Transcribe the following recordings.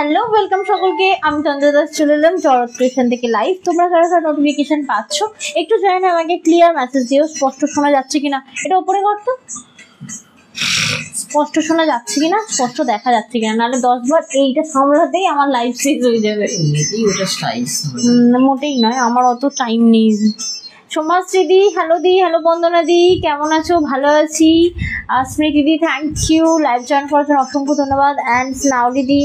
Hello welcome সকলকে, আমি তন্দ্রা দাস চলে এলাম জড়ত ক্রিয়েশন থেকে লাইভ। তোমরা কারা কারা নোটিফিকেশন পাচ্ছ একটু জানি না, আমাকে ক্লিয়ার মেসেজ দিও। স্পষ্ট শোনা যাচ্ছে কিনা এটা উপরে কর তো, স্পষ্ট শোনা যাচ্ছে কিনা, স্পষ্ট দেখা যাচ্ছে কিনা, নাহলে 10 বার এইটা সামলাতেই আমার লাইভ শেষ হয়ে যাবে। মোটেই নয়, আমার অত টাইম নেই। সোমাশ্রী দি হ্যালো, দি হ্যালো, বন্দনা দি কেমন আছো? ভালো আছি। স্মৃতি দি থ্যাংক ইউ, লাইভ জয়েন করার জন্য অসংখ্য ধন্যবাদ। অ্যান্ড স্নাউলি দি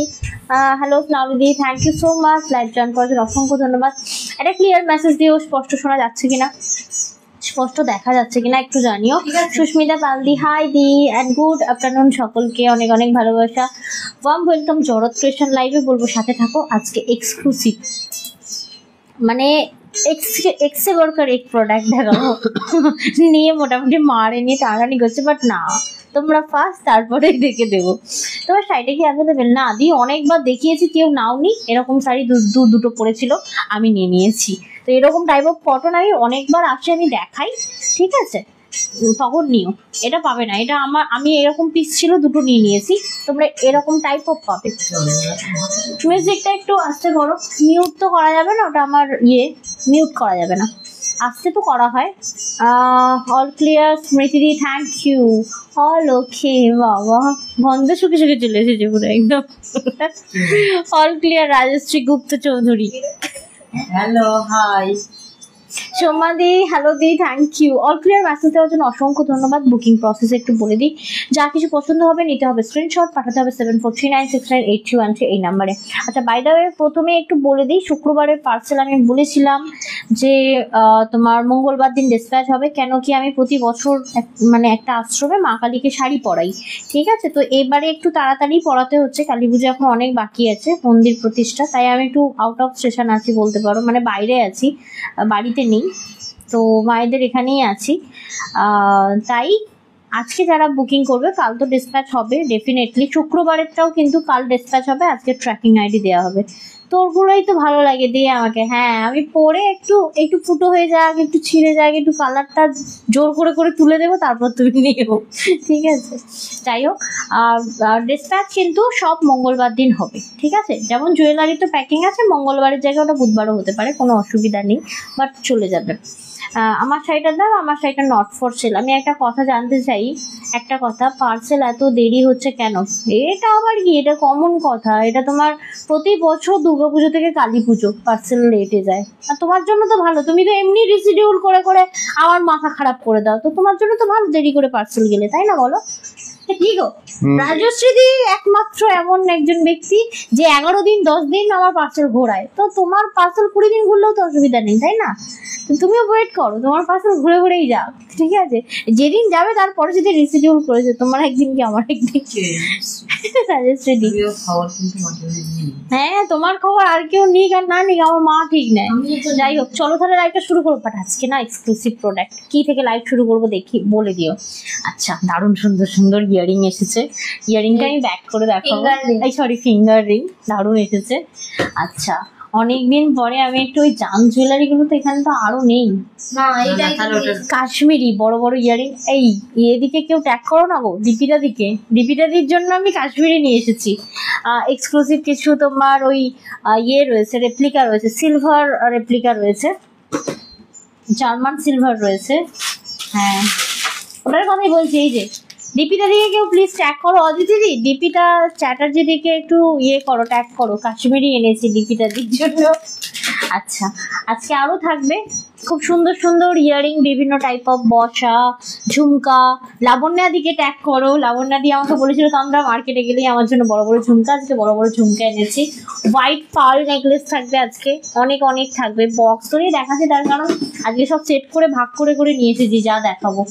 হ্যালো, স্নাউলি দি thank you so much, live join করার জন্য অসংখ্য ধন্যবাদ। একটা ক্লিয়ার মেসেজ দিও, স্পষ্ট শোনা যাচ্ছে কিনা, স্পষ্ট দেখা যাচ্ছে কিনা একটু জানিও। সুস্মিতা পালদি হাই দি, অ্যান্ড গুড আফটারনুন সকলকে, অনেক অনেক ভালোবাসা। ওয়ার্ম ওয়েলকাম জড়ত ক্রিয়েশন লাইভে। বলবো সাথে থাকো, আজকে এক্সক্লুসিভ মানে এক্সে দরকার এক প্রোডাক্ট দেখাবো নিয়ে মোটামুটি মারে নিয়ে টানাটানি করছে, বাট না, তোমরা ফার্স্ট তারপরে দেখে দেবো। তোমার শাড়িটা কি অ্যাভেলেবেল? না দি, অনেকবার দেখিয়েছি, কেউ নাওনি। এরকম শাড়ি দুটো পরেছিল, আমি নিয়ে নিয়েছি। তো এরকম টাইপ অফ কটন আমি অনেকবার আসে, আমি দেখাই, ঠিক আছে, তখন নিও। এটা পাবে না, এটা আমি এরকম পিস ছিল, দুটো নিয়ে নিয়েছি। তোমরা এরকম টাইপ অফ পাবে। মিউজিকটা একটু আস্তে করো, মিউট তো করা যাবে না, ওটা আমার মিউট করা যাবে না, আস্তে তো করা হয়। অল ক্লিয়ার স্মৃতি দি থ্যাংক ইউ। অল ওকে, বাবা গন্ধ শুকে শুকে চলে এসেছে পুরো একদম। All clear Rajashree Gupta Chowdhury hello hi. Soma দি হ্যালো দি thank you. All clear message দেওয়ার জন্য অসংখ্য ধন্যবাদ। বুকিং প্রসেস একটু বলে দিই, যা কিছু পছন্দ হবে নিতে হবে স্ক্রিনশট, পাঠাতে হবে 7439698313 এই নাম্বারে। আচ্ছা, বাই দ্য ওয়ে প্রথমে একটু বলে দিই, শুক্রবারের পার্সেল আমি বলেছিলাম যে তোমার মঙ্গলবার দিন ডিসপ্যাচ হবে। কেন কি আমি প্রতি বছর মানে একটা আশ্রমে মা কালীকে শাড়ি পরাই, ঠিক আছে, তো এবারে একটু তাড়াতাড়ি পরাতে হচ্ছে, কালী পুজো এখন অনেক বাকি আছে, মন্দির প্রতিষ্ঠা, তাই আমি একটু আউট অফ স্টেশন আছি বলতে পারো, মানে বাইরে আছি, বাড়িতে নেই, তো মায়েদের এখানেই আছি। তাই আজকে যারা বুকিং করবে, কাল তো ডিসপ্যাচ হবে ডেফিনেটলি, শুক্রবারেরটাও কিন্তু কাল ডিসপ্যাচ হবে, আজকে ট্র্যাকিং আইডি দেওয়া হবে। তোরগুলোই তো ভালো লাগে দিয়ে আমাকে, হ্যাঁ আমি পরে একটু একটু ফুটো হয়ে যাক, একটু ছিঁড়ে যাক, একটু কালারটা জোর করে করে তুলে দেবো, তারপর তুমি নিও, ঠিক আছে। যাই হোক, ডিসপ্যাচ কিন্তু সব মঙ্গলবার দিন হবে, ঠিক আছে। যেমন জুয়েলারি তো প্যাকিং আছে, মঙ্গলবারের জায়গায় ওটা বুধবারও হতে পারে, কোনো অসুবিধা নেই, বাট চলে যাবে। আমার শাড়িটার দাম, আমার শাড়িটা নট ফর সেল। আমি একটা কথা জানতে চাই, একটা কথা, পার্সেল এত দেরি হচ্ছে কেন? এটা আবার কি, এটা কমন কথা, এটা তোমার প্রতি বছর দুর্গাপুজো থেকে কালী পুজো পার্সেল লেটে যায়। আর তোমার জন্য তো ভালো, তুমি তো এমনি রিশিডিউল করে করে আমার মাথা খারাপ করে দাও, তো তোমার জন্য তো ভালো দেরি করে পার্সেল গেলে, তাই না বলো? ঠিক গো, রাজশ্রী একমাত্র এমন একজন ব্যক্তি যে 11 দিন 10 দিন আমার পার্সেল ঘোরায়, তো তোমার পার্সেল 20 দিন ঘুরলেও তো অসুবিধা নেই, তাই না? তুমিও ওয়েট করো, তোমার পার্সেল ঘুরে ঘুরেই যাও, ঠিক আছে। যেদিন যাবে তারপরে যদি রিশিডিউল করেছে, তোমার একদিন কি আমার একদিন। রাজশ্রী হ্যাঁ, তোমার খবর আর কেউ নিক আর না নিক, আমার মা ঠিক নেয়। যাই হোক, চলো তাহলে লাইভটা শুরু করবো, বাট আজকে না এক্সক্লুসিভ প্রোডাক্ট, কি থেকে লাইভ শুরু করবো দেখি, বলে দিও। আচ্ছা, দারুণ সুন্দর সুন্দর ইয়ারিং এসেছে, ইয়ারিংটা আমি ব্যাক করে দেখাবো, এই সরি ফিঙ্গার রিং, দারুণ এসেছে। আচ্ছা, অনেকদিন পরে আমি একটু ওই জাম জুয়েলারি গুলো তো এখানে তো আরো নেই, কাশ্মীরি বড় বড় ইয়ারিং, এই এদিকে কেউ ট্যাগ করো না গো, দীপিতাদির জন্য আমি কাশ্মীরি নিয়ে এসেছি। এক্সক্লুসিভ কিছু তোমার ওই রয়েছে, রেপ্লিকা রয়েছে, সিলভার রেপ্লিকা রয়েছে, জার্মান সিলভার রয়েছে, হ্যাঁ ওটার কথাই বলছি। এই যে দীপিতা দিকে কেউ প্লিজ ট্যাগ করো, অদিতি দি, দীপিতা চ্যাটার্জি দিকে একটু করো, ট্যাগ করো, কাশ্মীরি এনেছি দীপিতা দির জন্য। আচ্ছা, আজকে আরও থাকবে খুব সুন্দর সুন্দর ইয়ারিং, বিভিন্ন টাইপ অফ বসা, ঝুমকা। লাবণ্যা দিকে ট্যাগ করো, লাবণ্যা দি আমাকে বলেছিল তো, আমরা মার্কেটে গেলেই আমার জন্য বড় বড় ঝুমকা, আজকে বড় বড় ঝুমকা এনেছি। হোয়াইট পার্ল নেকলেস থাকবে আজকে, অনেক অনেক থাকবে, বক্স তো নিয়ে দেখাচ্ছি, তার কারণ আজকে সব সেট করে ভাগ করে করে নিয়ে এসেছি, যা দেখাবো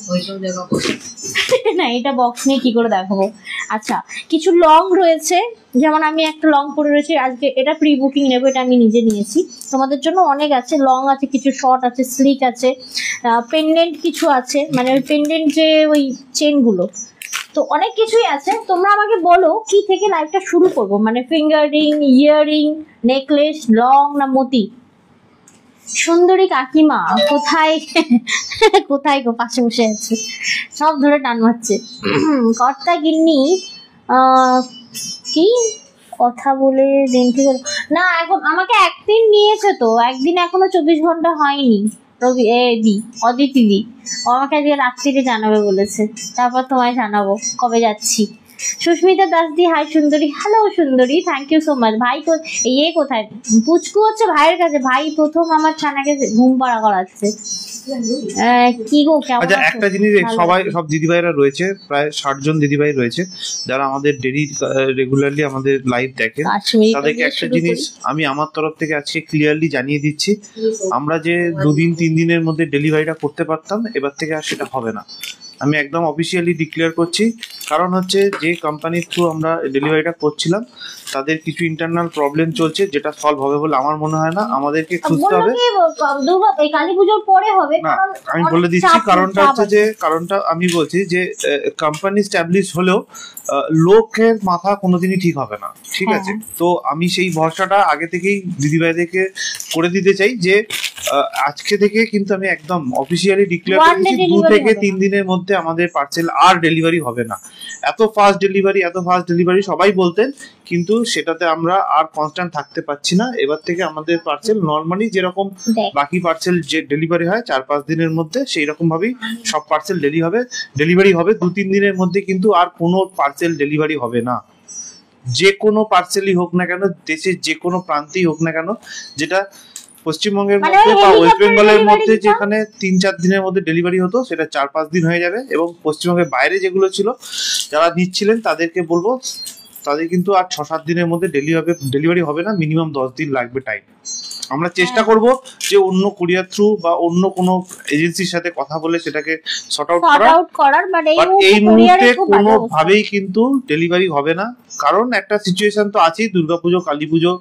না এটা বক্স নিয়ে কি করে দেখাবো। আচ্ছা, কিছু লং রয়েছে, যেমন আমি একটা লং পরে রয়েছি আজকে, এটা প্রি বুকিং নেবো, এটা আমি নিজে নিয়েছি, তোমাদের জন্য অনেক আছে, লং আছে, কিছু শর্ট আছে, স্লিক আছে, পেন্ডেন্ট কিছু আছে, মানে ওই পেন্ডেন্ট যে ওই চেনগুলো, তো অনেক কিছুই আছে। তোমরা আমাকে বলো কি থেকে লাইভটা শুরু করবো, মানে finger ring, earring, necklace, long না মতি? সুন্দরী কাকিমা কোথায়? কোথায় গো, পাশে বসে আছে, সব ধরে টান মারছে। কর্তা গিন্নি কি কথা বলে দিন ঠিক হলো না, এখন আমাকে একদিন নিয়েছে তো, একদিন এখনো 24 ঘন্টা হয়নি। রবি দি অদিতি দি আমাকে আজকে রাত্রিরে জানাবে বলেছে, তারপর তোমায় জানাবো কবে যাচ্ছি। সুস্মিতা দাস দি হাই সুন্দরী, হ্যালো সুন্দরী, থ্যাংক ইউ সো মাচ। ভাই কোথায়? পুচকু হচ্ছে ভাইয়ের কাছে, ভাই প্রথম আমার ছানাকে ঘুম পাড়া করাচ্ছে। কি গো কেমন? আচ্ছা, একটা জিনিস, সব দিদিভাইরা রয়েছে, প্রায় 60 জন দিদিভাই রয়েছে যারা আমাদের ডেলি রেগুলারলি আমাদের লাইভ দেখেন। তাদেরকে একটা জিনিস আমি আমার তরফ থেকে আজকে ক্লিয়ারলি জানিয়ে দিচ্ছি, আমরা যে 2 দিন 3 দিনের মধ্যে ডেলিভারিটা করতে পারতাম, এবার থেকে আর সেটা হবে না। আমি একদম অফিসিয়ালি ডিক্লেয়ার করছি, কারণ হচ্ছে যে কোম্পানির থ্রু আমরা ডেলিভারিটা করছিলাম তাদের কিছু ইন্টারনাল প্রবলেম চলছে, যেটা সলভ হবে বলে আমার মনে হয় না। আমাদেরকে খুঁজতে হবে, কালী পুজোর পরে হবে। আমি বলে দিচ্ছি কারণটা হচ্ছে যে, কারণটা আমি বলছি যে কোম্পানি স্ট্যাবলিশ হলেও লোকের মাথা কোনোদিনই ঠিক হবে না, ঠিক আছে? তো আমি সেই ভরসাটা আগে থেকেই দিদিভাইদেরকে করে দিতে চাই যে আজকে থেকে কিন্তু আমি একদম অফিসিয়ালি ডিক্লেয়ার করেছি 2 থেকে 3 দিনের মধ্যে আমাদের পার্সেল আর ডেলিভারি হবে না। এত ফাস্ট ডেলিভারি সবাই বলতেন, কিন্তু সেটাতে আমরা আর কনস্ট্যান্ট থাকতে পারছি না। এবার থেকে আমাদের পার্সেল নর্মালি যেরকম বাকি পার্সেল যে ডেলিভারি হয় 4-5 দিনের মধ্যে, সেই রকম ভাবেই সব পার্সেল ডেলিভারি হবে। 2-3 দিনের মধ্যে কিন্তু আর কোনো পার্সেল ডেলিভারি হবে না। যে কোনো পার্সেলই হোক না কেন, দেশের যে কোনো প্রান্তেই হোক না কেন, যেটা পশ্চিমবঙ্গের মধ্যে বা ওয়েস্ট বেঙ্গলের মধ্যে যেখানে 3-4 দিনের মধ্যে ডেলিভারি হতো, সেটা 4-5 দিন হয়ে যাবে। এবং পশ্চিমবঙ্গের বাইরে যেগুলো ছিল, যারা নিচ্ছিলেন তাদেরকে বলবো, তাদের কিন্তু আর 6-7 দিনের মধ্যে ডেলিভারি হবে না, মিনিমাম 10 দিন লাগবে টাইম। আমরা চেষ্টা করব যে অন্য কুরিয়ার থ্রু বা অন্য কোনো এজেন্সির সাথে কথা বলে সেটাকে সর্ট আউট করার, বাট এই মুহূর্তে কোনোভাবেই কিন্তু ডেলিভারি হবে না। কারণ একটা সিচুয়েশন তো আছেই, দুর্গাপুজো, কালী পুজো,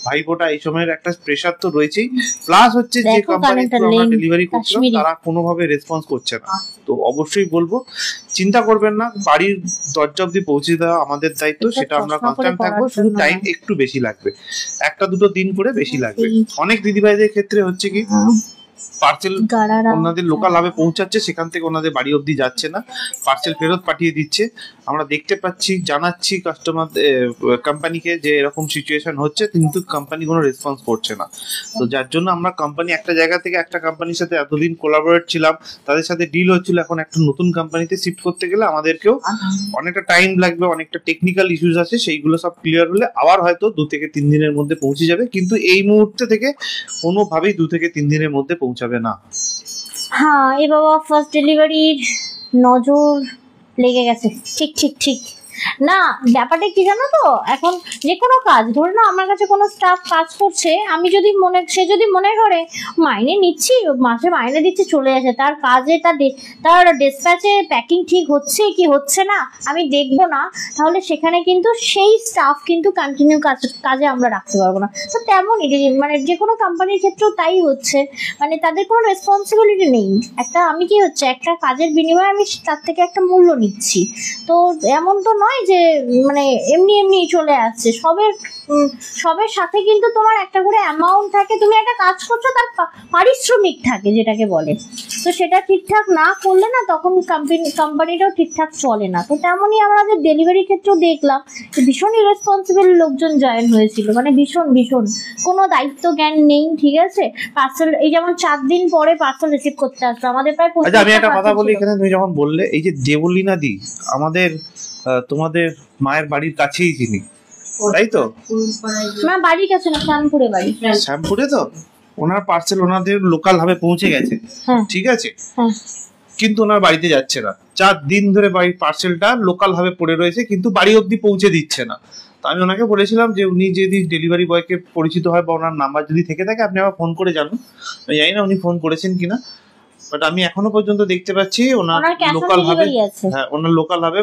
ভাইফোঁটা, এই সময়ের একটা প্রেশার তো রয়েছেই। প্লাস হচ্ছে যে কোম্পানি আমরা ডেলিভারি করছিলাম তারা কোনোভাবে রেসপন্স করছে না। তো অবশ্যই বলবো, চিন্তা করবেন না, বাড়ির দরজা অব্দি পৌঁছে দেওয়া আমাদের দায়িত্ব, সেটা আমরা কনস্ট্যান্ট থাকবো। শুধু টাইম একটু বেশি লাগবে, 1-2 দিন করে বেশি লাগবে। অনেক দিদিভাইদের ক্ষেত্রে হচ্ছে কি, পার্সেল ওনাদের লোকাল ভাবে পৌঁছাচ্ছে, সেখান থেকে ওনাদের বাড়ি অবধি যাচ্ছে না, পার্সেল ফেরত পাঠিয়ে দিচ্ছে। আমরা দেখতে পাচ্ছি, জানাচ্ছি কাস্টমার কোম্পানিকে যে এরকম সিচুয়েশন হচ্ছে, কিন্তু কোম্পানি কোনো রেসপন্স করছে না। তো যার জন্য আমরা কোম্পানি একটা জায়গা থেকে একটা কোম্পানির সাথে এতদিন কোলাবোরেট ছিলাম, তাদের সাথে ডিল হচ্ছিল, এখন একটা নতুন কোম্পানিতে শিফট করতে গেলে আমাদেরকেও অনেকটা টাইম লাগবে, অনেকটা টেকনিক্যাল ইস্যুস আছে, সেইগুলো সব ক্লিয়ার হলে আবার হয়তো 2 থেকে 3 দিনের মধ্যে পৌঁছে যাবে। কিন্তু এই মুহূর্তে থেকে কোনোভাবেই 2 থেকে 3 দিনের মধ্যে পৌঁছাবে না। হ্যাঁ, এ বাবা ফার্স্ট ডেলিভারির নজর লেগে গেছে। ঠিক না, ব্যাপারটা কি জানো তো, এখন যে কোনো কাজ, ধরে না আমার কাছে কোনো স্টাফ কাজ করছে, সে যদি মনে করে মাইনে নিচ্ছি, মাসে মাইনে দিচ্ছে, চলে আসে, তার কাজে তার ডেসপ্যাচে প্যাকিং ঠিক হচ্ছে কি হচ্ছে না আমি দেখবো না, তাহলে সেখানে কিন্তু সেই স্টাফ কিন্তু কন্টিনিউ কাজে আমরা রাখতে পারবো না। তো তেমনই মানে যে কোনো কোম্পানির ক্ষেত্রেও তাই হচ্ছে, মানে তাদের কোনো রেসপন্সিবিলিটি নেই। আমি কি হচ্ছে, একটা কাজের বিনিময়ে আমি তার থেকে একটা মূল্য নিচ্ছি, তো এমন তো নয় যে মানে এমনি চলে আসছে। সবের সাথে কিন্তু তোমার একটা করে অ্যামাউন্ট থাকে, তুমি একটা কাজ করছো, তার পারিশ্রমিক থাকে যেটাকে বলে। তো সেটা ঠিকঠাক না করলে না, তখন কোম্পানিটাও ঠিকঠাক চলে না। তো তেমনই আমাদের ডেলিভারি ক্ষেত্রেও দেখলাম ভীষণ ইরেসপন্সিবল লোকজন জয়েন হয়েছিল, মানে ভীষণ কোনো দায়িত্ব জ্ঞান নেই, ঠিক আছে? পার্সেল, এই যেমন 4 দিন পরে পার্সেল রিসিভ করতে আসলো আমাদের প্রায়। আচ্ছা, আমি একটা কথা বলি এখানে, তুমি যখন বললে এই যে দেবলীনা দি আমাদের তোমাদের মায়ের বাড়ির কাছেই চিনি, তাই তো? না, বাড়ির কাছে না, শ্যামপুরে। তো ওনার পার্সেল ওনাদের লোকাল ভাবে পৌঁছে গেছে, ঠিক আছে, কিন্তু ওনার বাড়িতে যাচ্ছে না। 4 দিন ধরে বাড়ির পার্সেলটা লোকাল ভাবে পড়ে রয়েছে, কিন্তু বাড়ি অব্দি পৌঁছে দিচ্ছে না। তো আমি ওনাকে বলেছিলাম যে উনি যদি ডেলিভারি বয়কে পরিচিত হয় বা ওনার নাম্বার যদি থেকে থাকে, আপনি আবার ফোন করে জানুন। আমি জানি না উনি ফোন করেছেন কিনা, বাট আমি এখনো পর্যন্ত দেখতে পাচ্ছি ওনার লোকাল ভাবে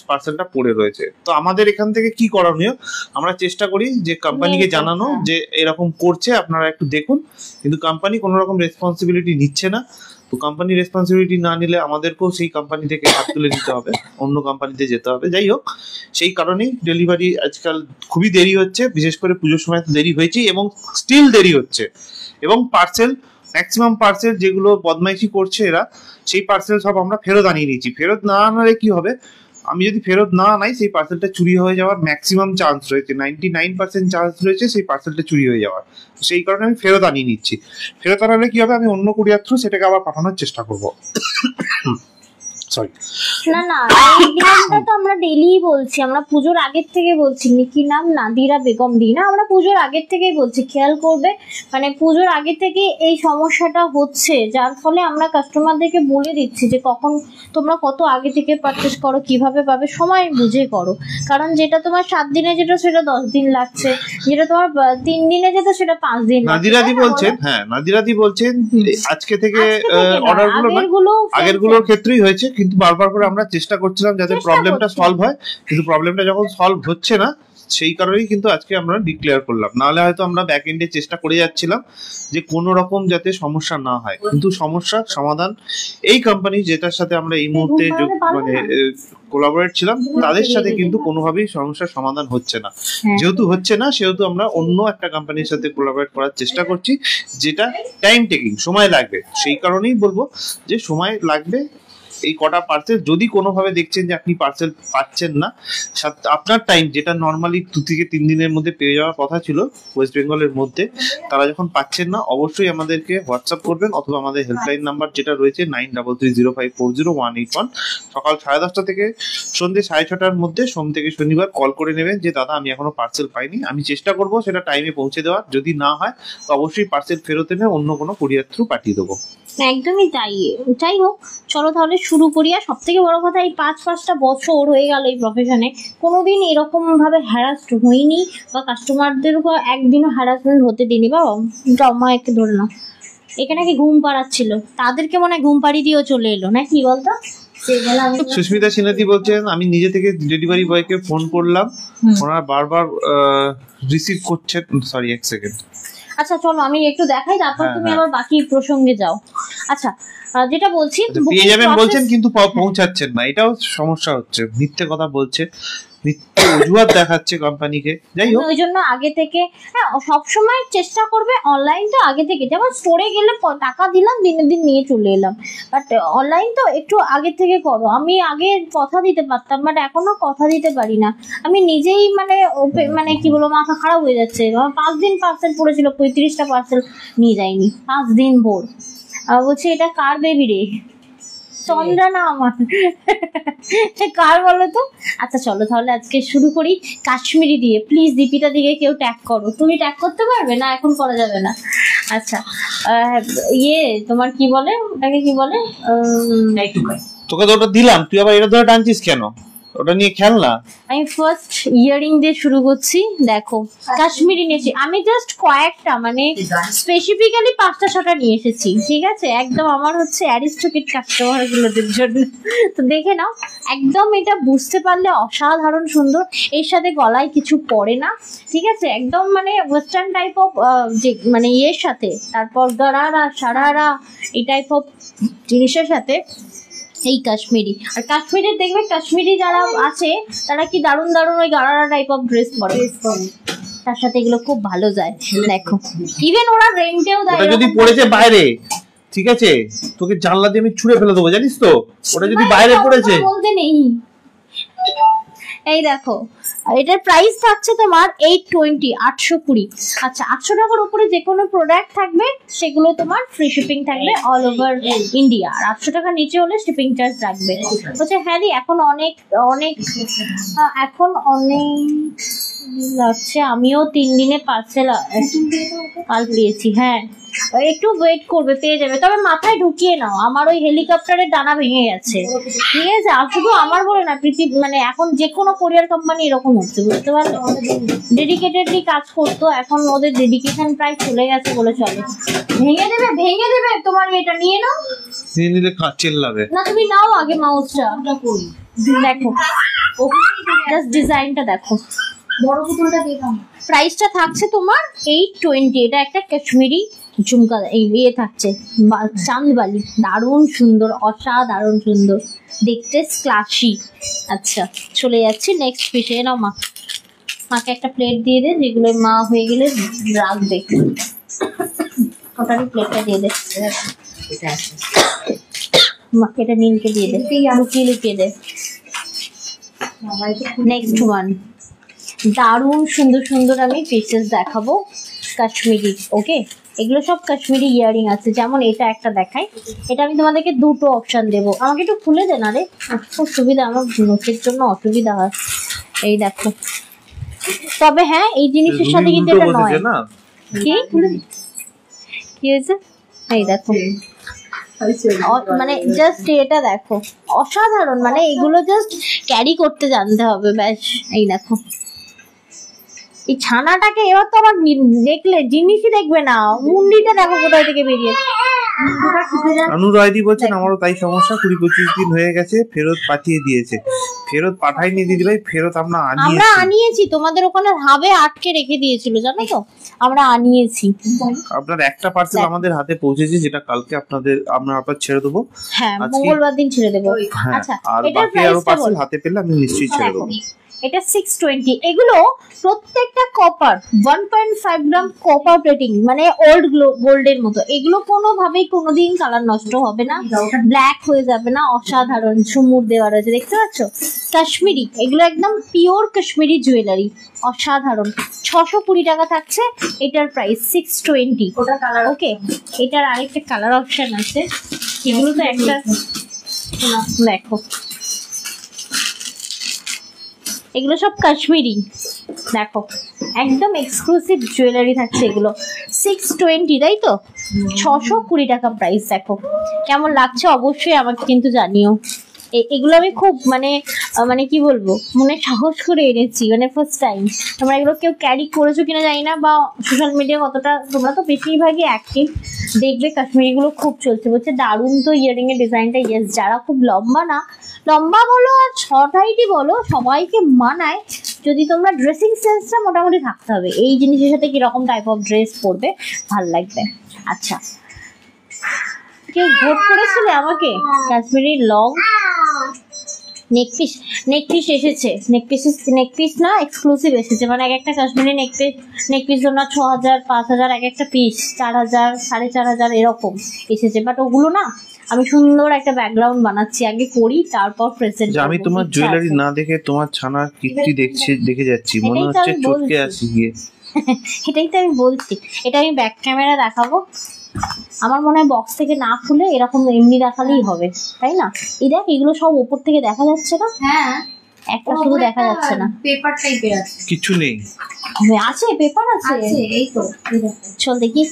পার্সেলটা পড়ে রয়েছে। তো আমাদের এখান থেকে কি করণীয়, আমরা চেষ্টা করি যে কোম্পানিকে জানানো যে এরকম করছে, আপনারা একটু দেখুন, কিন্তু কোম্পানি কোনো রকম রেসপন্সিবিলিটি নিচ্ছে না। তো কোম্পানি রেসপন্সিবিলিটি না নিলে আমাদেরকেও সেই কোম্পানি থেকে হাত তুলে নিতে হবে, অন্য কোম্পানিতে যেতে হবে। যাই হোক, সেই কারণেই ডেলিভারি আজকাল খুবই দেরি হচ্ছে, বিশেষ করে পুজোর সময় তো দেরি হয়েছে এবং স্টিল দেরি হচ্ছে। এবং ম্যাক্সিমাম পার্সেল যেগুলো বদমাইশি করছে এরা, সেই পার্সেল সব আমরা ফেরত আনিয়ে নিয়েছি। ফেরত না আনলে কি হবে, আমি যদি ফেরত না আনাই সেই পার্সেলটা চুরি হয়ে যাওয়ার ম্যাক্সিমাম চান্স রয়েছে, 99% চান্স রয়েছে সেই পার্সেলটা চুরি হয়ে যাওয়ার। সেই কারণে আমি ফেরত আনিয়ে নিচ্ছি। ফেরত আনালে কি হবে, আমি অন্য কুরিয়ার থ্রু সেটাকে আবার পাঠানোর চেষ্টা করবো। সরি, না না, এই নিয়মটা তো আমরা ডেইলি বলছি, আমরা পুজোর আগের থেকে বলছি। কি নাম, নাদিরা বেগম দি না, আমরা পুজোর আগের থেকেই বলছি, খেয়াল করবে। মানে পুজোর আগে থেকে এই সমস্যাটা হচ্ছে, যার ফলে আমরা কাস্টমারদেরকে বলে দিচ্ছি যে কখন তোমরা কত আগে থেকে পারচেস করো, কিভাবে পাবে, সময় বুঝে করো। কারণ যেটা তোমার 7 দিনে যেত সেটা 10 দিন লাগছে, যেটা তোমার 3 দিনে যেত সেটা 5 দিন। নাদিরাদি বলছেন, হ্যাঁ নাদিরাদি বলছেন আজকে থেকে অর্ডারগুলো আগেরগুলোর ক্ষেত্রেই হয়েছে, কিন্তু বারবার করে আমরা চেষ্টা করছিলাম যাতে প্রবলেমটা সলভ হয়, কিন্তু প্রবলেমটা যখন সলভ হচ্ছে না সেই কারণেই কিন্তু আজকে আমরা ডিক্লেয়ার করলাম। নাহলে হয়তো আমরা ব্যাক এন্ডে চেষ্টা করে যাচ্ছিলাম যে কোনো রকম যাতে সমস্যা না হয়, কিন্তু সমস্যার সমাধান এই কোম্পানি যেটার সাথে আমরা এই মুহূর্তে মানে কোলাবোরেট ছিলাম তাদের সাথে কিন্তু কোনোভাবেই সমস্যার সমাধান হচ্ছে না। যেহেতু হচ্ছে না সেহেতু আমরা অন্য একটা কোম্পানির সাথে কোলাবোরেট করার চেষ্টা করছি, যেটা টাইম টেকিং, সময় লাগবে। সেই কারণেই বলবো যে সময় লাগবে। এই কটা পার্সেল যদি কোনোভাবে দেখছেন যে আপনি পার্সেল পাচ্ছেন না, আপনার টাইম যেটা নর্মালি 2 থেকে 3 দিনের মধ্যে পেয়ে যাওয়ার কথা ছিল ওয়েস্ট বেঙ্গলের মধ্যে, তারা যখন পাচ্ছেন না অবশ্যই আমাদেরকে হোয়াটসঅ্যাপ করবেন, অথবা আমাদের হেল্পলাইন নাম্বার যেটা রয়েছে 9330540181 সকাল 10:30 থেকে সন্ধ্যে 6:30টার মধ্যে সোম থেকে শনিবার কল করে নেবেন যে দাদা আমি এখনো পার্সেল পাইনি। আমি চেষ্টা করবো সেটা টাইমে পৌঁছে দেওয়ার, যদি না হয় তো অবশ্যই পার্সেল ফেরত এনে অন্য কোনো কুরিয়ার থ্রু পাঠিয়ে দেবো। একদমই তাই। যাই হোক, চলো তাহলে শুরু করি। আর সব থেকে বড় কথা, এই 5-5টা বছর হয়ে গেল এই প্রফেশনে, কোনোদিন এরকম ভাবে হ্যারাসড হইনি বা কাস্টমারদেরকে একদিনও হ্যারাসমেন্ট হতে দিইনি। বাবা মা একটু ধরে নাও, এখানে কি ঘুম পাড়াচ্ছিল, তাদেরকে মনে হয় ঘুম পাড়িয়ে দিয়েও চলে এলো না, কি বলতো? সুস্মিতা সিনহাতি বলছেন আমি নিজে থেকে ডেলিভারি বয়কে ফোন করলাম, ওনারা বারবার রিসিভ করছেন। Sorry, 1 second. আচ্ছা চলো আমি একটু দেখাই, তারপর তুমি আবার বাকি প্রসঙ্গে যাও। আচ্ছা, যেটা বলছি পেয়ে যাবেন বলছেন কিন্তু পৌঁছাচ্ছেন না, এটাও সমস্যা হচ্ছে। মিথ্যে কথা বলছে, মিথ্যে অজুহাত দেখাচ্ছে কোম্পানিকে। যাই হোক, ওই জন্য আগে থেকে সবসময় চেষ্টা করবে অনলাইন তো আগে থেকে, যেমন স্টোরে গেলে টাকা দিলাম দিনের দিন নিয়ে চলে এলাম, বাট অনলাইন তো একটু আগে থেকে করো। আমি আগে কথা দিতে পারতাম, বাট এখনো কথা দিতে পারি না। আমি নিজেই মানে কি বলবো, মাথা খারাপ হয়ে যাচ্ছে। 5 দিন পার্সেল পড়েছিল, 35টা পার্সেল নিয়ে যায়নি 5 দিন ভোর। বলছি এটা কার বেবি রে? চন্দ্রা না আমার, কার বলো তো? আচ্ছা চলো তাহলে আজকে শুরু করি কাশ্মীরি দিয়ে। প্লিজ দীপিতা দিকে কেউ ট্যাগ করো। তুমি ট্যাগ করতে পারবে না? এখন করা যাবে না। আচ্ছা, তোমার কি বলে ওটাকে, কি বলে? তোকে তো ওটা দিলাম, তুই আবার এটা ধরে টানছিস কেন? ওটা নিয়ে খেল না। আমি ফার্স্ট ইয়ারিং দিয়ে শুরু করছি। দেখো কাশ্মীরি নিয়েছি আমি, জাস্ট কয়েকটা, মানে স্পেসিফিক্যালি 5টা-6টা নিয়ে এসেছি, ঠিক আছে? একদম আমার হচ্ছে অ্যারিস্টোক্রেট কাস্টমার গুলোদের জন্য। তো দেখে নাও, একদম এটা বুঝতে পারলে অসাধারণ সুন্দর। এর সাথে গলায় কিছু পড়ে না, ঠিক আছে? একদম মানে ওয়েস্টার্ন টাইপ অফ যে মানে ইয়ের সাথে, তারপর গারারা সারারা এই টাইপ অফ জিনিসের সাথে এই কাশ্মীরি। আর কাশ্মীরের দেখবে কাশ্মীরি যারা আছে তারা কি দারুণ দারুণ ওই গারারা টাইপ অফ ড্রেস পরে, তার সাথে এগুলো খুব ভালো যায়। দেখো ইভেন ওরা রেন্টেও দেয়। ওটা যদি পড়েছে বাইরে, ঠিক আছে, তোকে জানলা দিয়ে আমি ছুঁড়ে ফেলে দেবো, জানিস তো? ওটা যদি বাইরে পড়েছে বলতে নেই। এই দেখো, এটার প্রাইস থাকছে তোমার 820, 820। আচ্ছা, 800 টাকার উপরে যে কোনো প্রোডাক্ট থাকবে সেগুলো তোমার ফ্রি শিপিং থাকবে অল ওভার ইন্ডিয়া। আর 800 টাকার নিচে হলে শিপিং চার্জ রাখবে। বলছে হ্যাঁ দি, এখন অনেক লাগছে। আমিও 3 দিনে পার্সেল কাল পেয়েছি। হ্যাঁ, একটু ওয়েট করবে, পেয়ে যাবে। তবে মাথায় ঢুকিয়ে নাও, আমার ওই হেলিকপ্টারের ডানা ভেঙে গেছে, ঠিক আছে? আর শুধু আমার বলে না, মানে এখন যে কোনো কোরিয়ার কোম্পানি এরকম হচ্ছে, বুঝতে পারলে? ডেডিকেটেডলি কাজ করতো, এখন ওদের ডেডিকেশন প্রায় চলে গেছে বলে চলে। ভেঙে দেবে তোমার। এটা নিয়ে নাও, নিয়ে নিলে চেল্লাবে না। তুমি নাও আগে মাউসটা। দেখো জাস্ট ডিজাইনটা দেখো, বড় পুতুলটা দেখলাম। প্রাইসটা থাকছে তোমার 820। এটা একটা কাশ্মীরি ঝুমকা ইয়ে থাকছে, চাঁদবালি, দারুণ সুন্দর, অসাধারণ সুন্দর দেখতে, ক্লাসি। আচ্ছা চলে যাচ্ছি নেক্সট পিসে। নাও মাকে একটা প্লেট দিয়ে দে, যেগুলো মা হয়ে গেলে রাখবে। ওটারই প্লেটটা দিয়ে দে মাকে, এটা নীলকে দিয়ে দে, লুকিয়ে দে। নেক্সট ওয়ান, দারুণ সুন্দর সুন্দর আমি পিসেস দেখাবো কাশ্মীরি। ওকে, এগুলো সব কাশ্মীরি ইয়ারিং আছে। যেমন এটা একটা দেখাই, এটা আমি তোমাদেরকে দুটো অপশন দেবো। আমাকে একটু খুলে দেন, আরে খুব সুবিধা, আমার নোটের জন্য অসুবিধা হয়। এই দেখো, তবে হ্যাঁ এই জিনিসের সাথে কিন্তু এটা নয়। কি হয়েছে? এই দেখো, মানে জাস্ট এটা দেখো, অসাধারণ। মানে এগুলো জাস্ট ক্যারি করতে জানতে হবে ব্যাস। এই দেখো, এই ছানাটাকে এবার তো আবার দেখলে জিনিসই দেখবে না, মুন্ডিটা দেখো কোথায় থেকে বেরিয়েছে। অনুরায়দি বলছেন আমারও তাই সমস্যা, 20-25 দিন হয়ে গেছে, ফেরত পাঠিয়ে দিয়েছে। ফেরত পাঠাইনি দিদি ভাই, ফেরত আমরা আনিয়েছি। তোমাদের ওখানে হাবে আটকে রেখে দিয়েছিল জানো তো, আমরা আনিয়েছি। আপনার একটা পার্সেল আমাদের হাতে পৌঁছেছে, যেটা কালকে আমরা আবার ছেড়ে দেবো। হ্যাঁ, মঙ্গলবার দিন ছেড়ে দেবো। আচ্ছা, আর বাকি আরো পার্সেল হাতে পেলে আমি নিশ্চয়ই ছেড়ে দেবো। এটা 620। এগুলো প্রত্যেকটা কপার, 1.5 গ্রাম কপার প্লেটিং, মানে ওল্ড গোল্ডের মতো। এগুলো কোনোভাবেই কোনোদিন কালার নষ্ট হবে না, ব্ল্যাক হয়ে যাবে না। অসাধারণ ঝুমুর দেওয়া রয়েছে, দেখতে পাচ্ছ? কাশ্মীরি, এগুলো একদম পিওর কাশ্মীরি জুয়েলারি, অসাধারণ। 620 টাকা থাকছে এটার প্রাইস, 620। ওকে, এটার আরেকটা কালার অপশন আছে। এগুলো তো একটা দেখো, এগুলো সব কাশ্মীরি, দেখো একদম এক্সক্লুসিভ জুয়েলারি থাকছে। এগুলো 620, তাই তো? 620 টাকা প্রাইস। দেখো কেমন লাগছে অবশ্যই আমাকে কিন্তু জানিও। এগুলো আমি খুব মানে কি বলবো, মনে সাহস করে এনেছি, মানে ফার্স্ট টাইম। তোমরা এগুলো কেউ ক্যারি করেছো কিনা জানি না, বা সোশ্যাল মিডিয়া কতটা, তোমরা তো বেশিরভাগই অ্যাক্টিভ, দেখবে কাশ্মীরিগুলো খুব চলছে। বলছে দারুণ তো ইয়ারিং এর ডিজাইনটা। ইয়েস, যারা খুব লম্বা বলো আর শর্ট হাইটই বলো, সবাইকে মানায়। যদি তোমরা ড্রেসিং সেন্সটা মোটামুটি থাকতে হবে, এই জিনিসের সাথে কিরকম টাইপ অফ ড্রেস পরবে ভাল লাগবে। আচ্ছা, কেউ ভোট করেছিলে আমাকে? কাশ্মীরি লং নেকপিস এসেছে। নেকপিস না, এক্সক্লুসিভ এসেছে। মানে এক একটা কাশ্মীরি নেকপিস জন্য 6000, 5000, এক একটা পিস 4000, 4500 এরকম এসেছে। বাট ওগুলো না, আমি সুন্দর একটা ব্যাকগ্রাউন্ড বানাচ্ছি, আগে করি তারপর প্রেজেন্ট করব। আমি তোমার জুয়েলারি না দেখে তোমার ছানার কীর্তি দেখে যাচ্ছি, মনে হচ্ছে চটকে আসি গিয়ে। এটাই তো আমি বলছি, এটা আমি ব্যাক ক্যামেরা দেখাবো। আমার মনে হয় বক্স থেকে না খুলে এরকম এমনি দেখালেই হবে, তাই না? এই দেখ, এগুলো সব উপর থেকে দেখা যাচ্ছে না? হ্যাঁ, একটা শুধু দেখা যাচ্ছে না, পেপার টাইপের আছে। কিছু নেই, আছে পেপার আছে। এই তো চল দেখি।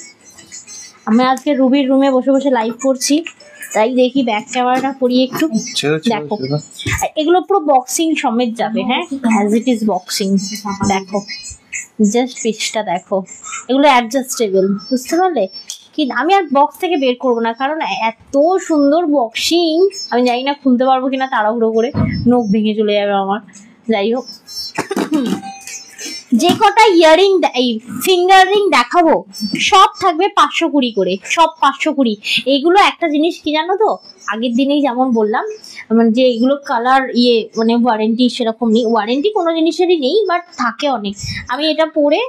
আমি আজকে রুবির রুমে বসে বসে লাইভ করছি, তাই দেখি ব্যাক ক্যামেরাটা করিয়ে একটু দেখো। এগুলো পুরো বক্সিং সমেত যাবে, হ্যাঁ, অ্যাজ ইট ইজ বক্সিং। দেখো জাস্ট পিসটা দেখো, এগুলো অ্যাডজাস্টেবল, বুঝতে পারলে কি? আমি আর বক্স থেকে বের করবো না, কারণ এত সুন্দর বক্সিং, আমি জানি না খুলতে পারবো কিনা, তাড়াহুড়ো করে নখ ভেঙে চলে যাবে আমার। যাই হোক, যে কটা ইয়ারিং ফিঙ্গার রিং দেখাবো সব থাকবে 520 করে, সব 520। এইগুলো একটা জিনিস কি জানো তো, আগের দিনেই যেমন বললাম, মানে যে এগুলো কালার মানে ওয়ারেন্টি সেরকম নেই, ওয়ারেন্টি কোনো জিনিসেরই নেই, বাট থাকে অনেক। আমি এটা পরে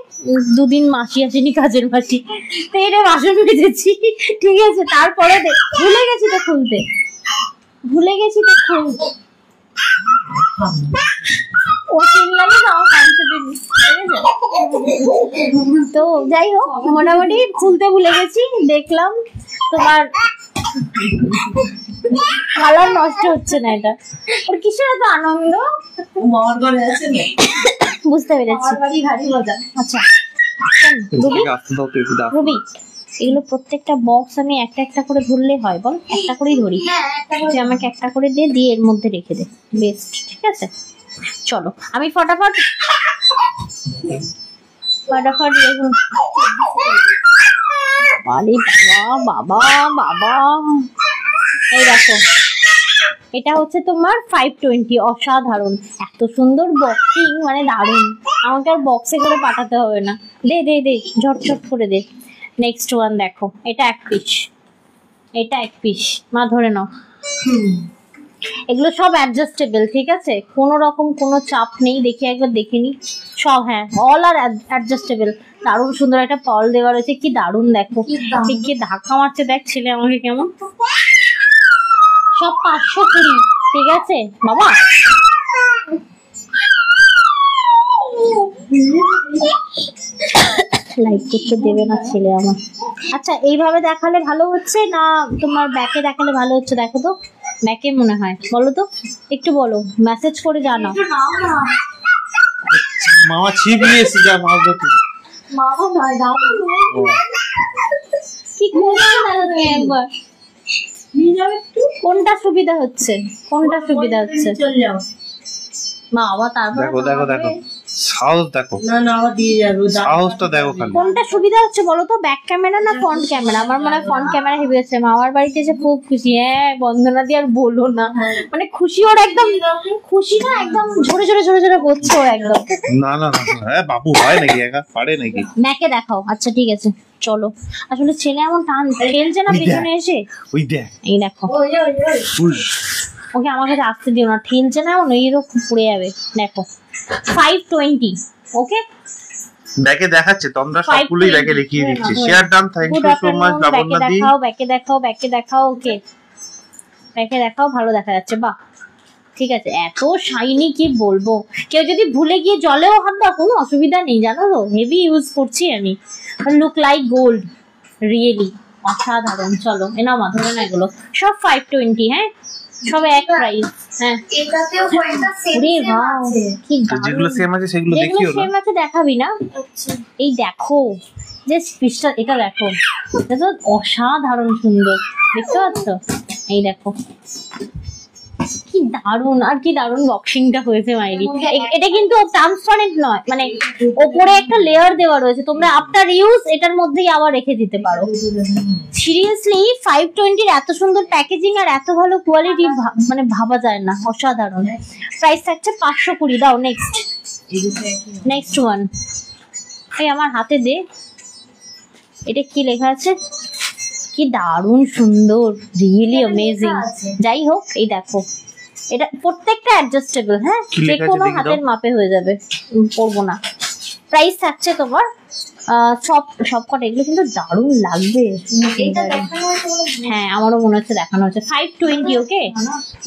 2 দিন মাসি আসেনি, কাজের মাসি, তো এটা বাসন মেজেছি, ঠিক আছে। তারপরে ভুলে গেছি তো খুলতে। ও চিনলামই তো আমার কনফিডেন্স, তো যাই হোক মোটামুটি খুলতে ভুলে গেছি। দেখলাম তোমার কালার নষ্ট হচ্ছে না, এটা ওর কিসের এত আনন্দ, বুঝতে পেরেছি। আচ্ছা রবি, এগুলো প্রত্যেকটা বক্স আমি একটা একটা করে ধরলে হয় বল? একটা করেই ধরি, তুই আমাকে একটা করে দিয়ে এর মধ্যে রেখে দে, বেস্ট, ঠিক আছে? চলো আমি ফটাফট আরে বাবা, এই দেখো, এটা হচ্ছে তোমার 520, অসাধারণ, এত সুন্দর বক্সিং, মানে দারুণ। আমাকে আর বক্সে করে পাঠাতে হবে না, দে ঝটঝট করে দে। নেক্সট ওয়ান দেখো, এটা এক পিস, মা ধরে নাও। এগুলো সব অ্যাডজাস্টেবল, ঠিক আছে? কোনো রকম কোনো চাপ নেই, একবার দেখে নি সব। হ্যাঁ, অল আর অ্যাডজাস্টেবল। দারুণ সুন্দর একটা পল দেওয়া রয়েছে, কি দারুণ দেখো, কি ধাক্কা মারছে দেখ ছেলে আমাকে কেমন। সব 520, ঠিক আছে বাবা? লাইক করতে দেবে না ছেলে আমার। আচ্ছা এইভাবে দেখালে ভালো হচ্ছে না তোমার ব্যাকে দেখালে ভালো হচ্ছে? দেখো তো ব্যাকে মনে হয়, বলো তো, একটু বলো, মেসেজ করে জানাও। মামা ছিপ নিয়ে এসে যা মাছ ধরতে। মামা নয়, দাও কি করছো তুমি একবার? কোনটা সুবিধা হচ্ছে, কোনটা সুবিধা হচ্ছে? চলে যাও। মা বাবা তারপর দেখো দেখো দেখো সাহস দেখো, না না আবার দিয়ে যাবে। সাহসটা দেখো খালি। কোনটা সুবিধা হচ্ছে বলো তো, ব্যাক ক্যামেরা না ফ্রন্ট ক্যামেরা? আমার মনে হয় ফ্রন্ট ক্যামেরা হেভি হচ্ছে। মামার বাড়িতে এসে খুব খুশি। হ্যাঁ বন্দনা দিয়ে আর বলো না, মানে খুশি ওর একদম, খুশি না একদম ঝরে ঝরে ঝরে ঝরে পড়ছে ওর একদম। না না না, হ্যাঁ বাবু হয় নাকি, একা পারে নাকি? ম্যাকে দেখাও। আচ্ছা ঠিক আছে চলো। আসলে ছেলে এমন টান খেলছে না পেছনে এসে। ওই দেখ, এই দেখো, ওকে আমার কাছে আসতে দিও না, ঠেলছে না এমন, এইরকম পড়ে যাবে। দেখো 520, ওকে ব্যাকে দেখাচ্ছে, তোমরা সবগুলোই ব্যাকে দেখিয়ে দিচ্ছি। Share done, thank you so much Labanya দি। দেখাও, ব্যাকে দেখাও, ব্যাকে দেখাও, ওকে ব্যাকে দেখাও, ভালো দেখা যাচ্ছে, বাহ ঠিক আছে। এত শাইনি কি বলবো, কেউ যদি ভুলে গিয়ে জলেও হাত দাও কোনো অসুবিধা নেই, জানো তো, হেভি ইউজ করছি আমি। লুক লাইক গোল্ড, রিয়েলি অসাধারণ। চলো এনাও মা ধরে না, এগুলো সব 520, হ্যাঁ সব এক প্রাইস। হ্যাঁ এটাতেও কয়েকটা সেম ওরে সেম বাহ আছে। কি যেগুলো সেম আছে সেগুলো যেগুলো দেখিও না। সেম আছে দেখাবি না? এই দেখো যে পিসটা, এটা দেখো, এটা তো অসাধারণ সুন্দর, দেখতে পাচ্ছ? এই দেখো কি দারুন, আর কি দারুন বক্সিংটা হয়েছে মাইরি। এটা কিন্তু ট্রান্সপারেন্ট নয়, মানে ওপরে একটা লেয়ার দেওয়া রয়েছে, তোমরা আফটার ইউজ এটার মধ্যেই আবার রেখে দিতে পারো। সিরিয়াসলি 520 এত সুন্দর প্যাকেজিং আর এত ভালো কোয়ালিটি, মানে ভাবা যায় না, অসাধারণ। প্রাইস থাকছে 520। দাও নেক্সট, নেক্সট ওয়ান। এই আমার হাতে দে, এটা কি লেখা আছে, কি দারুণ সুন্দর, রিয়েলি অ্যামেজিং। যাই হোক এই দেখো, এটা প্রত্যেকটা অ্যাডজাস্টেবল, হ্যাঁ যে কোনো হাতের মাপে হয়ে যাবে, পরবো না। প্রাইস থাকছে তোমার সব কটা, এগুলো কিন্তু দারুণ লাগবে। হ্যাঁ আমারও মনে হচ্ছে দেখানো হচ্ছে 520, ওকে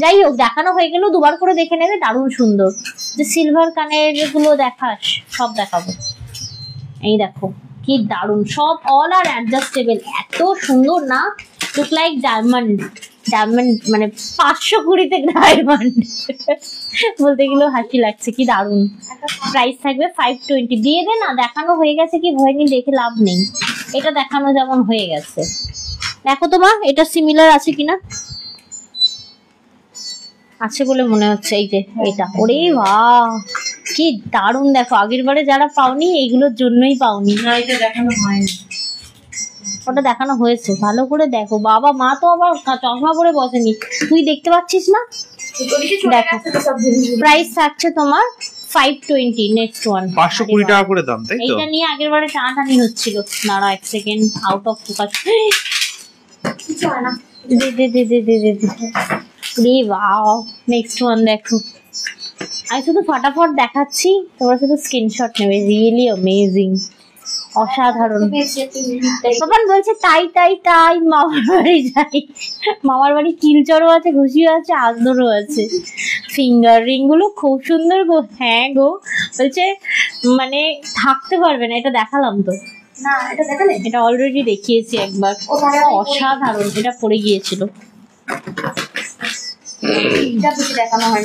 যাই হোক দেখানো হয়ে গেলেও দুবার করে দেখে নেবে, দারুণ সুন্দর। যে সিলভার কানের গুলো দেখাস সব দেখাবো। এই দেখো কি দারুণ, সব অল আর অ্যাডজাস্টেবল, এত সুন্দর না, লুক লাইক ডায়মন্ড, ডায়মন্ড মানে 520 ডায়মন্ড বলতে গেলেও হাসি লাগছে, কি দারুণ। প্রাইস থাকবে 520। দিয়ে দে না, দেখানো হয়ে গেছে, কি ভয় নিয়ে দেখে লাভ নেই, এটা দেখানো যেমন হয়ে গেছে। দেখো তোমার এটা সিমিলার আছে কিনা, আছে বলে মনে হচ্ছে। এই যে এটা, ওরে বাহ কি দারুণ, দেখো আগের বারে যারা পাওনি এইগুলোর জন্যই পাওনি। না এটা দেখানো হয়নি, ওটা দেখানো হয়েছে, ভালো করে দেখো। বাবা মা তো আবার চশমা পরে বসেনি, তুই দেখতে পাচ্ছিস না? দেখো প্রাইস থাকছে তোমার 520। নেক্সট ওয়ান 520 টাকা করে দাম, তাই তো? এইটা নিয়ে আগের বারে টানাটানি হচ্ছিল, দাঁড়া এক সেকেন্ড, আউট অফ ফোকাস। দে দে দে দে দে দে দে, ওয়াও নেক্সট ওয়ান দেখো। আমি শুধু ফটাফট দেখাচ্ছি, তোমরা শুধু স্ক্রিনশট নেবে, রিয়েলি অ্যামেজিং, অসাধারণ। বাবান বলছে তাই তাই তাই মামার বাড়ি যাই, মামার বাড়ি কিলচরও আছে, ঘুষিও আছে, আজদরও আছে। ফিঙ্গার রিং গুলো খুব সুন্দর গো। হ্যাঁ গো, বলছে মানে থাকতে পারবে না, এটা দেখালাম তো না এটা দেখালে, এটা অলরেডি দেখিয়েছি একবার, অসাধারণ। এটা পড়ে গিয়েছিল,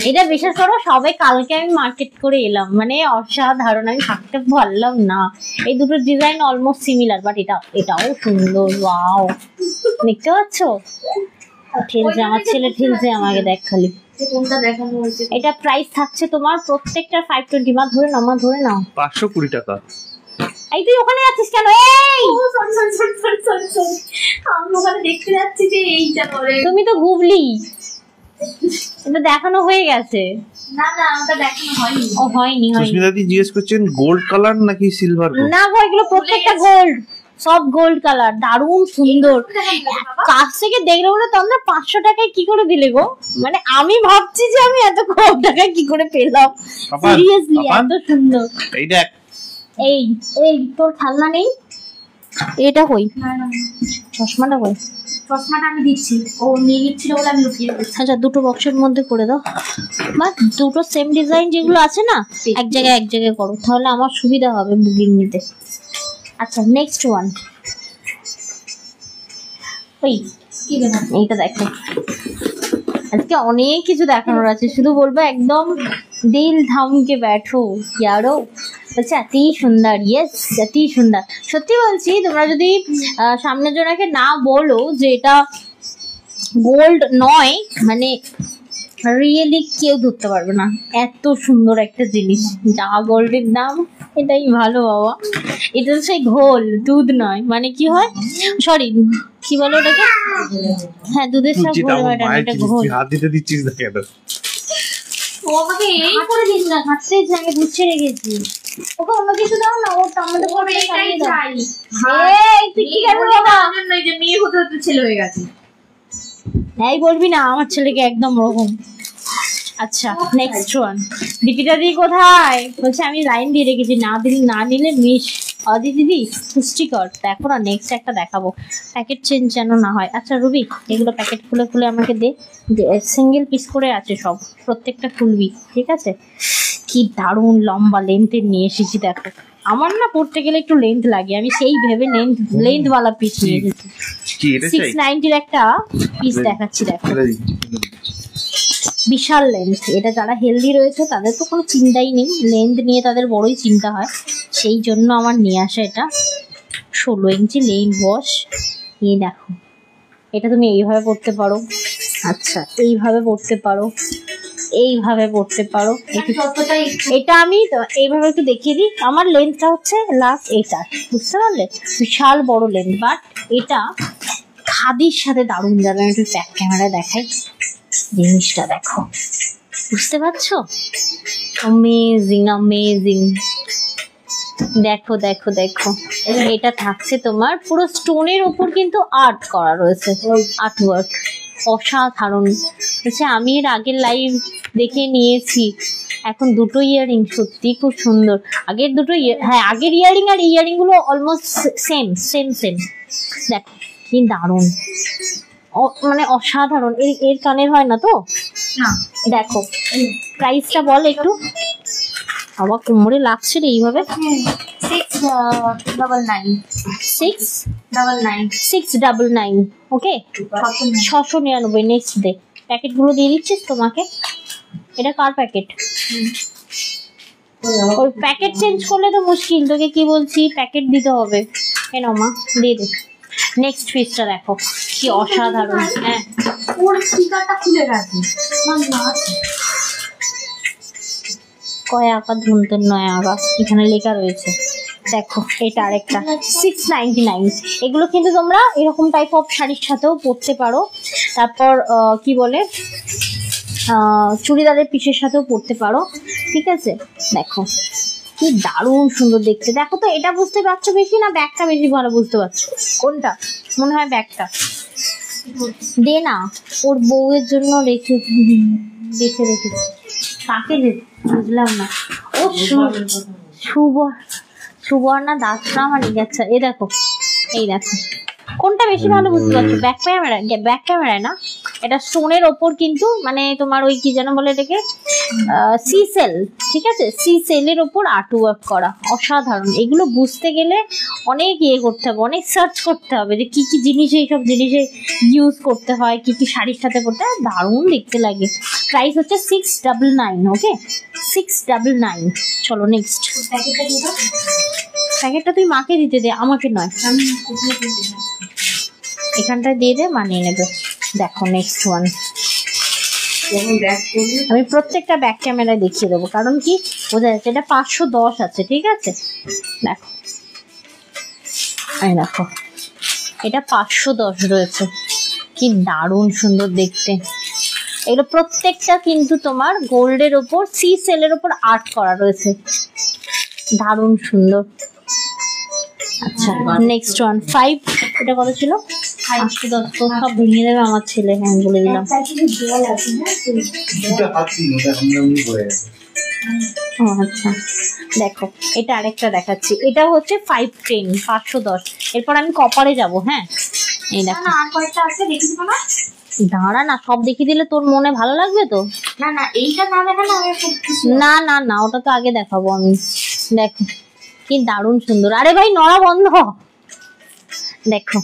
এটা বিশেষ করে সবে কালকে আমি মার্কেট করে এলাম, মানে অসাধারণ, আমি থাকতে পারলাম না। এই দুটো ডিজাইন অলমোস্ট সিমিলার, বাট এটাও সুন্দর, ওয়াও দেখতে পাচ্ছ? ঠেলছে আমার ছেলে, ঠেলছে আমাকে, দেখ খালি। এটা প্রাইস থাকছে তোমার প্রত্যেকটা 520। মা ধরে নাও, মা ধরে নাও, 520 টাকা। এই তুই ওখানে যাচ্ছিস কেন? এই আমি ওখানে দেখতে যাচ্ছি যে এইটা করে, তুমি তো গুবলি, এটা দেখানো হয়ে গেছে। না না ওটা দেখানো হয়নি। ও হয়নি, হয়নি। সুস্মিতা দি জিজ্ঞেস করছেন গোল্ড কালার নাকি সিলভার গোল্ড? না গো, এগুলো প্রত্যেকটা গোল্ড, সব গোল্ড কালার, দারুণ সুন্দর। কাছ থেকে দেখলে বলে তোমরা 500 টাকায় কি করে দিলে গো? মানে আমি ভাবছি যে আমি এত কম টাকায় কি করে পেলাম, সিরিয়াসলি এত সুন্দর। এই দেখ, এই তোর খেলনা নেই, এটা কই, চশমাটা কই? চশমাটা আমি দিচ্ছি, ও নিয়ে নিচ্ছিল বলে আমি লুকিয়ে রেখেছি। আচ্ছা দুটো বক্সের মধ্যে করে দাও, বা দুটো সেম ডিজাইন যেগুলো আছে না এক জায়গায় করো, তাহলে আমার সুবিধা হবে বুকিং নিতে। আচ্ছা নেক্সট ওয়ান, ওই কি ব্যাপার? এইটা দেখো, আজকে অনেক কিছু দেখানোর আছে, শুধু বলবো একদম দিল থামকে ব্যাঠো ইয়ারো। আচ্ছা এতই সুন্দর, ইয়েস এতই সুন্দর, সত্যি বলছি তোমরা যদি সামনের জনাকে না বলো যে এটা গোল্ড নয়, মানে রিয়েলি কেউ ধরতে পারবে না, এত সুন্দর একটা জিনিস। যা গোল্ডের দাম এটাই ভালো বাবা, এটা তো সেই ঘোল, দুধ নয়, মানে কি হয়, সরি কি বলো ওটাকে, হ্যাঁ দুধের সব ঘোল হয় না, এটা ঘোল। হাত দিতে দিচ্ছিস না কেন? ও আমাকে এই করে দিস না, হাঁটতে আমি গুছিয়ে রেখেছি, ওকে অন্য কিছু দাও না, ও টমেটো করে এটাই চাই। এই তুই কি করবি বাবা, এই যে মেয়ে হতে হতে ছেলে হয়ে গেছে। এই বলবি না আমার ছেলেকে একদম ওরকম। আচ্ছা নেক্সট ওয়ান, দীপিকা দি কোথায়, বলছে আমি লাইন দিয়ে রেখেছি, না নিলে মিস দিদি পুষ্টিকর। দেখো না নেক্সট একটা দেখাবো, প্যাকেট চেঞ্জ যেন না হয়। আচ্ছা রুবি এগুলো প্যাকেট খুলে খুলে আমাকে দে, সিঙ্গেল পিস করে আছে সব, প্রত্যেকটা খুলবি ঠিক আছে। কি দারুণ লম্বা লেন্থের নিয়ে এসেছি দেখো, আমার না পড়তে গেলে একটু লেন্থ লাগে, আমি সেই ভেবে লেন্থ ওয়ালা পিস নিয়ে এসেছি। কি এটা চাই? 690 একটা পিস দেখাচ্ছি দেখো, বিশাল লেন্থ। এটা যারা হেলদি রয়েছে তাদের তো কোনো চিন্তাই নেই, লেন্থ নিয়ে তাদের বড়ই চিন্তা হয়, সেই জন্য আমার নিয়ে আসা এটা। 16 ইঞ্চি লেন্থ ওয়াশ, এই দেখো এটা তুমি এইভাবে পড়তে পারো, আচ্ছা এইভাবে পড়তে পারো, এইভাবে পড়তে পারো। এটা আমি এইভাবে একটু দেখিয়ে দিই, আমার লেন্থটা হচ্ছে লাস্ট এইটা, বুঝতে পারলে, বিশাল বড় লেন্থ, বাট এটা খাদির সাথে দারুণ যাবে। আমি একটু ব্যাক ক্যামেরায় দেখাই, জিনিসটা দেখো, বুঝতে পারছো, অ্যামেজিং অ্যামেজিং। দেখো দেখো দেখো, এটা থাকছে তোমার পুরো স্টোনের উপর কিন্তু আর্ট করা রয়েছে, আর্ট ওয়ার্ক অসাধারণ। আচ্ছা আমি এর আগের লাইভ দেখে নিয়েছি, এখন দুটো ইয়ারিং সত্যি খুব সুন্দর। আগের দুটো হ্যাঁ আগের ইয়ারিং আর ইয়ারিং গুলো অলমোস্ট সেম সেম সেম। দেখো কি দারুণ, মানে অসাধারণ। এর কানের হয় না তো, দেখো প্রাইসটা বল একটু, আবার কোমরে লাগছে রে এইভাবে। 699 ওকে, 699। নেক্সট ডে প্যাকেটগুলো দিয়ে দিচ্ছিস তোমাকে, এটা কার প্যাকেট? ওই প্যাকেট চেঞ্জ করলে তো মুশকিল, তোকে কি বলছি প্যাকেট দিতে হবে, কেন মা দিয়ে দে। নেক্সট পিসটা দেখো কি অসাধারণ, হ্যাঁ ওর স্টিকারটা খুলে রাখি, কয় আঁকা ধুনতেন নয় আঁকা এখানে লেখা রয়েছে। দেখো এটা আরেকটা 699। এগুলো কিন্তু তোমরা এরকম টাইপ অফ শাড়ির সাথেও পরতে পারো, তারপর কি বলে চুড়িদারের পিসের সাথেও পরতে পারো, ঠিক আছে। দেখো কি দারুণ সুন্দর দেখতে, দেখো তো এটা বুঝতে পারছো বেশি না ব্যাগটা বেশি ভালো বুঝতে পারছো? কোনটা মনে হয়? ব্যাগটা দে না, ওর বউয়ের জন্য বেছে রেখেছি। কাকে দে বুঝলাম না, ও সুবর্ণা দাসরা আমার আচ্ছা এ দেখো, এই দেখো কোনটা বেশি ভালো বুঝতে পারছো? ব্যাক ক্যামেরায় না, এটা স্টোনের ওপর কিন্তু মানে তোমার ওই কি যেন বলে এটাকে সি সেল, ঠিক আছে, সি সেলের ওপর আর্ট ওয়ার্ক করা, অসাধারণ। এগুলো বুঝতে গেলে অনেক করতে হবে, অনেক সার্চ করতে হবে যে কি কি জিনিস এইসব জিনিসে ইউজ করতে হয়, কি কি শাড়ির সাথে করতে হয়, দারুণ দেখতে লাগে। প্রাইস হচ্ছে 699, ওকে 699। চলো নেক্সট প্যাকেটটা তুই মাকে দিতে দে, আমাকে নয়, এখানটায় দিয়ে দে, মানিয়ে নেবে। দেখো নেক্সট ওয়ান, আমি প্রত্যেকটা ব্যাক ক্যামেরায় দেখিয়ে দেবো, কারণ কি বোঝা যাচ্ছে এটা 510 আছে, ঠিক আছে। দেখো এই দেখো এটা 510 রয়েছে, কি দারুণ সুন্দর দেখতে। এগুলো প্রত্যেকটা কিন্তু তোমার গোল্ডের ওপর সি সেলের ওপর আর্ট করা রয়েছে, দারুণ সুন্দর। আচ্ছা নেক্সট ওয়ান 5, এটা কত ছিল? 510। তো সব ভেঙে দেবে আমার ছেলে, হ্যাঁ বলে দিলাম। আচ্ছা দেখো এটা আরেকটা দেখাচ্ছি, এটা হচ্ছে 510 510। এরপর আমি কপারে যাব, হ্যাঁ এই না দেখো, না আর কয়েকটা আছে দেখি দিব না। দাঁড়া না, সব দেখিয়ে দিলে তোর মনে ভালো লাগবে তো। না না এইটা না দেখালে আমি খুব খুশি হব। না না না, ওটা তো আগে দেখাবো আমি। দেখো কি দারুণ সুন্দর। আরে ভাই নড়া বন্ধ। দেখো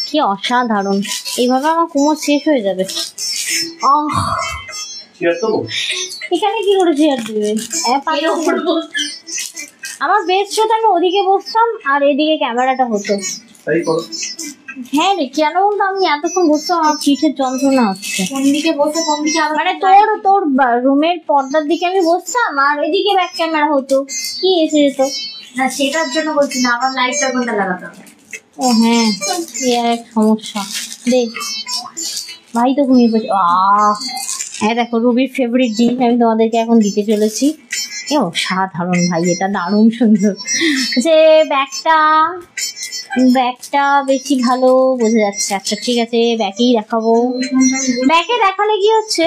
কি অসাধারণ। এইভাবে আমার কোমর শেষ হয়ে যাবে। আহ, এখানে কি করে চেয়ার দিবে? এর উপর বস। আমার বেস্ট হতো আমি ওদিকে বসতাম আর এদিকে ক্যামেরাটা হতো। তাই করো। হ্যাঁ রে, কেন বলতো আমি এতক্ষণ বসতাম, আমার পিঠের যন্ত্রণা হচ্ছে। কোন দিকে বসে কোন দিকে আবার মানে তোর তোর রুমের পর্দার দিকে আমি বসতাম আর এদিকে ব্যাক ক্যামেরা হতো, কি এসে যেত। না সেটার জন্য বলছি না, আবার লাইটটা কোনটা লাগাতে হবে। ও হ্যাঁ, এই আর এক সমস্যা। দেখ ভাই তো ঘুমিয়ে পড়ছে। হ্যাঁ দেখো, রুবির ফেভারিট জিনিস আমি তোমাদেরকে এখন দিতে চলেছি। এ অসাধারণ ভাই, এটা দারুণ সুন্দর। যে ব্যাগটা বেশি ভালো বোঝা যাচ্ছে। আচ্ছা ঠিক আছে, ব্যাগেই দেখাবো। ব্যাগে দেখালে কি হচ্ছে,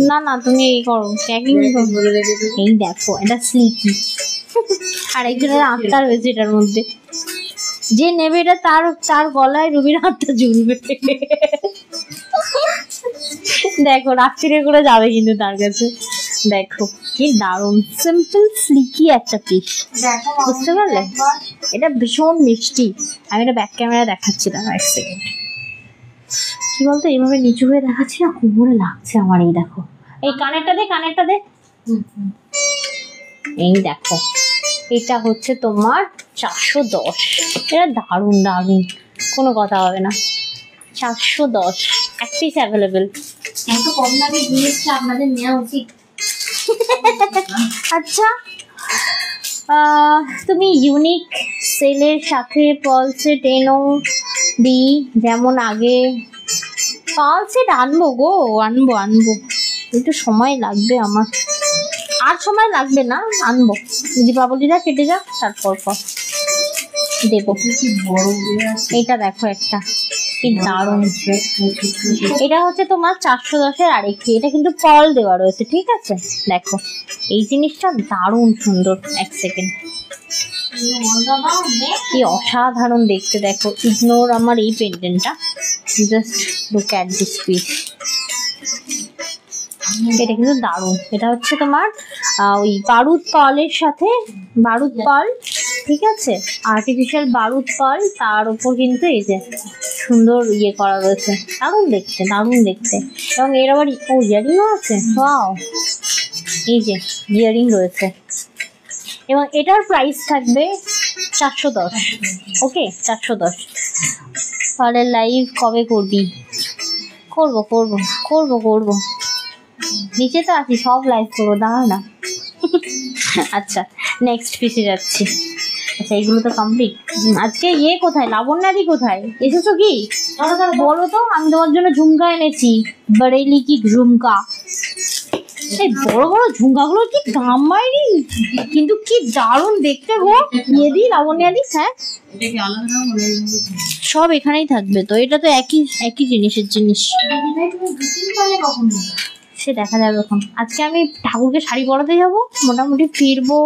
না না তুমি এই করো, ট্যাগিং করো। এই দেখো, এটা স্লিকি। আর একজনের আত্মা রয়েছে এটার মধ্যে, যে নেবে এটা তার তার গলায় রুবির হাতটা ঝুলবে। দেখো রাত্রিরে করে যাবে কিন্তু তার কাছে। দেখো কি দারুণ সিম্পল স্লিকি একটা পিস, দেখো বুঝতে পারলে? এটা ভীষণ মিষ্টি। আমি এটা ব্যাক ক্যামেরা দেখাচ্ছিলাম, এক সেকেন্ড। কি বলতো, এইভাবে নিচু হয়ে দেখাচ্ছি না, কোমরে লাগছে আমার। এই দেখো, এই কানেরটা দে, কানেরটা দে। এই দেখো, এটা হচ্ছে তোমার 410। এটা দারুণ দারুণ, কোনো কথা হবে না। 410 এক পিস অ্যাভেলেবেল। এত কম দামে জিনিসটা আপনাদের নেওয়া উচিত। আচ্ছা, তুমি ইউনিক সেলের সাথে পালসেট এনো দি, যেমন আগে। পালসেট আনবো গো, আনবো একটু সময় লাগবে আমার। আর সময় লাগবে না, আনবো। দীপাবলিটা কেটে যাক তারপর দেবো। এটা দেখো একটা কি দারুণ। এটা হচ্ছে তোমার 410-এর আরেকটি। এটা কিন্তু পার্ল দেওয়া রয়েছে, ঠিক আছে? দেখো এই জিনিসটা দারুণ সুন্দর। এক সেকেন্ড, কি অসাধারণ দেখতে। দেখো, ইগনোর আমার এই পেন্ডেন্টটা, just look at this piece. এটা কিন্তু দারুণ। এটা হচ্ছে তোমার ওই বারুদ পার্লের সাথে, বারুদ পার্ল, ঠিক আছে, আর্টিফিশিয়াল বারুদ পার্ল, তার উপর কিন্তু এই যে সুন্দর ইয়ে করা রয়েছে। দারুণ দেখতে, দারুণ দেখতে। এবং এর আবার ইয়ারিংও আছে। ওয়াও, এই যে ইয়ারিং রয়েছে। এবং এটার প্রাইস থাকবে 410। ওকে, 410। তাহলে লাইভ কবে করবি? করবো। নিচে তো আছি, সব লাইভ করবো, দাঁড়া না। আচ্ছা, নেক্সট পিসে যাচ্ছি। আচ্ছা, এগুলো তো কমপ্লিট। আজকে ইয়ে কোথায়, লাবণ্যাদি কোথায়? এসেছো কি? বলো তো, আমি তোমার জন্য ঝুমকা এনেছি, বরেলি কি ঝুমকা। এই বড় বড় ঝুমকাগুলো কি দাম বাইরি, কিন্তু কি দারুণ দেখতে গো। ইয়েদি, লাবণ্যাদি, হ্যাঁ সব এখানেই থাকবে তো। এটা তো একই জিনিসের জিনিস। সে দেখা যাবে এখন। আজকে আমি ঠাকুরকে শাড়ি পরাতে যাব, মোটামুটি ফিরবো।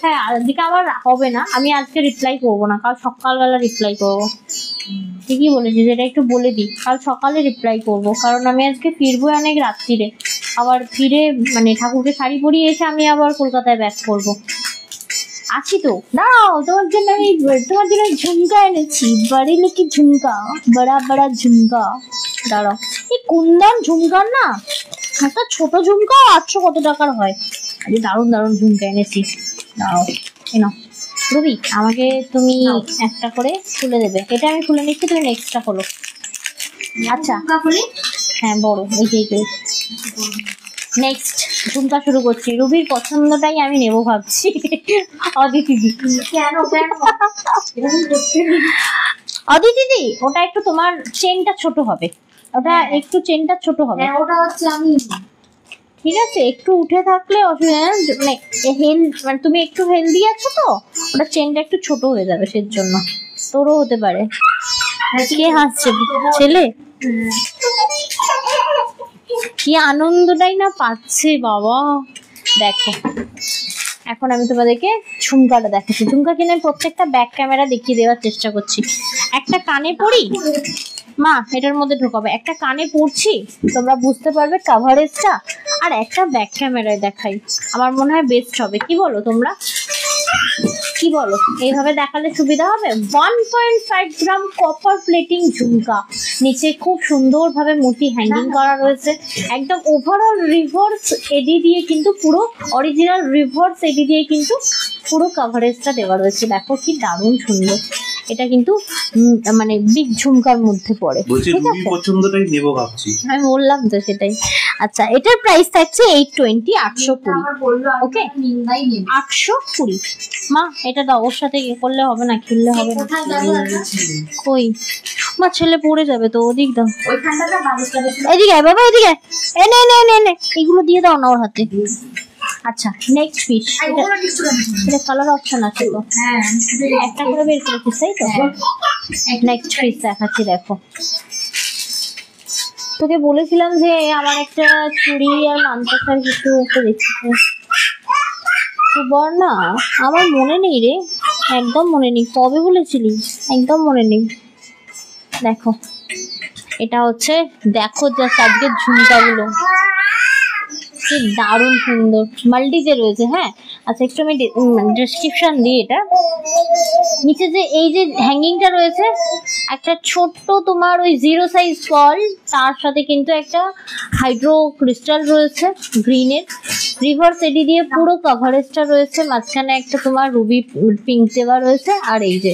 হ্যাঁ, আজকে আবার হবে না, আমি আজকে রিপ্লাই করবো না, কাল সকালবেলা রিপ্লাই করবো। ঠিকই বলেছি, যেটা একটু বলে দিই, কাল সকালে রিপ্লাই করবো, কারণ আমি আজকে ফিরবো অনেক রাত্রিরে। আবার ফিরে মানে ঠাকুরকে শাড়ি পরিয়ে এসে আমি আবার কলকাতায় ব্যাক করবো। আছি তো, দাঁড়াও, তোমার জন্য ঝুমকা এনেছি, বরেলি কি ঝুমকা, বড়া ঝুমকা। দাঁড়াও, এই কুন্দন ঝুমকার না একটা ছোট ঝুমকাও 800 কত টাকার হয়। আরে দারুণ ঝুমকা এনেছি। দাঁড়াও, এনো রবি, আমাকে তুমি একটা করে খুলে দেবে। এটা আমি খুলে নিচ্ছি, তুমি নেক্সটটা খোলো। আচ্ছা, হ্যাঁ বড়, এই নেক্সট ঝুমকা শুরু করছি। রুবির পছন্দটাই আমি নেবো ভাবছি। অদিতি দি, কেন অদিতি দি, ওটা একটু তোমার চেনটা ছোট হবে, ওটা একটু চেনটা ছোট হবে। ওটা হচ্ছে আমি, ঠিক আছে, একটু উঠে থাকলে অসুবিধা নেই, মানে তুমি একটু হেলদি আছো তো, ওটা চেনটা একটু ছোট হয়ে যাবে, সের জন্য। তোরও হতে পারে। কে হাসছে? ছেলে? কি আনন্দটাই না পাচ্ছে বাবা। দেখো এখন আমি তোমাদেরকে ঝুমকাটা দেখাচ্ছি। ঝুমকা কিনে প্রত্যেকটা ব্যাক ক্যামেরা দেখিয়ে দেওয়ার চেষ্টা করছি। একটা কানে পরি, মা এটার মধ্যে ঢোকাবে, একটা কানে পড়ছি তোমরা বুঝতে পারবে কাভারেজটা, আর একটা ব্যাক ক্যামেরায় দেখাই, আমার মনে হয় বেস্ট হবে। কি বলো তোমরা, কি বলো? এইভাবে দেখালে সুবিধা হবে। 1.5 গ্রাম কপার প্লেটিং ঝুমকা, নিচে খুব সুন্দরভাবে মোতি হ্যাঙ্গিং করা রয়েছে, একদম ওভারঅল রিভার্স এডি দিয়ে কিন্তু পুরো অরিজিনাল রিভার্স এডি দিয়ে কিন্তু পুরো কাভারেজটা দেওয়া রয়েছে। দেখো কি দারুণ সুন্দর, এটা কিন্তু মানে বিগ ঝুমকার মধ্যে পড়ে। ঠিক আছে, পছন্দটাই নেব ভাবছি, আমি বললাম তো সেটাই। আচ্ছা, এটার প্রাইস থাকছে 820, 820। ওকে, 820। মা এটা দাও, ওর সাথে ইয়ে করলে হবে না, খেললে হবে না। কই মা, ছেলে পড়ে যাবে তো, ওদিক দাও, এদিকে আয় বাবা, এদিকে এনে এনে এনে এনে এগুলো দিয়ে দাও না ওর হাতে। আচ্ছা, নেক্সট পিস, এটা কালার অপশন আছে তো, একটা করে বের করেছিস তাই তো। নেক্সট পিস দেখাচ্ছি, দেখো তোকে বলেছিলাম যে আমার একটা চুড়ি আর মানতাসার কিছু একটা দেখছি, বল না, আমার মনে নেই রে, একদম মনে নেই, কবে বলেছিলি, একদম মনে নেই। দেখো এটা হচ্ছে, দেখো জাস্ট আজকে ঝুমকাগুলো কি দারুণ সুন্দর, মাল্টিতে রয়েছে। হ্যাঁ আচ্ছা, একটু আমি ডেসক্রিপশন দিই। এটা নিচে যে এই যে হ্যাঙ্গিংটা রয়েছে, একটা ছোট্ট তোমার ওই 0 সাইজ বল, তার সাথে কিন্তু একটা হাইড্রো ক্রিস্টাল রয়েছে গ্রিনের, রিভার্স এডি দিয়ে পুরো কভারেজটা রয়েছে, মাঝখানে একটা তোমার রুবি পিঙ্ক দেওয়া রয়েছে, আর এই যে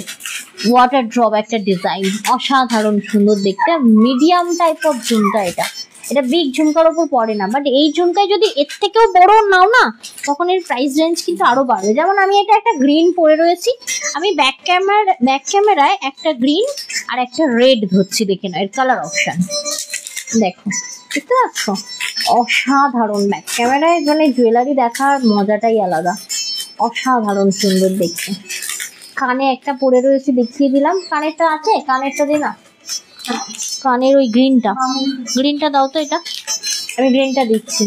ওয়াটার ড্রপ একটা ডিজাইন, অসাধারণ সুন্দর দেখতে। মিডিয়াম টাইপ অফ ঝুমকা এটা, এটা বিগ ঝুমকার ওপর পড়ে না, বাট এই ঝুমকায় যদি এর থেকেও বড় নাও না, তখন এর প্রাইস রেঞ্জ কিন্তু আরো বাড়বে। যেমন আমি এটা একটা গ্রিন পরে রয়েছি, আমি ব্যাক ক্যামেরায় একটা গ্রিন আর একটা রেড ধরছি, দেখে নাও এর কালার অপশন, দেখো বুঝতে পারছো, অসাধারণ। ব্যাক ক্যামেরায় মানে জুয়েলারি দেখার মজাটাই আলাদা, অসাধারণ সুন্দর দেখতে। কানে একটা পরে রয়েছে, দেখিয়ে দিলাম, কানেরটা আছে, কানেরটা দিই না, কানের ওই গ্রিনটা দাও তো, এটা আমি গ্রিনটা দিচ্ছি।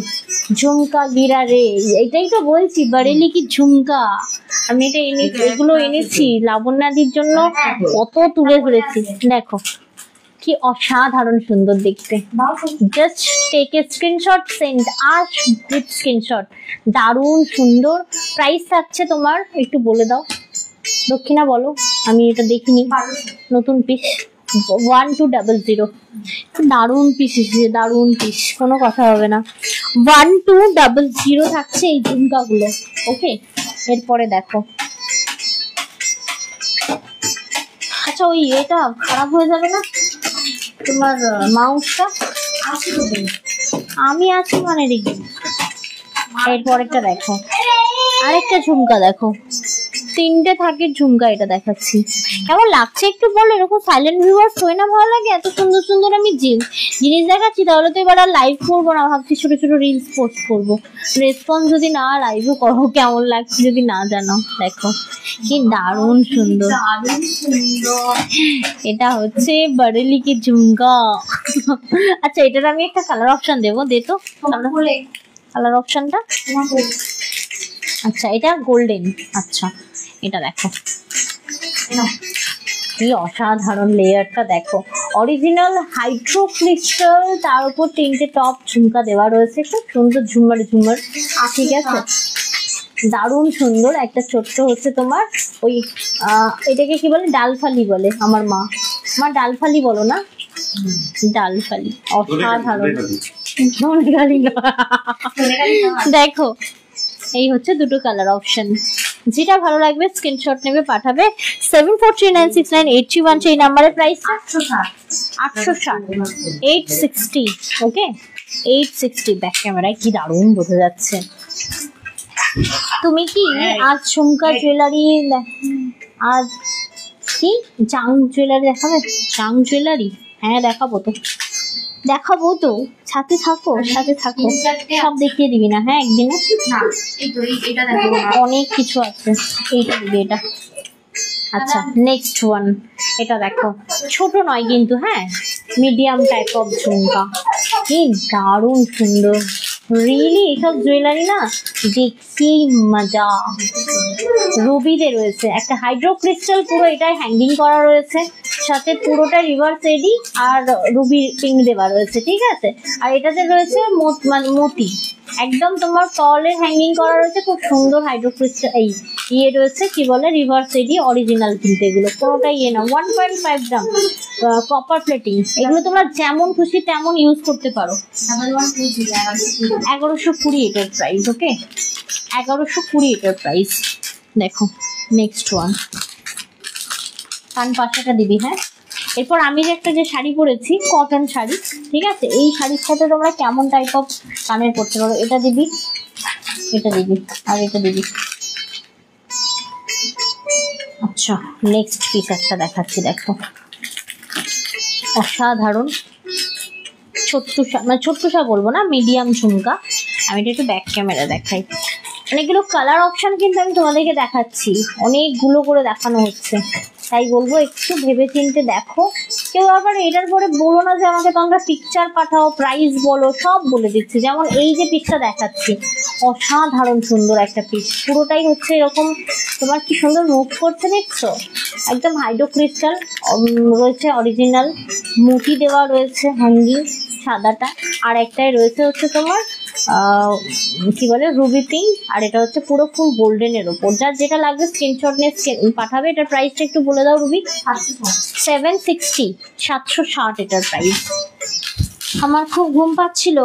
ঝুমকা গিরা রে, এটাই তো বলছি, বারেলি কি ঝুমকা। আমি এটা এগুলো এনেছি লাবণ্যাদির জন্য, কত তুলে ধরেছি, দেখো কি অসাধারণ সুন্দর দেখতে। Just take a screenshot, send us with screenshot, দারুণ সুন্দর। প্রাইস থাকছে তোমার, একটু বলে দাও দক্ষিণা বলো, আমি এটা দেখিনি, নতুন পিস 1200। দারুণ পিস এসেছে, দারুণ পিস, কোনো কথা হবে না। 1200 থাকছে এই ঝুমকাগুলো। ওকে, এরপরে দেখো, আচ্ছা ওই এটা খারাপ হয়ে যাবে না তোমার মাউসটা, আমি আছি মানে দেখি। এরপরেরটা দেখো, আরেকটা ঝুমকা দেখো, 3টে থাকে ঝুমকা, এটা দেখাচ্ছি, কেমন লাগছে একটু বলো। এরকম সাইলেন্ট ভিউয়ার্স হয় না ভালো লাগে, এত সুন্দর সুন্দর আমি জিনিস দেখাচ্ছি, তাহলে তো এবার আর লাইভ করবো না, ভাবছি ছোট ছোট রিলস পোস্ট করবো। রেসপন্স যদি না লাইভও করো, কেমন লাগছে যদি না জানো, দেখো কি দারুণ সুন্দর। এটা হচ্ছে বারেলি কি ঝুমকা। আচ্ছা, এটার আমি একটা কালার অপশন দেবো, দে তো কালার অপশনটা। আচ্ছা, এটা গোল্ডেন। আচ্ছা, এটা দেখো কি অসাধারণ লেয়ারটা, দেখো অরিজিনাল হাইড্রো ক্রিস্টাল, তার উপর 3টে টপ ঝুমকা দেওয়া রয়েছে, খুব সুন্দর ঝুমার। ঠিক আছে, দারুণ সুন্দর। একটা ছোট্ট হচ্ছে তোমার ওই এটাকে কি বলে, ডালফালি বলে আমার মা, ডালফালি বলো না, ডালফালি, অসাধারণ। দেখো এই হচ্ছে দুটো কালার অপশন, যেটা ভালো লাগবে স্ক্রিনশট নেবে, পাঠাবে 7439698313 এই নাম্বারে। প্রাইস 860, 860। ওকে, 860। ব্যাক ক্যামেরায় কি দারুণ বোঝা যাচ্ছে। তুমি কি আজ ঝুমকা জুয়েলারি, আজ কি জাং জুয়েলারি দেখাবে? জাং জুয়েলারি, হ্যাঁ দেখাবো তো, সাথে থাকো সব দেখিয়ে দিবি না? হ্যাঁ, একদিনে অনেক কিছু আছে, এইটা দিবি, এটা। আচ্ছা, নেক্সট ওয়ান, এটা দেখো, ছোট নয় কিন্তু, হ্যাঁ মিডিয়াম টাইপ অফ ঝুমকা, কি দারুণ সুন্দর। রিয়েলি এইসব জুয়েলারি না দেখছি মজা। রুবিতে রয়েছে একটা হাইড্রো ক্রিস্টাল, পুরো এটাই হ্যাঙ্গিং করা রয়েছে, সাথে পুরোটা রিভার্স এডি আর রুবি পিং দেওয়া রয়েছে, ঠিক আছে। আর এটাতে রয়েছে মানে মতি, একদম তোমার তলের হ্যাঙ্গিং করা রয়েছে, খুব সুন্দর হাইড্রো ক্রিস্টাল এই ইয়ে রয়েছে, কি বলে রিভার্স এডি অরিজিনাল কিন্তু এগুলো কোনোটাই ইয়ে না। 1.5 গ্রাম কপার প্লেটিং, এগুলো তোমরা যেমন খুশি তেমন ইউজ করতে পারো। 1120 এটার প্রাইস, ওকে 1120 এটার প্রাইস। দেখো নেক্সট ওয়ান, কান পাশাটা দিবি। হ্যাঁ, এরপর আমি যে একটা যে শাড়ি পরেছি কটন শাড়ি, ঠিক আছে, এই শাড়ির সাথে তোমরা কেমন টাইপ অফ কানের করতে পারো, এটা দিবি, এটা দিবি, আর এটা দিবি। আচ্ছা নেক্সট পিস একটা দেখাচ্ছি, দেখো অসাধারণ ছোট্টুসা, মানে ছোট্টুসা বলবো না, মিডিয়াম ঝুমকা। আমি এটা একটু ব্যাক ক্যামেরা দেখাই। অনেকগুলো কালার অপশন কিন্তু আমি তোমাদেরকে দেখাচ্ছি, অনেকগুলো করে দেখানো হচ্ছে, তাই বলবো একটু ভেবে চিনতে দেখো। কেউ আবার এটার পরে বলো না যে আমাকে তোমরা পিকচার পাঠাও, প্রাইস বলো, সব বলে দিচ্ছি। যেমন এই যে পিসটা দেখাচ্ছি, অসাধারণ সুন্দর একটা পিস, পুরোটাই হচ্ছে এরকম, তোমার কি সুন্দর মুভ করছে দেখছো, একদম হাইড্রো ক্রিস্টাল রয়েছে, অরিজিনাল মুটি দেওয়া রয়েছে হ্যাঙ্গিং সাদাটা, আর একটাই রয়েছে হচ্ছে তোমার কি বলে রুবি পিঙ্ক, আর এটা হচ্ছে পুরো ফুল গোল্ডেনের ওপর। যার যেটা লাগবে স্ক্রিনশট নিয়ে পাঠাবে। এটার প্রাইসটা একটু বলে দাও রুবি। 760, 760 এটার প্রাইস। আমার খুব ঘুম পাচ্ছিল,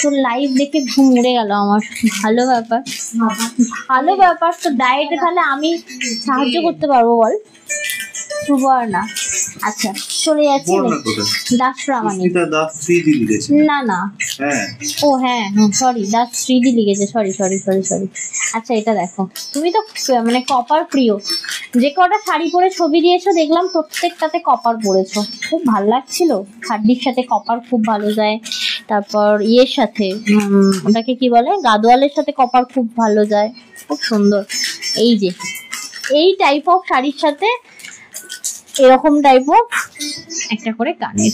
তোর লাইভ দেখে ঘুম উড়ে গেল আমার। ভালো ব্যাপার, ভালো ব্যাপার। তো ডায়েটে তাহলে আমি সাহায্য করতে পারবো বল? সুবর্ণা, আচ্ছা চলে যাচ্ছি দাস প্রামাণিক। না না, ও হ্যাঁ সরি, দাস শ্রীদি লিখেছে, সরি সরি সরি সরি। আচ্ছা এটা দেখো, তুমি তো মানে কপার প্রিয়, যে কটা শাড়ি পরে ছবি দিয়েছো দেখলাম প্রত্যেকটাতে কপার পরেছো, খুব ভালো লাগছিল। খাড্ডির সাথে কপার খুব ভালো যায়, তারপর ইয়ের সাথে ওটাকে কি বলে গাদোয়ালের সাথে কপার খুব ভালো যায়, খুব সুন্দর। এই যে এই টাইপ অফ শাড়ির সাথে এরকম টাইপ অফ একটা করে কানের,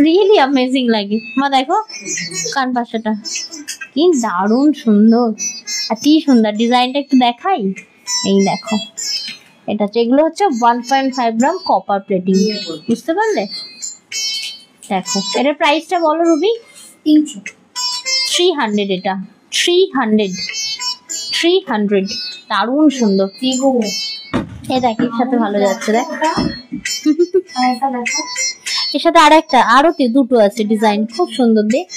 রিয়েলি অ্যামেজিং লাগে। মা দেখো কান পাশাটা কি দারুণ সুন্দর, আর কি সুন্দর ডিজাইনটা একটু দেখাই। এই দেখো এটা এগুলো হচ্ছে 1.5 গ্রাম কপার প্লেটিং, বুঝতে পারলে? দেখো এটার প্রাইসটা বলো রুবি। 300, এটা 300 দারুণ সুন্দর। এ দেখ এর সাথে ভালো যাচ্ছে, দেখ এর সাথে আরো দুটো আছে ডিজাইন, খুব সুন্দর। দেখ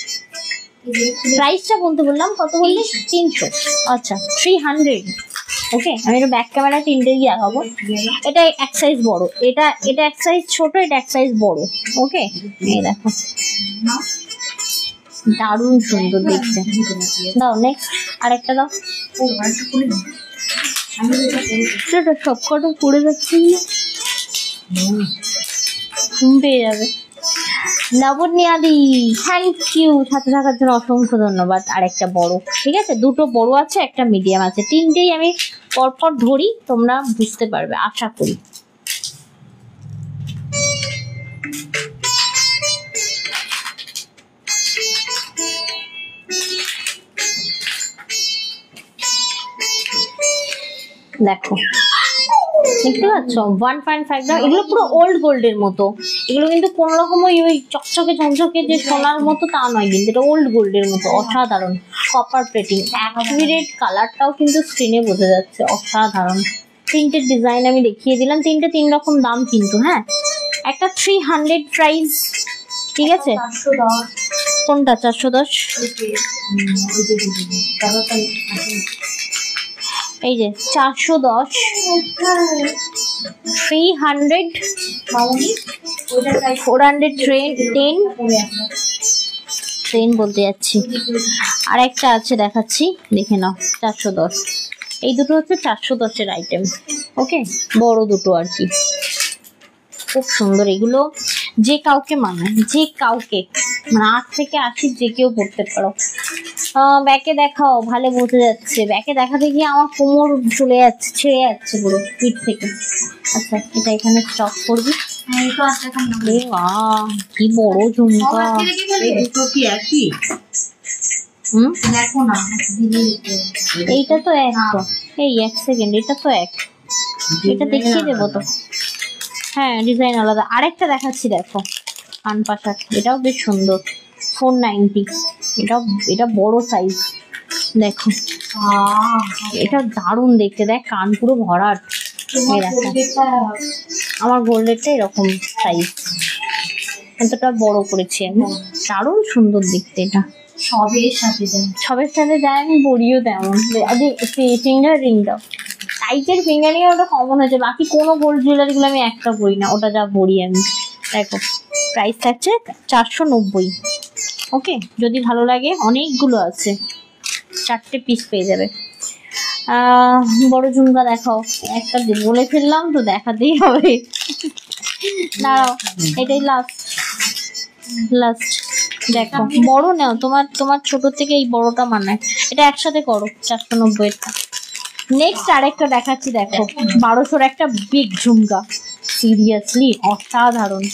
প্রাইসটা বলতে বললাম, কত বললি? 300। আচ্ছা 300, ওকে। আমি এটা ব্যাক ক্যামেরা 3টে দিয়ে দেখাবো। এটা এক সাইজ বড়, এটা এক সাইজ ছোট, এটা এক সাইজ বড়, ওকে। এই দেখো দারুণ সুন্দর দেখতে। দাও নেক্সট আরেকটা দাও। সবকটা পড়ে যাচ্ছি, ঘুম পেয়ে যাবে। লাবণ্যাদি থ্যাংক ইউ, সাথে থাকার জন্য অসংখ্য ধন্যবাদ। আর একটা বড়, ঠিক আছে, দুটো বড় আছে, একটা মিডিয়াম আছে, তিনটেই আমি পরপর ধরি, তোমরা বুঝতে পারবে আশা করি। দেখো দেখতে পাচ্ছ 1.5 গ্রাম, এগুলো পুরো ওল্ড গোল্ডের মতো, এগুলো কিন্তু কোন রকম ওই চকচকে ঝকঝকে যে সোনার মতো তা নয়, কিন্তু এটা ওল্ড গোল্ডের মতো, অসাধারণ কপার প্লেটিং, অ্যাকুরেট কালারটাও কিন্তু স্ক্রিনে বোঝা যাচ্ছে, অসাধারণ। তিনটে ডিজাইন আমি দেখিয়ে দিলাম, তিনটে তিন রকম দাম কিন্তু, হ্যাঁ। একটা 300 প্রাইস, ঠিক আছে। কোনটা 410? এই যে 410, 300, 410 ট্রেন বলতে যাচ্ছি। আর একটা আছে দেখাচ্ছি, দেখে নাও 410। এই দুটো হচ্ছে 410-এর আইটেম, ওকে, বড় দুটো আর কি, খুব সুন্দর। এগুলো যে কাউকে মানায়, যে কাউকে, মানে 8 থেকে 80 যে কেউ পড়তে পারো। ব্যাকে দেখাও, ভালো বোঝা যাচ্ছে। ব্যাকে দেখাতে গিয়ে আমার কোমর চলে যাচ্ছে, ছেড়ে যাচ্ছে পুরো পিঠ থেকে। আচ্ছা এটা এখানে স্টক করবি। কি বড় ঝুমকা, দেখো না দিদি, এইটা তো এক তো, এই 1 সেকেন্ড, এটা তো এক, এটা দেখিয়ে দেবো তো। হ্যাঁ ডিজাইন আলাদা। আরেকটা দেখাচ্ছি দেখো, কানপাশার, এটাও বেশ সুন্দর, 490, এটা বড় সাইজ দেখো, এটা দারুণ দেখতে, দেখ কান পুরো ভরাট। এই দেখো আমার গোল্ডেরটা এরকম সাইজ, এতটা বড় করেছি আমি, দারুণ সুন্দর দেখতে এটা। সবের সাথে যায়। সবের সাথে যায়, আমি পরিও তেমন। ফিঙ্গার রিংটা টাইটের ফিঙ্গারিং ওটা কমন হয়েছে, বাকি কোনো গোল্ড জুয়েলারি গুলো আমি একটা পরি না, ওটা যা পরি আমি। দেখো প্রাইস থাকছে 490। ওকে, যদি ভালো লাগে অনেকগুলো আছে, 4টে পিস পেয়ে যাবে। বড় ঝুমকা দেখাও, একটা বলে ফেললাম তো দেখাতেই হবে। দাঁড়াও, এটাই লাস্ট দেখো, বড় নাও, তোমার ছোট থেকে এই বড়টা মানায়, এটা একসাথে করো 490-টা। নেক্সট আরেকটা দেখাচ্ছি দেখো, 1200-র একটা বিগ ঝুমকা, সিরিয়াসলি অসাধারণ।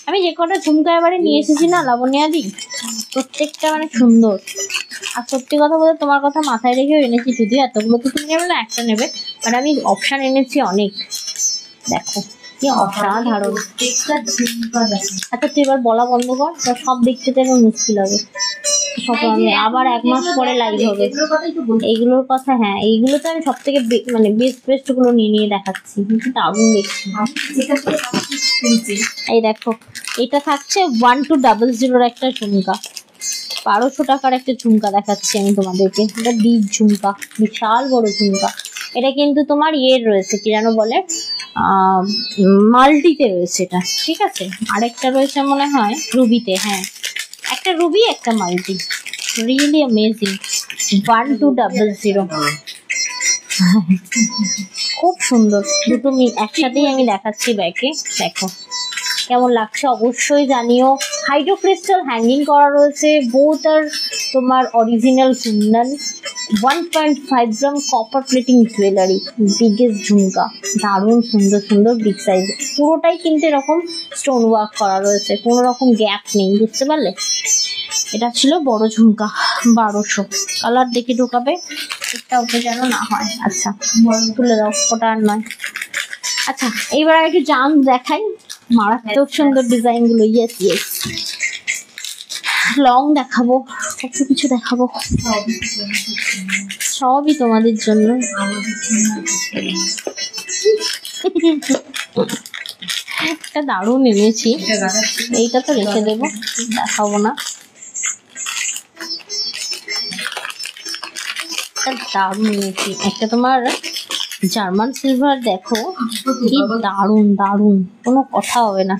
আমি যে কটা ঝুমকা এবারে নিয়ে এসেছি না লাবণ্যাদি, প্রত্যেকটা মানে সুন্দর। আর সত্যি কথা বলতে তোমার কথা মাথায় রেখেও এনেছি, যদিও এতগুলো তো তুমি নেবে না, একটা নেবে, বাট আমি অপশান এনেছি অনেক। দেখো কি অসাধারণ। আচ্ছা তুই এবার বলা বন্ধ কর, সব দেখতে তো আমার মুশকিল হবে। সব আমি আবার 1 মাস পরে লাইভ হবে এইগুলোর কথা। হ্যাঁ এইগুলো তো আমি সব থেকে মানে বেস্ট গুলো নিয়ে দেখাচ্ছি, কিন্তু দারুণ দেখছি। এই দেখো, এটা থাকছে 1200-র একটা ঝুমকা, 1200 টাকার একটা ঝুমকা দেখাচ্ছি আমি তোমাদেরকে। এটা বিগ ঝুমকা, বিশাল বড় ঝুমকা। এটা কিন্তু তোমার ইয়ের রয়েছে, কি যেন বলে, মাল্টিতে রয়েছে এটা, ঠিক আছে। আরেকটা রয়েছে মনে হয় রুবিতে, হ্যাঁ একটা রুবি একটা মাল্টি। Really amazing, 1200। খুব সুন্দর, দুটো একসাথেই আমি দেখাচ্ছি ব্যাকে। দেখো কেমন লাগছে অবশ্যই জানিও। হাইড্রো ক্রিস্টাল হ্যাঙ্গিং করা রয়েছে, বোথ আর তোমার original kundan. 1.5 gram copper plating jewellery, biggest jhumka, দারুণ সুন্দর বিগ সাইজ। পুরোটাই কিন্তু এরকম স্টোন ওয়ার্ক করা রয়েছে, কোনো রকম গ্যাপ নেই, বুঝতে পারলে। এটা ছিল বড় ঝুমকা 1200। কালার দেখে ঢোকাবে, এটা ওটা যেন না হয়। আচ্ছা তুলে দাও, ওটা আর নয়। আচ্ছা এইবার একটু জাম দেখাই, মারাত্মক সুন্দর ডিজাইন গুলো। ইয়েস লং দেখাবো, কত কিছু দেখাবো, সবই তোমাদের জন্য। একটা দারুণ এনেছি, এইটা তো রেখে দেবো, দেখাবো না। দারুণ এনেছি একটা তোমার জার্মান সিলভার, দেখো কি দারুণ, কোনো কথা হবে না।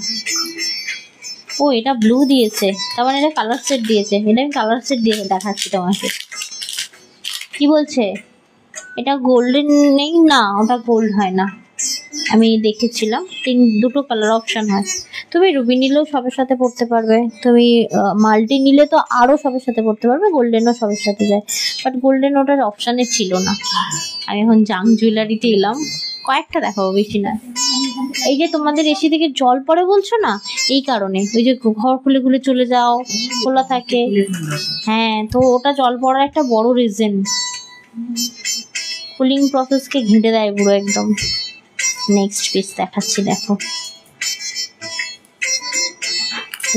ও এটা ব্লু দিয়েছে, তার মানে এটা কালার সেট দিয়েছে। এটা আমি কালার সেট দিয়ে দেখাচ্ছি তোমাকে। কি বলছে এটা গোল্ডেন নেই না, ওটা গোল্ড হয় না, আমি দেখেছিলাম। দুটো কালার অপশন হয়, তুমি রুবি নিলেও সবের সাথে পড়তে পারবে, তুমি মাল্টি নিলে তো আরো সবের সাথে পড়তে পারবে, গোল্ডেনও সবের সাথে যায়, বাট গোল্ডেন ওটার অপশানে ছিল না। আমি এখন জাং জুয়েলারিতে এলাম, কয়েকটা দেখাবো, বেশি না। এই যে তোমাদের এসি থেকে জল পড়ে বলছো না, এই কারণে ওই যে ঘর খুলে চলে যাও, খোলা থাকে, হ্যাঁ তো ওটা জল পড়ার একটা বড় রিজন। কুলিং প্রসেসকে ঘেঁটে দেয় পুরো একদম। নেক্সট পিস দেখাচ্ছি দেখো,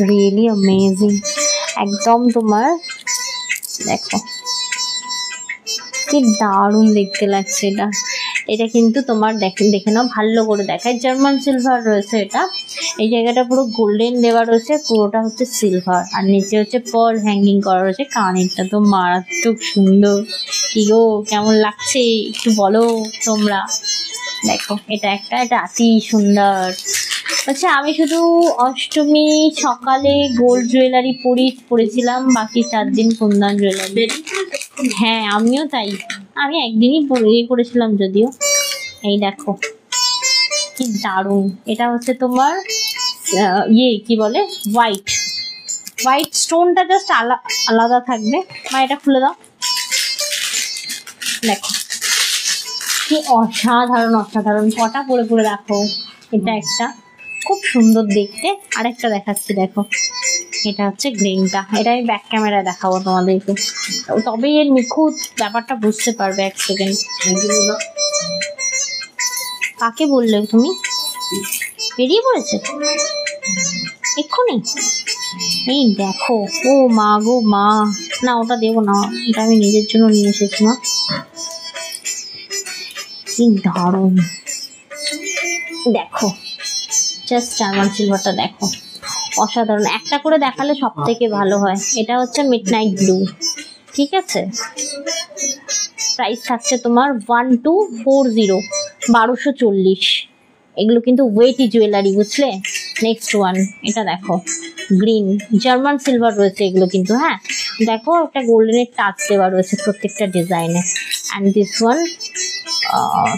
রিয়েলি অ্যামেজিং একদম। তোমার দেখো কি দারুণ দেখতে লাগছে এটা। এটা কিন্তু তোমার দেখে নাও, ভালো করে দেখায়, জার্মান সিলভার রয়েছে এটা। এই জায়গাটা পুরো গোল্ডেন দেওয়া রয়েছে, পুরোটা হচ্ছে সিলভার, আর নিচে হচ্ছে পার্ল হ্যাঙ্গিং করা রয়েছে। কানেরটা তো মারাত্মক সুন্দর, কি গো কেমন লাগছে একটু বলো তোমরা। দেখো এটা অতি সুন্দর। আচ্ছা আমি শুধু অষ্টমী সকালে গোল্ড জুয়েলারি পরেছিলাম, বাকি 4 দিন কুন্দন জুয়েলারি। হ্যাঁ আমিও তাই, আমি একদিনই করেছিলাম যদিও। এই দেখো কি দারুণ, এটা হচ্ছে তোমার কি বলে হোয়াইট স্টোনটা জাস্ট আলাদা থাকবে। মা এটা খুলে দাও, দেখো কি অসাধারণ, কটা পরে দেখো। এটা একটা খুব সুন্দর দেখতে। আরেকটা দেখাচ্ছি দেখো, এটা হচ্ছে গ্রিনটা, এটা আমি ব্যাক ক্যামেরায় দেখাবো তোমাদেরকে, তবেই এর নিখুঁত ব্যাপারটা বুঝতে পারবে। এক সেকেন্ড, কাকে বললে তুমি? বেরিয়ে পড়েছে এক্ষুনি? এই দেখো, ও মা গো মা, না ওটা দেবো না, এটা আমি নিজের জন্য নিয়ে এসেছি। না কি দারুণ, দেখো জাস্ট জার্মান সিলভারটা দেখো, অসাধারণ। একটা করে দেখালে সব থেকে ভালো হয়। এটা হচ্ছে মিডনাইট ব্লু, ঠিক আছে? প্রাইস থাকছে তোমার 1240, 1240। এগুলো কিন্তু ওয়েটি জুয়েলারি, বুঝলে? নেক্সট ওয়ান, এটা দেখো গ্রিন, জার্মান সিলভার রয়েছে এগুলো কিন্তু। হ্যাঁ দেখো, একটা গোল্ডেনের টাচ দেওয়া রয়েছে প্রত্যেকটা ডিজাইনে। অ্যান্ড দিস ওয়ান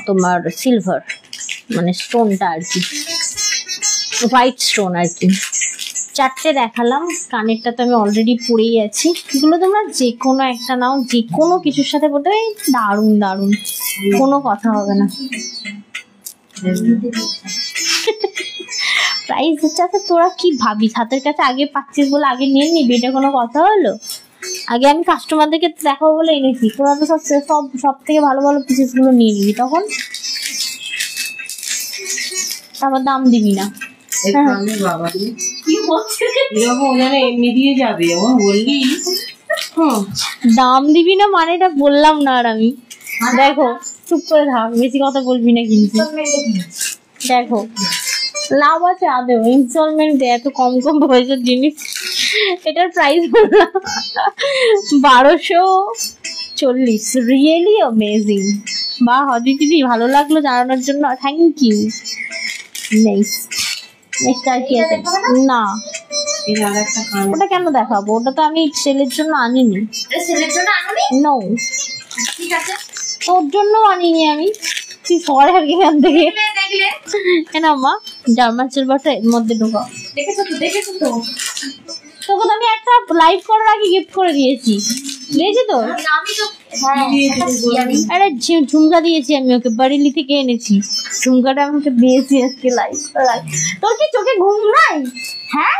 তোমার সিলভার, মানে স্টোনটা আর কি, হোয়াইট স্টোন আর কি। চারটে দেখালাম, কানেরটা তো আমি অলরেডি পরেই আছি। এগুলো তোমরা যে কোনো একটা নাও, যে কোনো কিছুর সাথে পড়তে, দারুণ দারুণ, কোনো কথা হবে না। প্রাইস হচ্ছে, আচ্ছা তোরা কি ভাবিস হাতের কাছে আগে পাচ্ছিস বলে আগে নিয়ে নিবি? এটা কোনো কথা হলো? আগে আমি কাস্টমারদেরকে দেখাবো বলে এনেছি, তোরা তো সব থেকে ভালো ভালো পিসেস গুলো নিয়ে নিবি, তখন আবার দাম দিবি না। দাম দিবি না মানে এটা বললাম না। আর আমি দেখো, চুপ করে থাক, বেশি কথা বলবি না কিন্তু। দেখো লাভ আছে আদেও, ইনস্টলমেন্ট দেয় এত কম কম পয়সার জিনিস। এটার প্রাইস বললাম 1240, রিয়েলি অ্যামেজিং। বা দিদি ভালো লাগলো জানানোর জন্য, থ্যাংক ইউ। নেক্সট আর কি আছে? না ওটা কেন দেখাবো, ওটা তো আমি সেলের জন্য আনিনি। সেলের জন্য আনুনি? নো, ঠিক আছে, তোর জন্য আনিনি আমি। তুই সরে আর এখান থেকে। দেখলে কেন মা, জার্মান সিলভারটা এর মধ্যে ঢোকাও। দেখেছো তো, দেখেছো তো, তোকে তো আমি একটা লাইভ করার আগে গিফট করে দিয়েছি, দিয়েছি তো? আমি তো হ্যাঁ, আরে ঝুমকা দিয়েছি আমি ওকে, বারেলি থেকে এনেছি ঝুমকাটা, আমি ওকে দিয়েছি আজকে লাইভ করার আগে। তোর কি চোখে ঘুম নাই? হ্যাঁ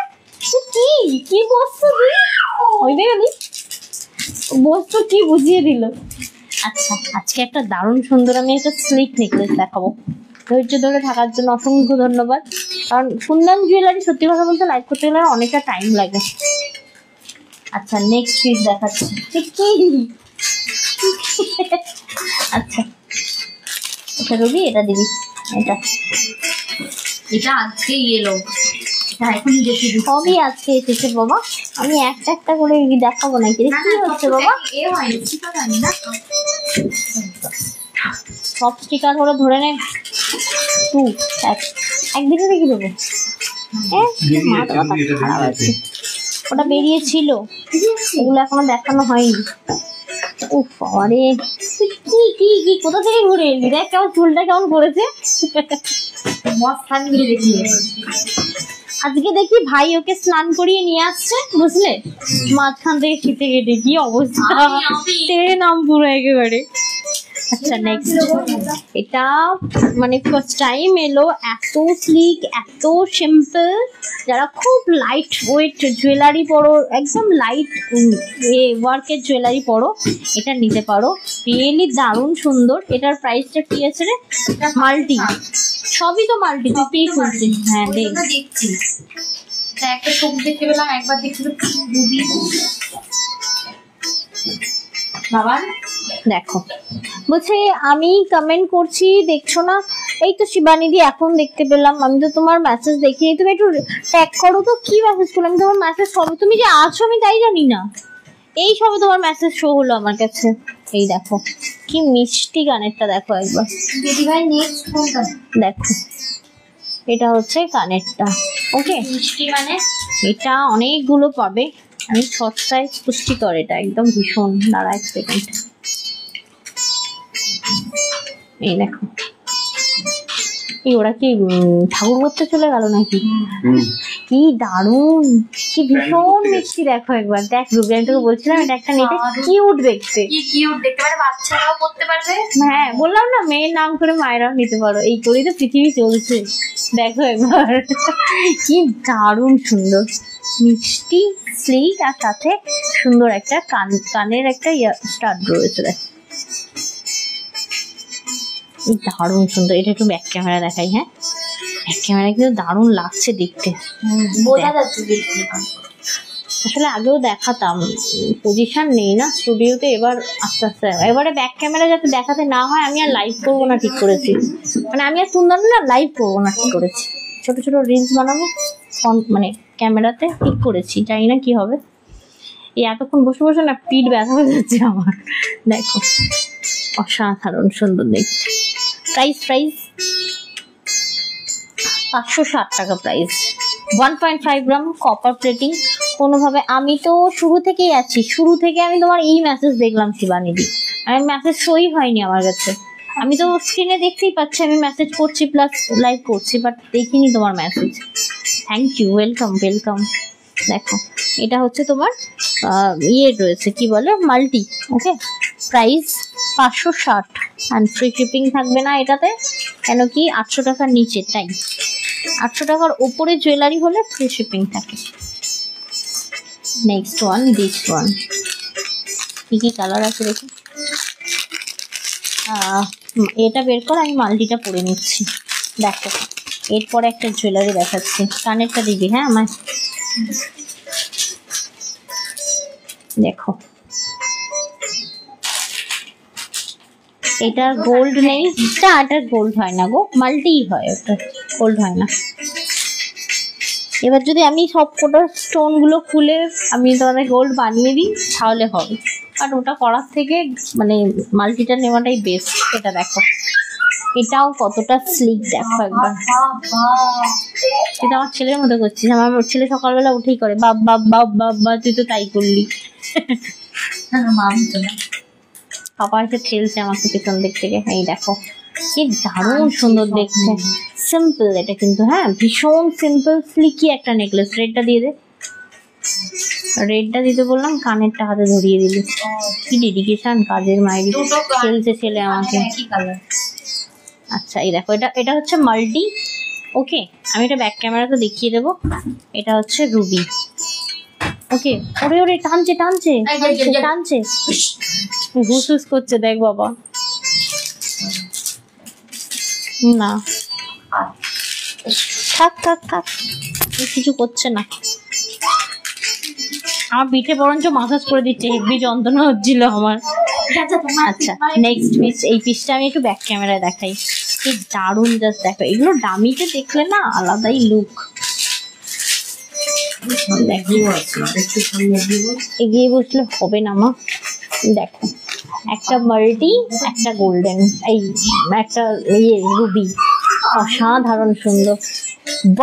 তুই কি বস্তু তুই? ওই দেখলি বস্তু কি বুঝিয়ে দিল। আচ্ছা আজকে একটা দারুণ সুন্দর আমি একটা স্লিক নেকলেস দেখাবো। ধৈর্য ধরে থাকার জন্য অসংখ্য ধন্যবাদ। কারণ সুন্দর জুয়েলারি সত্যি কথা বলতে লাইভ করতে গেলে অনেকটা টাইম লাগে। আচ্ছা নেক্সট পিস দেখাচ্ছি। আচ্ছা এটা রবি, এটা দিবি, এটা আজকেই এলো, এখনই দেখি সবই আজকে এসেছে বাবা। আমি একটা একটা করে দেখাবো নাকি? কি হচ্ছে বাবা? এ হয় ঠিক জানি না, সব স্টিকার করে ধরে নে। একদিকে দেখি দেবো। খারাপ আছে, ওটা বেরিয়েছিল, ওগুলো এখনো দেখানো হয়নি। উফ আরে কি কি কি কোথা থেকে ঘুরে এলি? দেখ কেমন চুলটা কেমন করেছে। আজকে দেখি ভাই ওকে স্নান করিয়ে নিয়ে আসছে, বুঝলে? মাঝখান থেকে শীতে কেটে কি অবস্থা, তেরে নাম পুরো একেবারে। আচ্ছা নেক্সট, এটা মানে ফার্স্ট টাইম এলো, এত স্লিক, এত সিম্পল। যারা খুব লাইট ওয়েট জুয়েলারি পরো, একদম লাইট ওয়ার্কের জুয়েলারি পরো, এটা নিতে পারো। রিয়েলি দারুণ সুন্দর। এটার প্রাইসটা কি আছে রে? মাল্টি, সবই তো মাল্টি। তুই পেয়ে খুলছিস? হ্যাঁ দেখছি, একটা চোখ দেখতে পেলাম, একবার দেখতে বাবা। দেখো বলছে আমি কমেন্ট করছি দেখছো না? এই তো শিবানিদি এখন দেখতে পেলাম, আমি তো তোমার মেসেজ দেখিনি। তুমি একটু ট্যাগ করো তো, কি মেসেজ করলাম? আমি তোমার মেসেজ সবে, তুমি যে আছো আমি তাই জানি না, এই সবে তোমার মেসেজ শো হলো আমার কাছে। এই দেখো কি মিষ্টি কানেরটা, দেখো একবার দিদি ভাই। নেক্সট কোনটা? দেখো এটা হচ্ছে কানেরটা। ওকে মিষ্টি মানে এটা অনেকগুলো পাবে, আমি সস্তায় পুষ্টিকর, এটা একদম ভীষণ। দাঁড়া এক সেকেন্ড, এই দেখো। এই ওরা কি ঠাকুর করতে চলে গেল নাকি? কি দারুণ, কি ভীষণ মিষ্টি। দেখো একবার দেখ রুবি, আমি তোকে বলছিলাম এটা একটা নিতে, কিউট দেখতে। কি কিউট দেখতে, মানে বাচ্চারাও পড়তে পারবে। হ্যাঁ বললাম না, মেয়ের নাম করে মায়েরাও নিতে পারো, এই করেই তো পৃথিবী চলছে। দেখো একবার কি দারুণ সুন্দর, মিষ্টি স্লিক আর সাথে সুন্দর একটা কানের একটা স্টাড রয়েছে। দেখ দারুণ সুন্দর। এটা একটু ব্যাক ক্যামেরা দেখাই। হ্যাঁ, ব্যাক ক্যামেরা কিন্তু দারুণ লাগছে দেখতে, বোঝা যাচ্ছে। আসলে আগেও দেখাতাম, পজিশন নেই না স্টুডিওতে, এবার আস্তে আস্তে। এবারে ব্যাক ক্যামেরা যাতে দেখাতে না হয় আমি আর লাইভ করবো না ঠিক করেছি, মানে আমি আর সুন্দর না লাইভ করবো না ঠিক করেছি, ছোট ছোট রিলস বানাবো মানে ক্যামেরাতে ঠিক করেছি, জানি না কি হবে। এই এতক্ষণ বসে বসে না পিঠ ব্যথা হয়ে যাচ্ছে আমার। দেখো অসাধারণ সুন্দর দেখতে। প্রাইস 560 টাকা প্রাইস। 1.5 gram copper plating. কোনোভাবে আমি তো শুরু থেকেই আছি, শুরু থেকে আমি তোমার এই মেসেজ দেখলাম শিবানীদি, আমি মেসেজ শোই হয়নি আমার কাছে। আমি তো স্ক্রিনে দেখতেই পাচ্ছি আমি মেসেজ করছি প্লাস লাইভ করছি, বাট দেখিনি তোমার message. Thank you, welcome welcome. দেখো এটা হচ্ছে তোমার ইয়ে রয়েছে কি বলে multi. Okay, price 560 and free shipping থাকবে না এটাতে, কেন কি 800 টাকার নিচে, তাই 800 টাকার উপরে জুয়েলারি হলে ফ্রি শিপিং থাকে। Next one, this one. কি কি কালার আছে দেখি। এটা বের করে আমি মাল্টিটা পরে নিচ্ছি। দেখো এরপরে একটা জুয়েলারি দেখাচ্ছি, কানেরটা দিবি হ্যাঁ আমার। দেখো এটা গোল্ড নেই, এটা গোল্ড হয় না গো, মাল্টি হয়, ওটা গোল্ড হয় না। এবার যদি আমি সব কটার স্টোন গুলো খুলে আমি তোমাদের গোল্ড বানিয়ে দিই তাহলে হবে, আর ওটা করার থেকে মানে মাল্টিটা নেওয়াটাই বেস্ট। এটা দেখো এটাও কতটা স্লিক, দেখো একবার। এটা আমার ছেলের মতো করছিস, আমার ছেলে সকালবেলা উঠেই করে বাব বাব বাব বাব বা, তুই তো তাই করলি। পাপা এসে ঠেলছে আমাকে পেছন দিক থেকে। এই দেখো কি দারুণ সুন্দর দেখতে, সিম্পল এটা কিন্তু, হ্যাঁ ভীষণ সিম্পল স্লিকি একটা নেকলেস। রেডটা দিয়ে দে, রেডটা দিতে বললাম, কানেরটা হাতে ধরিয়ে দিলি। কি ডেডিকেশন কাজের মাইরি, খেলছে ছেলে আমাকে। আচ্ছা এই দেখো এটা হচ্ছে মাল্টি। ওকে, আমি এটা ব্যাক ক্যামেরাতে দেখিয়ে দেবো। এটা হচ্ছে রুবি। ওকে, ওরে ওরে টানছে টানছে টানছে, হুস করছে, দেখ বাবা। না থাক থাক থাক, কিছু করছে না। আমার পিঠে বরঞ্চ মাসাজ করে দিচ্ছে, হেভি যন্ত্রণা হচ্ছিল আমার। আচ্ছা নেক্সট পিস, এই পিসটা আমি একটু ব্যাক ক্যামেরায় দেখাই। কি দারুণ, জাস্ট দেখো, এগুলো দামিতে দেখলে না আলাদাই লুক। এগিয়ে বসলে হবে না মা। দেখো একটা মাল্টি, একটা গোল্ডেন, এই একটা ইয়ে রুবি, অসাধারণ সুন্দর।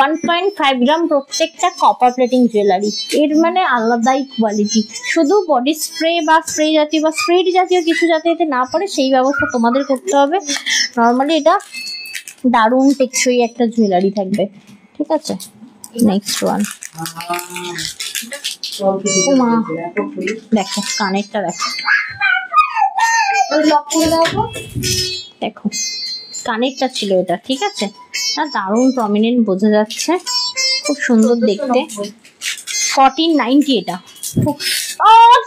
1.5 গ্রাম প্রত্যেকটা কপার প্লেটিং জুয়েলারি, এর মানে আলাদাই কোয়ালিটি। শুধু বডি স্প্রে বা স্প্রে জাতীয় বা স্প্রেড জাতীয় কিছু যাতে এতে না পড়ে সেই ব্যবস্থা তোমাদের করতে হবে। নর্মালি এটা দারুণ টেকসই একটা জুয়েলারি থাকবে, ঠিক আছে। নেক্সট ওয়ান, দেখো কানেরটা দেখো, দেখো কানেরটা ছিল এটা, ঠিক আছে না, দারুণ প্রমিনেন্ট বোঝা যাচ্ছে, খুব সুন্দর দেখতে। 1490 এটা।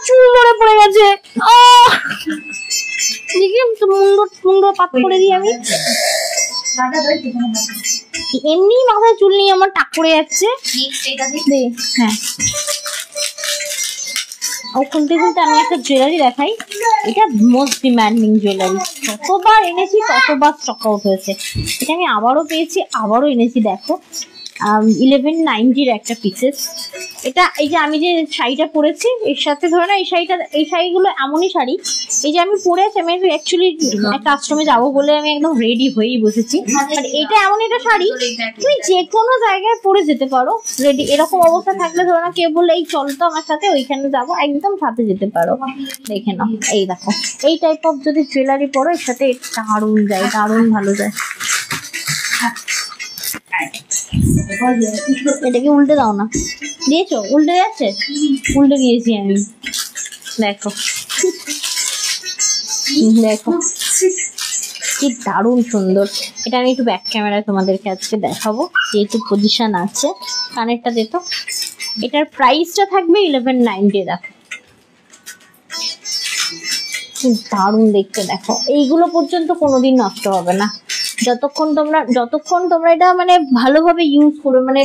চুল ধরে পড়ে গেছে, মুন্ড পাত করে দিই আমি। এমনি মাথায় চুল নিয়ে আমার টাক পড়ে যাচ্ছে। হ্যাঁ, ও খুলতে খুলতে আমি একটা জুয়েলারি দেখাই। এটা মোস্ট ডিমান্ডিং জুয়েলারি, যতবার এনেছি ততবার স্টক আউট হয়েছে। এটা আমি আবারও পেয়েছি, আবারও এনেছি। দেখো 1190-র একটা পিসেস। এটা এই যে আমি যে শাড়িটা পরেছি এর সাথে, ধরে না এই শাড়িগুলো এমনই শাড়ি, এই যে আমি পরে আছি, আমি অ্যাকচুয়ালি একটা আশ্রমে যাবো বলে আমি একদম রেডি হয়েই বসেছি। আর এটা এমন একটা শাড়ি তুমি যে কোনো জায়গায় পরে যেতে পারো, রেডি। এরকম অবস্থা থাকলে ধরো না কেউ বললে এই চল তো আমার সাথে, ওইখানে যাবো, একদম সাথে যেতে পারো। দেখে নাও, এই দেখো এই টাইপ অফ যদি জুয়েলারি পরো এর সাথে দারুণ যায়, দারুণ ভালো যায়। এটাকে উল্টে দাও না, দিয়েছো? উল্টে যাচ্ছে, উল্টে দিয়েছি আমি। দেখো দেখো কি দারুণ সুন্দর। এটা আমি একটু ব্যাক ক্যামেরায় তোমাদেরকে আজকে দেখাবো, যেহেতু পজিশন আছে। কানেরটা দে তো, এটার প্রাইসটা থাকবে 1190। দেখো কি দারুণ দেখতে, দেখো এইগুলো পর্যন্ত কোনোদিন নষ্ট হবে না যতক্ষণ তোমরা এটা মানে ভালোভাবে ইউজ করবে, মানে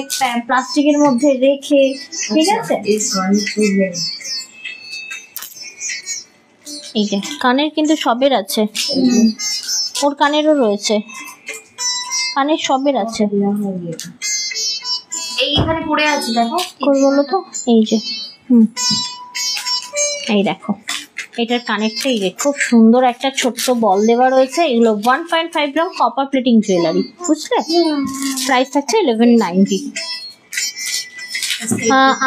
প্লাস্টিকের মধ্যে রেখে, ঠিক আছে। এই যে কানের কিন্তু সবের আছে, ওর কানেরও রয়েছে, কানের সবের আছে। এইখানে পড়ে আছে দেখো, কই বলো তো, এই যে এই দেখো এটার কানেরটা এই যে খুব সুন্দর একটা ছোট্ট বল দেওয়া রয়েছে। এগুলো 1.5 গ্রাম কপার প্লেটিং জুয়েলারি, বুঝলে? প্রাইস থাকছে 1190।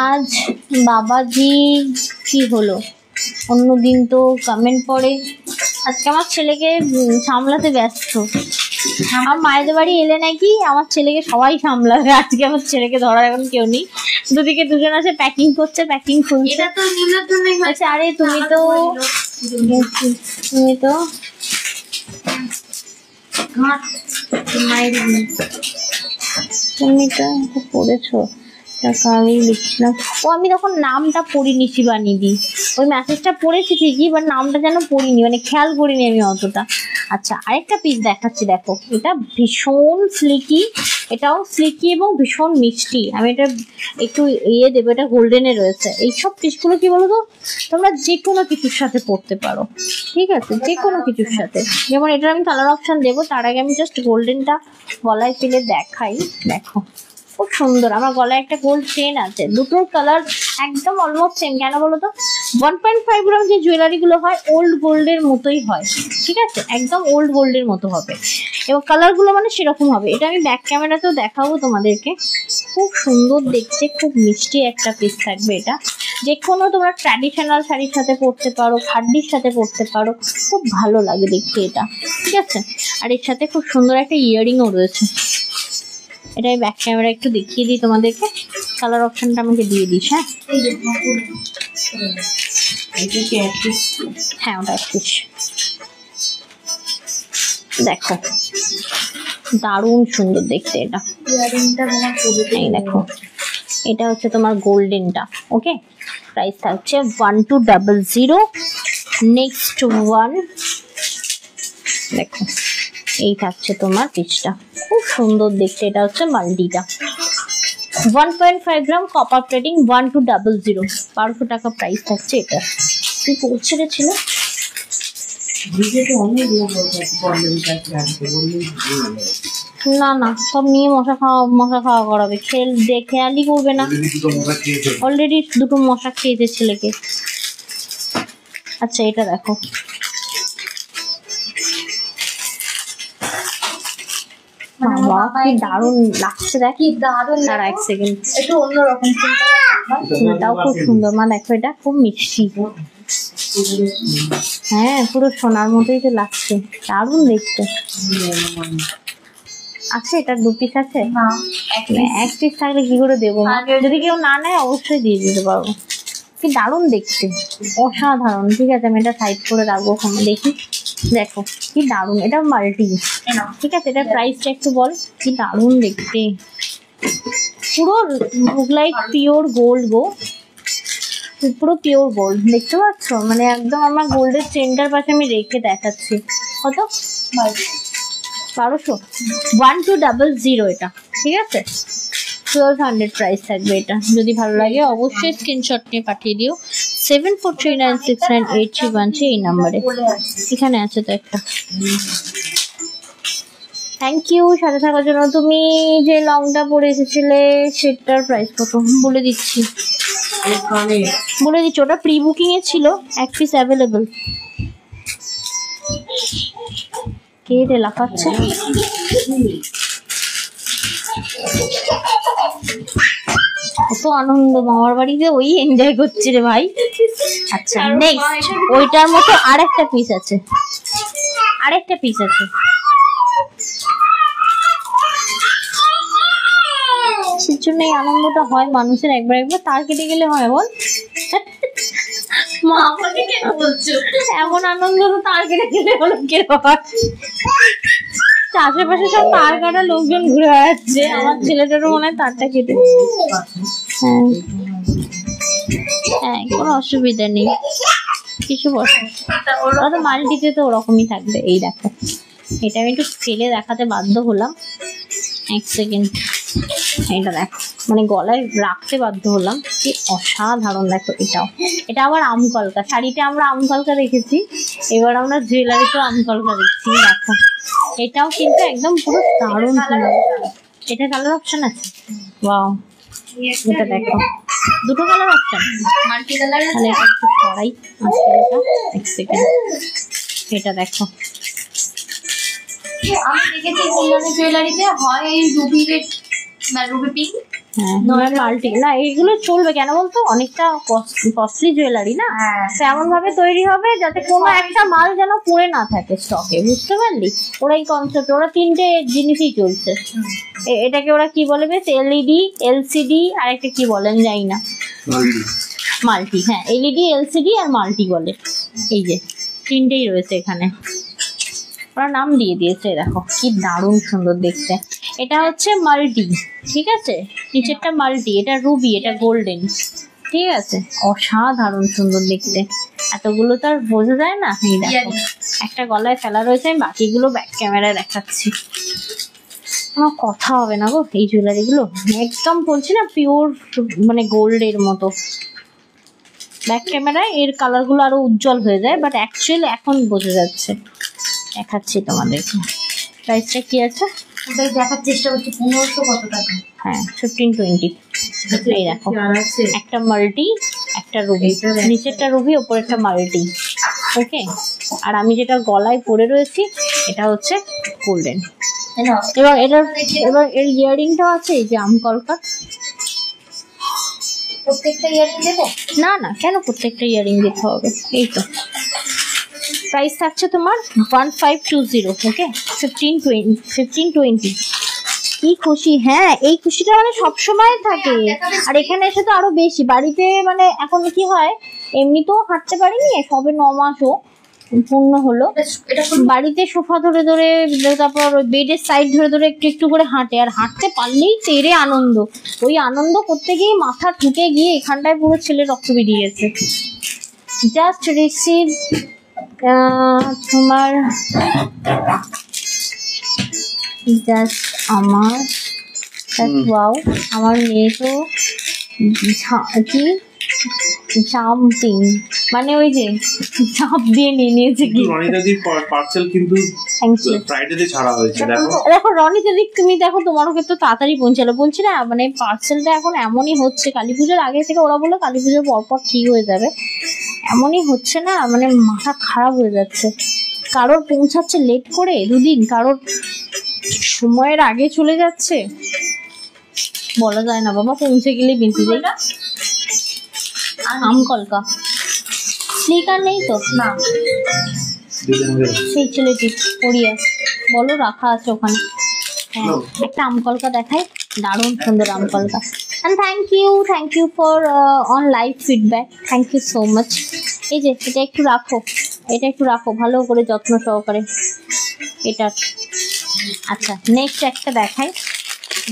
আজ বাবাজি কি হলো, অন্যদিন তো কমেন্ট পড়ে, আজকে আমার ছেলেকে সামলাতে ব্যস্ত। আমার মায়েদের বাড়ি এলে নাকি আমার ছেলেকে সবাই সামলাবে, আজকে আমার ছেলেকে ধরার এখন কেউ নেই, দুদিকে দুজন আছে প্যাকিং করছে, প্যাকিং খুলছে। এটা তো নীলের জন্যই আচ্ছা আরে তুমি তো পড়েছো টাকা আমি লিখছিলাম। ও আমি তখন নামটা পড়িনি শিবানিদি, ওই মেসেজটা পড়েছি ঠিকই, বাট নামটা যেন পড়িনি, মানে খেয়াল করিনি আমি অতটা। আচ্ছা আরেকটা পিস দেখাচ্ছি, দেখো এটা ভীষণ স্লিকি, এটাও স্লিকি এবং ভীষণ মিষ্টি। আমি এটা একটু দেবো, এটা গোল্ডেনে রয়েছে। এইসব পিসগুলো কি বলতো, তোমরা যে কোনো কিছুর সাথে পড়তে পারো, ঠিক আছে, যে কোনো কিছুর সাথে। যেমন এটার আমি কালার অপশন দেবো, তার আগে আমি জাস্ট গোল্ডেনটা গলায় ফেলে দেখাই। দেখো খুব সুন্দর, আমার গলায় একটা গোল্ড চেন আছে, দুটোর কালার একদম অলমোস্ট সেম। কেন বলো তো, 1.5 গ্রাম যে জুয়েলারি গুলো হয় ওল্ড গোল্ডের মতোই হয়, ঠিক আছে, একদম ওল্ড গোল্ডের মতো হবে, এবং কালার গুলো মানে সেরকম হবে। এটা আমি ব্যাক ক্যামেরাতেও দেখাবো তোমাদেরকে। খুব সুন্দর দেখতে, খুব মিষ্টি একটা পিস থাকবে এটা। যে কোনো তোমরা ট্র্যাডিশনাল শাড়ির সাথে পরতে পারো, খাড্ডির সাথে পরতে পারো, খুব ভালো লাগে দেখতে এটা, ঠিক আছে। আর এর সাথে খুব সুন্দর একটা ইয়াররিংও রয়েছে। এটা ব্যাক ক্যামেরা একটু দেখিয়ে দিই তোমাদেরকে, কালার অপশনটা আমাকে দিয়ে দিস। হ্যাঁ ওটা একটু দেখো, দারুণ সুন্দর দেখতে এটা। এই দেখো এটা হচ্ছে তোমার গোল্ডেনটা, ওকে। প্রাইস থাকছে 1200। নেক্সট ওয়ান দেখো, এই থাকছে তোমার পিসটা, খুব সুন্দর দেখতে। এটা হচ্ছে মাল্টিটা, 1.5 গ্রাম কপার প্লেটিং, 1200, 1200 টাকা প্রাইস থাকছে এটা। কি পড়ছে রে ছিল, না না সব নিয়ে মশা খাওয়া করাবে, খেয়ালই করবে না, অলরেডি দুটো মশা খেয়েছে ছেলেকে। আচ্ছা এটা দেখো, বাবা কি দারুণ লাগছে, দেখ কি দারুণ। আর এক সেকেন্ড, একটু অন্যরকম, এটাও খুব সুন্দর। মা দেখো এটা খুব মিষ্টি, হ্যাঁ পুরো সোনার মতোই তো লাগছে, দারুণ দেখতে। আছে এটার 2 পিস আছে, এক পিস থাকলে কি করে দেবো, যদি কেউ না নেয় অবশ্যই দিয়ে দিতে পারবো। কি দারুণ দেখতে, অসাধারণ। ঠিক আছে আমি এটা সাইড করে রাখবো ওখানে, দেখি দেখো কি দারুণ। এটা মাল্টি, ঠিক আছে। এটার প্রাইসটা একটু বল, কি দারুণ দেখতে, পুরো লাইক পিওর গোল্ড গো, পুরো পিওর গোল্ড দেখতে পাচ্ছ, মানে একদম আমার গোল্ডের চেনটার পাশে আমি রেখে দেখাচ্ছি। কত, 1200, 1200 এটা, ঠিক আছে। 1200 প্রাইস থাকবে এটা। যদি ভালো লাগে অবশ্যই স্ক্রিনশট নিয়ে পাঠিয়ে দিও 7439698313 এই নাম্বারে, এখানে আছে তো একটা। থ্যাংক ইউ সাথে থাকার জন্য। তুমি যে লংটা পরে এসেছিলে সেটার প্রাইস কত বলে দিচ্ছি, ওটা প্রি বুকিং এ ছিল, এক পিস অ্যাভেলেবল। কে রে লাফাচ্ছে, কত আনন্দ, মামার বাড়িতে ওই এনজয় করছে রে ভাই। আচ্ছা নেক্সট ওইটার মতো আরেকটা পিস আছে, সেজন্য এই আনন্দটা হয় মানুষের একবার একবার, তার কেটে গেলে হয় বল। এমন আনন্দ তো তার কেটে গেলে হলো কে হয়, আশেপাশে সব তার কাটা লোকজন ঘুরে বেড়াচ্ছে, আমার ছেলেটারও মনে হয় তারটা কেটে। হ্যাঁ হ্যাঁ, কোনো অসুবিধা নেই, কিছু বসে ওরা তো মাল্টিতে তো ওরকমই থাকবে। এই দেখো, এটা আমি একটু ফেলে দেখাতে বাধ্য হলাম, এক সেকেন্ড। এটা দেখো, মানে গলায় রাখতে বাধ্য হলাম, কি অসাধারণ। দেখো এটাও, এটা আবার আমকলকা, শাড়িতে আমরা আমকলকা দেখেছি, এবার আমরা জুয়েলারিতেও আমকলকা দেখছি। দেখো এটাও কিন্তু একদম পুরো দারুণ সুন্দর। এটা কালার অপশন আছে, ওয়াও। এটা দেখো, দুটো কালার অপশন, মাল্টি কালার তাহলে এটা একটু ছড়াই আজকে, এটা এক সেকেন্ড। এটা দেখো, আমি দেখেছি কল্যাণী জুয়েলারিতে হয় এই রুবি রেড বা রুবি পিঙ্ক। হ্যাঁ মাল্টি না, এইগুলো চলবে কেন বলতো, অনেকটা কস্টলি জুয়েলারি না, এমন ভাবে তৈরি হবে যাতে কোনো একটা মাল যেন পড়ে না থাকে স্টকে, বুঝতে পারলি? ওরা এই কনসেপ্ট, ওরা তিনটে জিনিসই চলছে। এটাকে ওরা কি বলে বেশ, এলইডি, এলসিডি, আর একটা কি বলেন জানি না, মাল্টি। হ্যাঁ এলইডি, এলসিডি আর মাল্টি বলে। এই যে তিনটেই রয়েছে এখানে, ওরা নাম দিয়ে দিয়েছে। দেখো কি দারুণ সুন্দর দেখতে। এটা হচ্ছে মাল্টি, ঠিক আছে, নিচেরটা মাল্টি, এটা রুবি, এটা গোল্ডেন, ঠিক আছে, অসাধারণ সুন্দর দেখতে। এতগুলো তো আর বোঝা যায় না। এই দেখো একটা গলায় ফেলা রয়েছে, আমি বাকিগুলো ব্যাক ক্যামেরায় দেখাচ্ছি। আমার কথা হবে না গো, এই জুয়েলারি গুলো একদম বলছি না পিওর মানে গোল্ডের মতো। ব্যাক ক্যামেরায় এর কালার গুলো আরো উজ্জ্বল হয়ে যায়, বাট অ্যাকচুয়ালি এখন বোঝা যাচ্ছে। দেখাচ্ছি তোমাদেরকে, প্রাইসটা কি আছে ওটাই দেখার চেষ্টা করছি। 1500 কত টাকা? হ্যাঁ 1520। এই দেখো, একটা মাল্টি, একটা রুবি, নিচেরটা রুবি, ওপরেরটা মাল্টি, ওকে। আর আমি যেটা গলায় পরে রয়েছি এটা হচ্ছে গোল্ডেন। এবার এবার এর ইয়ারিংটাও আছে, এই যে আমকলকা। প্রত্যেকটা ইয়ারিং দেবো? না না, কেন প্রত্যেকটা ইয়ারিং দিতে হবে? এই তো প্রাইস থাকছে তোমার 1520, ওকে, 1520। কি খুশি, হ্যাঁ এই খুশিটা মানে সবসময় থাকে। আর এখানে এসে তো আরো বেশি। বাড়িতে মানে এখন কি হয়, এমনিতেও হাঁটতে পারিনি, সবে 9 মাসও পূর্ণ হলো। বাড়িতে সোফা ধরে ধরে, তারপর বেডের সাইড ধরে ধরে একটু একটু করে হাঁটে, আর হাঁটতে পারলেই তেরে আনন্দ। ওই আনন্দ করতে গিয়ে মাথা ঠুকে গিয়ে এখানটায় পুরো ছেলে রক্ত বেরিয়ে গেছে। জাস্ট রিসিভ তোমার, জাস্ট আমার, ওয়াও, আমার মেয়ে তো কি জাম্পিং, মানে ওই যে ঝাঁপ দিয়ে নিয়ে নিয়েছে। কি রনিদাদির পার্সেল কিন্তু ফ্রাইডেতে ছাড়া হয়েছে। দেখো রনিদাদি, তুমি দেখো তোমারও ক্ষেত্রে তাড়াতাড়ি পৌঁছালো। বলছি না, মানে পার্সেলটা এখন এমনই হচ্ছে, কালী পুজোর আগে থেকে ওরা বললো কালী পুজোর পরপর ঠিক হয়ে যাবে, এমনই হচ্ছে না, মানে মাথা খারাপ হয়ে যাচ্ছে। কারোর পৌঁছাচ্ছে লেট করে দুদিন, কারোর সময়ের আগে চলে যাচ্ছে, বলা যায় না বাবা, পৌঁছে গেলে বেঁচে যাই। আমকলকা স্লিকার নেই তো? না, সেই ছেলেটি পড়িয়া বলো রাখা আছে ওখানে। হ্যাঁ একটা আমকলকা দেখাই, দারুণ সুন্দর আমকলকা। and thank you for on live feedback, thank you so much। এই যে এটা একটু রাখো, এটা একটু রাখো ভালো করে যত্ন সহকারে এটা। আচ্ছা নেক্সট একটা দেখাই,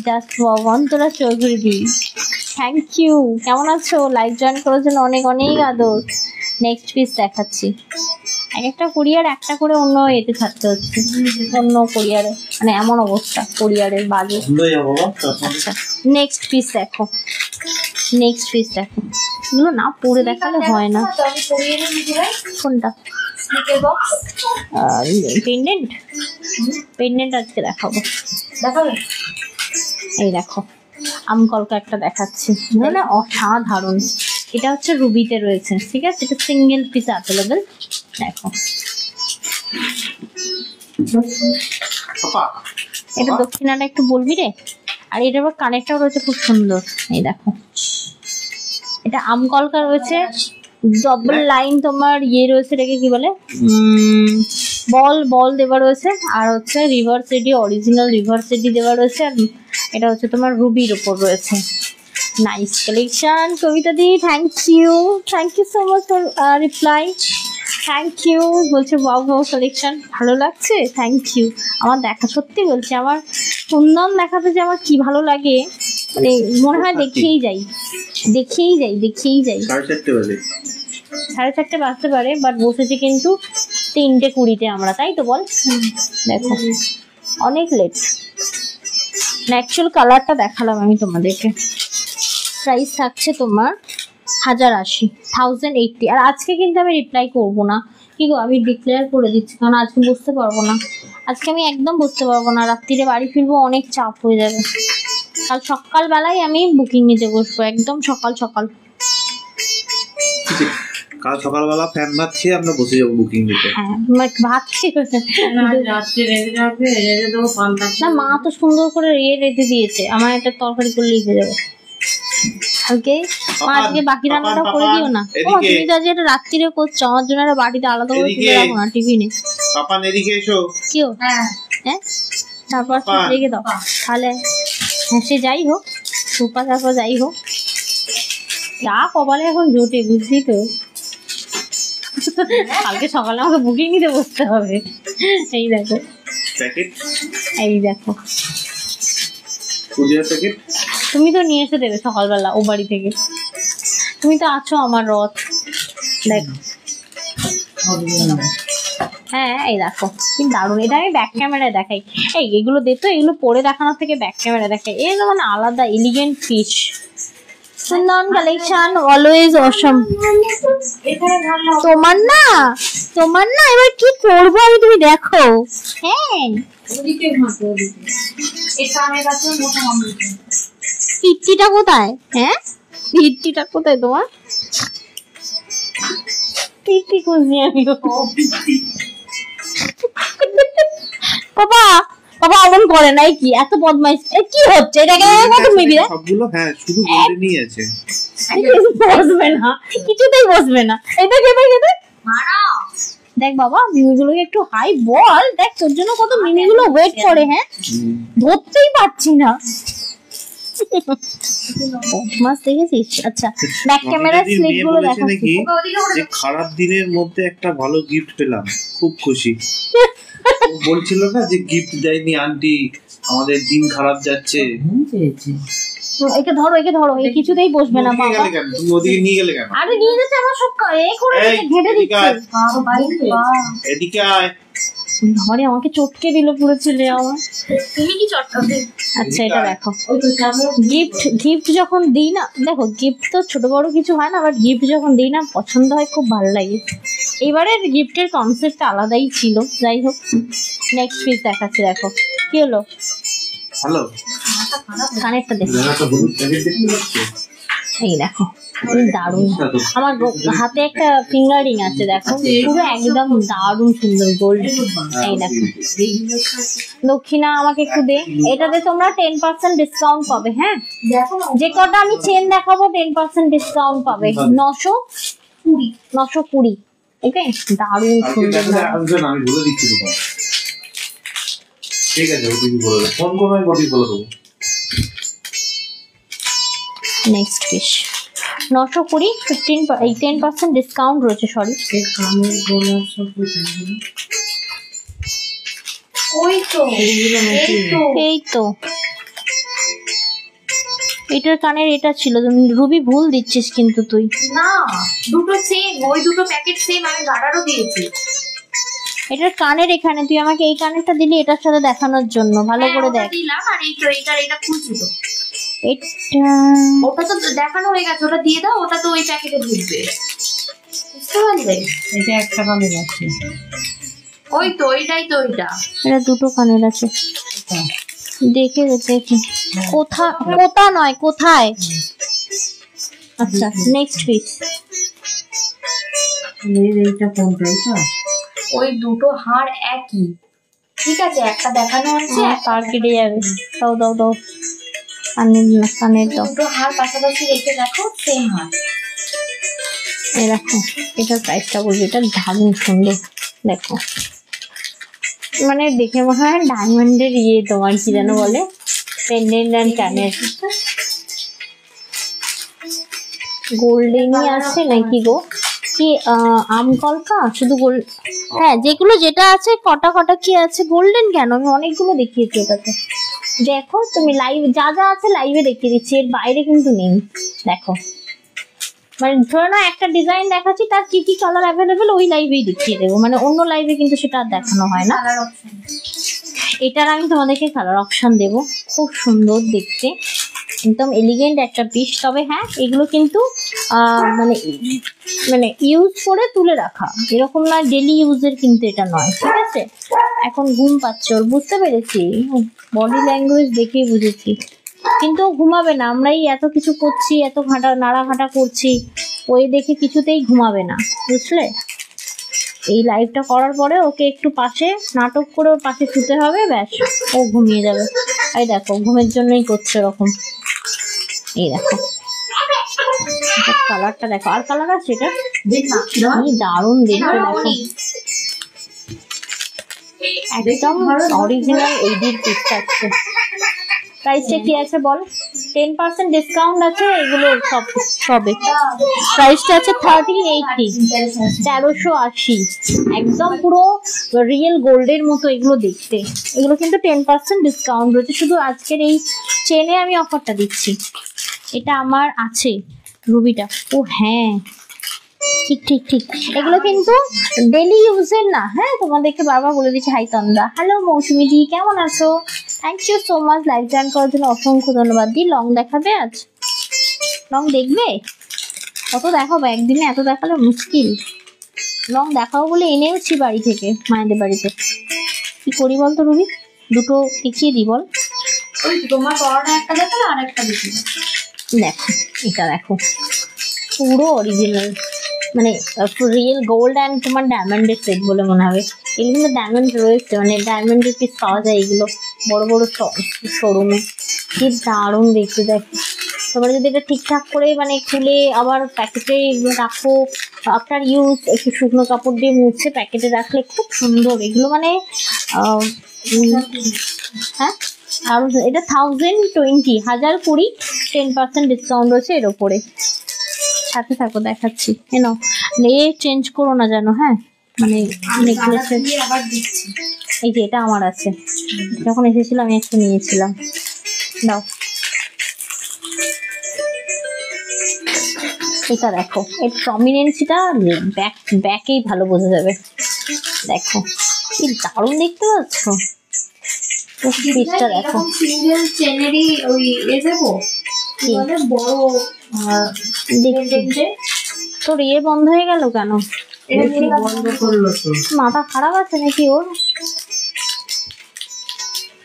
just Antara Chowdhury, thank you. কেমন আছো? লাইভ জয়েন করার জন্য অনেক অনেক আদর। নেক্সট পিস দেখাচ্ছি। এক একটা কোরিয়ার একটা করে অন্য এতে থাকতে হচ্ছে, অন্য কোরিয়ারে, মানে এমন অবস্থা কোরিয়ারের বাজে। আচ্ছা নেক্সট পিস দেখো, নেক্সট পিস দেখো, এগুলো না পরে দেখালে হয় না। কোনটা? পেন্ডেন্ট, পেন্ডেন্ট আজকে দেখাবো। এই দেখো আমকলকা একটা দেখাচ্ছি, মানে অসাধারণ। এটা হচ্ছে রুবিতে রয়েছে, ঠিক আছে, এটা সিঙ্গেল পিস অ্যাভেলেবেল। দেখো এটা দক্ষিণাটা একটু বলবি রে। আর এটার আবার কানেরটাও রয়েছে খুব সুন্দর। এই দেখো এটা আমকলকা রয়েছে, ডবল লাইন তোমার ইয়ে রয়েছে, এটাকে কি বলে, বল দেওয়া রয়েছে, আর হচ্ছে reverse AD, original reverse AD দেওয়া রয়েছে। আর এটা হচ্ছে তোমার রুবির উপর রয়েছে। নাইস কালেকশন কবিতা দি, thank you so much for reply, thank you. বলছে ওয়াও কালেকশন ভালো লাগছে, থ্যাংক ইউ। আমার দেখা সত্যি বলছে, আমার কুন্দন দেখাতে যে আমার কি ভালো লাগে মানে মনে হয় দেখেই যাই। 4:30 বাজে। 4:30 বাজতে পারে, বাট বসেছি কিন্তু 3:20-তে আমরা, তাই তো বল? দেখো অনেক লেট। অ্যাকচুয়াল কালারটা দেখালাম আমি তোমাদেরকে। প্রাইস থাকছে তোমার 1080 আর আজকে কিন্তু আমি রিপ্লাই করবো না। কি গো, আমি ডিক্লেয়ার করে দিচ্ছি, কারণ আজকে বসতে পারবো না। আজকে আমি একদম বসতে পারবো না, রাত্রিরে বাড়ি ফিরবো, অনেক চাপ হয়ে যাবে। কাল সকালবেলায় আমি বুকিং নিতে বসবো, একদম সকাল। কাল সকালবেলা ফ্যান ভাত খেয়ে আমরা বসে যাবো বুকিং দিতে। হ্যাঁ, ভাত খেয়ে না, মা তো সুন্দর করে রেঁধে দিয়েছে, আমার একটা তরকারি করলেই হয়ে যাবে। কালকে মা আজকে বাকি রান্নাটা করে দিও না। ও তুমি তো আজকে এটা রাত্রিরে করছো, আমার জন্য একটা বাটিতে আলাদা করে তুলে রাখো না টিফিনে। পাপান এদিকে এসো। কি হো? হ্যাঁ, তারপর রেখে দাও তাহলে। সে যাই হোক, সুপা তারপর যাই হোক, যা কপালে এখন জোটে, বুঝলি তো। কালকে সকালে আমাকে বুকিং নিতে বসতে হবে। এই দেখো প্যাকেট, এই দেখো কুরিয়ার প্যাকেট তুমি তো নিয়ে এসে দেবে সকালবেলা ও বাড়ি থেকে। তুমি তো আছো আমার রথ। দেখো, হ্যাঁ এই দেখো কি দারুণ। এটা আমি ব্যাক ক্যামেরায় দেখাই। এই এগুলো দেখতো, এগুলো পরে দেখানোর থেকে ব্যাক ক্যামেরা দেখাই। এর মানে আলাদা এলিগেন্ট পিস। সুন্দর কালেকশন, অলওয়েজ অসম। তোমার না এবার কি করবো আমি, তুমি দেখো। হ্যাঁ, পিচ্চিটা কোথায়? হ্যাঁ, পিচ্চিটা কোথায় তোমার? পিচ্চি খুঁজছি আমি। বাবা অমন করে নাই, কি এত বদমাইশ, কি হচ্ছে এটাকে? তুমি সবগুলো হ্যাঁ শুধু গোল্ডেনই আছে, বসবে না, কিছুতেই বসবে না। এটা দেখ বাবা, মিনিগুলোকে একটু হাই বল। দেখ তোর জন্য কত মিনিগুলো ওয়েট করে। হ্যাঁ, ধরতেই পারছি না। মাস দেখেছিস? আচ্ছা, ব্যাক ক্যামেরা স্লিপ গুলো দেখাচ্ছি। যে খারাপ দিনের মধ্যে একটা ভালো গিফট পেলাম, খুব খুশি। বলছিল না যে গিফট দেয়নি আন্টি, আমাদের দিন খারাপ যাচ্ছে। একে ধরো, এই কিছুতেই বসবে না বাবা। তুমি ওদিকে নিয়ে গেলে কেন? আরে নিয়ে যেতে আমার সব এই করে ঘেটে দিচ্ছে। এদিকে আয়। ঘরে আমাকে চটকে দিল পুরো ছেলে আমার। তুমি কি চটকাবে? আচ্ছা এটা দেখো, গিফট যখন দিই না, দেখো গিফট তো ছোট বড় কিছু হয় না, বাট গিফট যখন দিই না পছন্দ হয়, খুব ভালো লাগে। এবারের গিফটের কনসেপ্ট আলাদাই ছিল। যাই হোক, নেক্সট পিস দেখাচ্ছি। দেখো কি হলো, হ্যালো, কানেরটা দেখো। এই দেখো দারুণ, আমার হাতে একটা ফিঙ্গার রিং আছে, দেখো পুরো একদম দারুণ সুন্দর গোল্ড। এই দেখো, দক্ষিণা আমাকে একটু দে। এটাতে তোমরা 10% ডিসকাউন্ট পাবে। হ্যাঁ, যে কটা আমি চেন দেখাবো 10% ডিসকাউন্ট পাবে। 920। ওকে, দারুণ সুন্দর। আমি বলে দিচ্ছি তো, ঠিক আছে, ওটিপি বলে দাও, ফোন করো, আমি ওটিপি বলে দেবো। নেক্সট পিস 920, 10% ডিসকাউন্ট রয়েছে। সরি, এই তো এটার কানের এটা ছিল। রুবি ভুল দিচ্ছিস কিন্তু তুই। না, দুটো সেম, ওই দুটো প্যাকেট সেম, আমি গাড়ারও দিয়েছি। এটার কানের এখানে, তুই আমাকে এই কানেরটা দিলি এটার সাথে দেখানোর জন্য। ভালো করে দেখ। দিলাম, আর এটা খুলছি তো। এটা ওটা তো দেখানো হয়ে গেছে, ওটা দিয়ে দাও। ওটা তো ওই প্যাকেটে ঢুকবে, বুঝতে পারলে? এটা একটা কানের আছে, ওই তো ওইটাই তো। এটা দুটো কানের আছে। দেখে কোথায়? আচ্ছা, নেক্সট পিস। এইটা কোনটা? এটা ওই দুটো হাড় একই, ঠিক আছে? একটা দেখানো হয়েছে, তার কেটে যাবে। দাও কানের দাও। দুটো হাড় পাশাপাশি রেখে দেখো, সেম হাড়। এই দেখো, এটার প্রাইসটা বলবি। এটা দারুণ সুন্দর। দেখো, মানে দেখে মনে হয় ডায়মন্ডের তোমার কি যেন বলে, পেন্ডেন্ট অ্যান্ড কানের। গোল্ডেনই আছে নাকি গো? কি আম কলকা শুধু গোল্ড? হ্যাঁ, যেটা আছে কটা কি আছে গোল্ডেন। কেন, আমি অনেকগুলো দেখিয়েছি ওটাতে। দেখো তুমি লাইভ যা যা আছে লাইভে দেখিয়ে দিচ্ছি, এর বাইরে কিন্তু নেই। দেখো মানে ধরো না একটা ডিজাইন দেখাচ্ছি, তার কি কি কালার অ্যাভেলেবেল ওই লাইভেই দেখিয়ে দেবো, মানে অন্য লাইভে কিন্তু সেটা আর দেখানো হয় না। কালার অপশন এটার আমি তোমাদেরকে কালার অপশন দেবো, খুব সুন্দর দেখতে, একদম এলিগেন্ট একটা পিস। তবে হ্যাঁ এগুলো কিন্তু মানে মানে ইউজ করে তুলে রাখা, এরকম না ডেলি ইউজের কিন্তু এটা নয়, ঠিক আছে। এখন ঘুম পাচ্ছে ওর, বুঝতে পেরেছি, বডি ল্যাঙ্গুয়েজ দেখেই বুঝেছি, কিন্তু ও ঘুমাবে না, আমরাই এত কিছু করছি, এত নাড়াঘাটা করছি, ওই দেখে কিছুতেই ঘুমাবে না, বুঝলে। এই লাইভটা করার পরে ওকে একটু পাশে নাটক করে ওর পাশে শুতে হবে, ব্যাস ও ঘুমিয়ে যাবে। এই দেখো ঘুমের জন্যই করছে ওরকম। এই দেখো কালারটা দেখো, আর কালার আছে এটা, কি দারুণ দেখতে, দেখো একদম অরিজিনাল এইডির পিসটা আছে। প্রাইসটা কি আছে বল? 10% ডিসকাউন্ট আছে এগুলো সবে। প্রাইসটা আছে 1380, 1380, একদম পুরো রিয়েল গোল্ডের মতো এগুলো দেখতে। এগুলো কিন্তু 10% ডিসকাউন্ট রয়েছে, শুধু আজকের এই চেনে আমি অফারটা দিচ্ছি। এটা আমার আছে রুবিটা, ও হ্যাঁ ঠিক ঠিক ঠিক, এগুলো কিন্তু ডেলি ইউজের না। হ্যাঁ তোমাদেরকে বারবার বলে দিচ্ছি। হাই তন্দা, হ্যালো মৌসুমি দি, কেমন আছো? Thank you so much live join করার জন্য, অসংখ্য ধন্যবাদ। দি লং দেখাবে আজ? লং দেখবে? কত দেখাবো একদিনে, এত দেখালে মুশকিল। লং দেখাবো বলে এনেওছি বাড়ি থেকে, মায়েদের বাড়িতে। কি করি বলতো রুবি, দুটো দেখিয়ে দিই বল। ওই তোমার বড়টা একটা দেখালে আর একটা দেখি। দেখো এটা দেখো, পুরো অরিজিনাল, মানে রিয়েল গোল্ড অ্যান্ড তোমার ডায়মন্ডের সেট বলে মনে হবে। এগুলো কিন্তু ডায়মন্ড রয়েছে, মানে ডায়মন্ডের পিস পাওয়া যায় এগুলো বড় বড় শোরুমে। কি দারুণ দেখতে, দেখো তোমরা যদি এটা ঠিকঠাক করে মানে খুলে আবার প্যাকেটে রাখো, আফটার ইউজ একটু শুকনো কাপড় দিয়ে মুছে প্যাকেটে রাখলে খুব সুন্দর এগুলো। মানে হ্যাঁ আর এটা 1020, 1020, 10% ডিসকাউন্ট রয়েছে এর ওপরে। সাথে থাকো দেখাচ্ছি, এনো চেঞ্জ করো না যেন, হ্যাঁ মানে নেকলেসের। আবার দিচ্ছি, এই যে এটা আমার আছে, যখন এসেছিলাম আমি একটা নিয়েছিলাম, দাও। এটা দেখো, এর প্রমিনেন্সিটা ব্যাকেই ভালো বোঝা যাবে। দেখো কি দারুণ দেখতে পাচ্ছ, পিসটা দেখো। সিঙ্গেল চেনেরই ওই দেবো কি বলে বড় দেখতে। তোর ইয়ে বন্ধ হয়ে গেল কেন? বন্ধ করলো তো। মাথা খারাপ আছে নাকি ওর?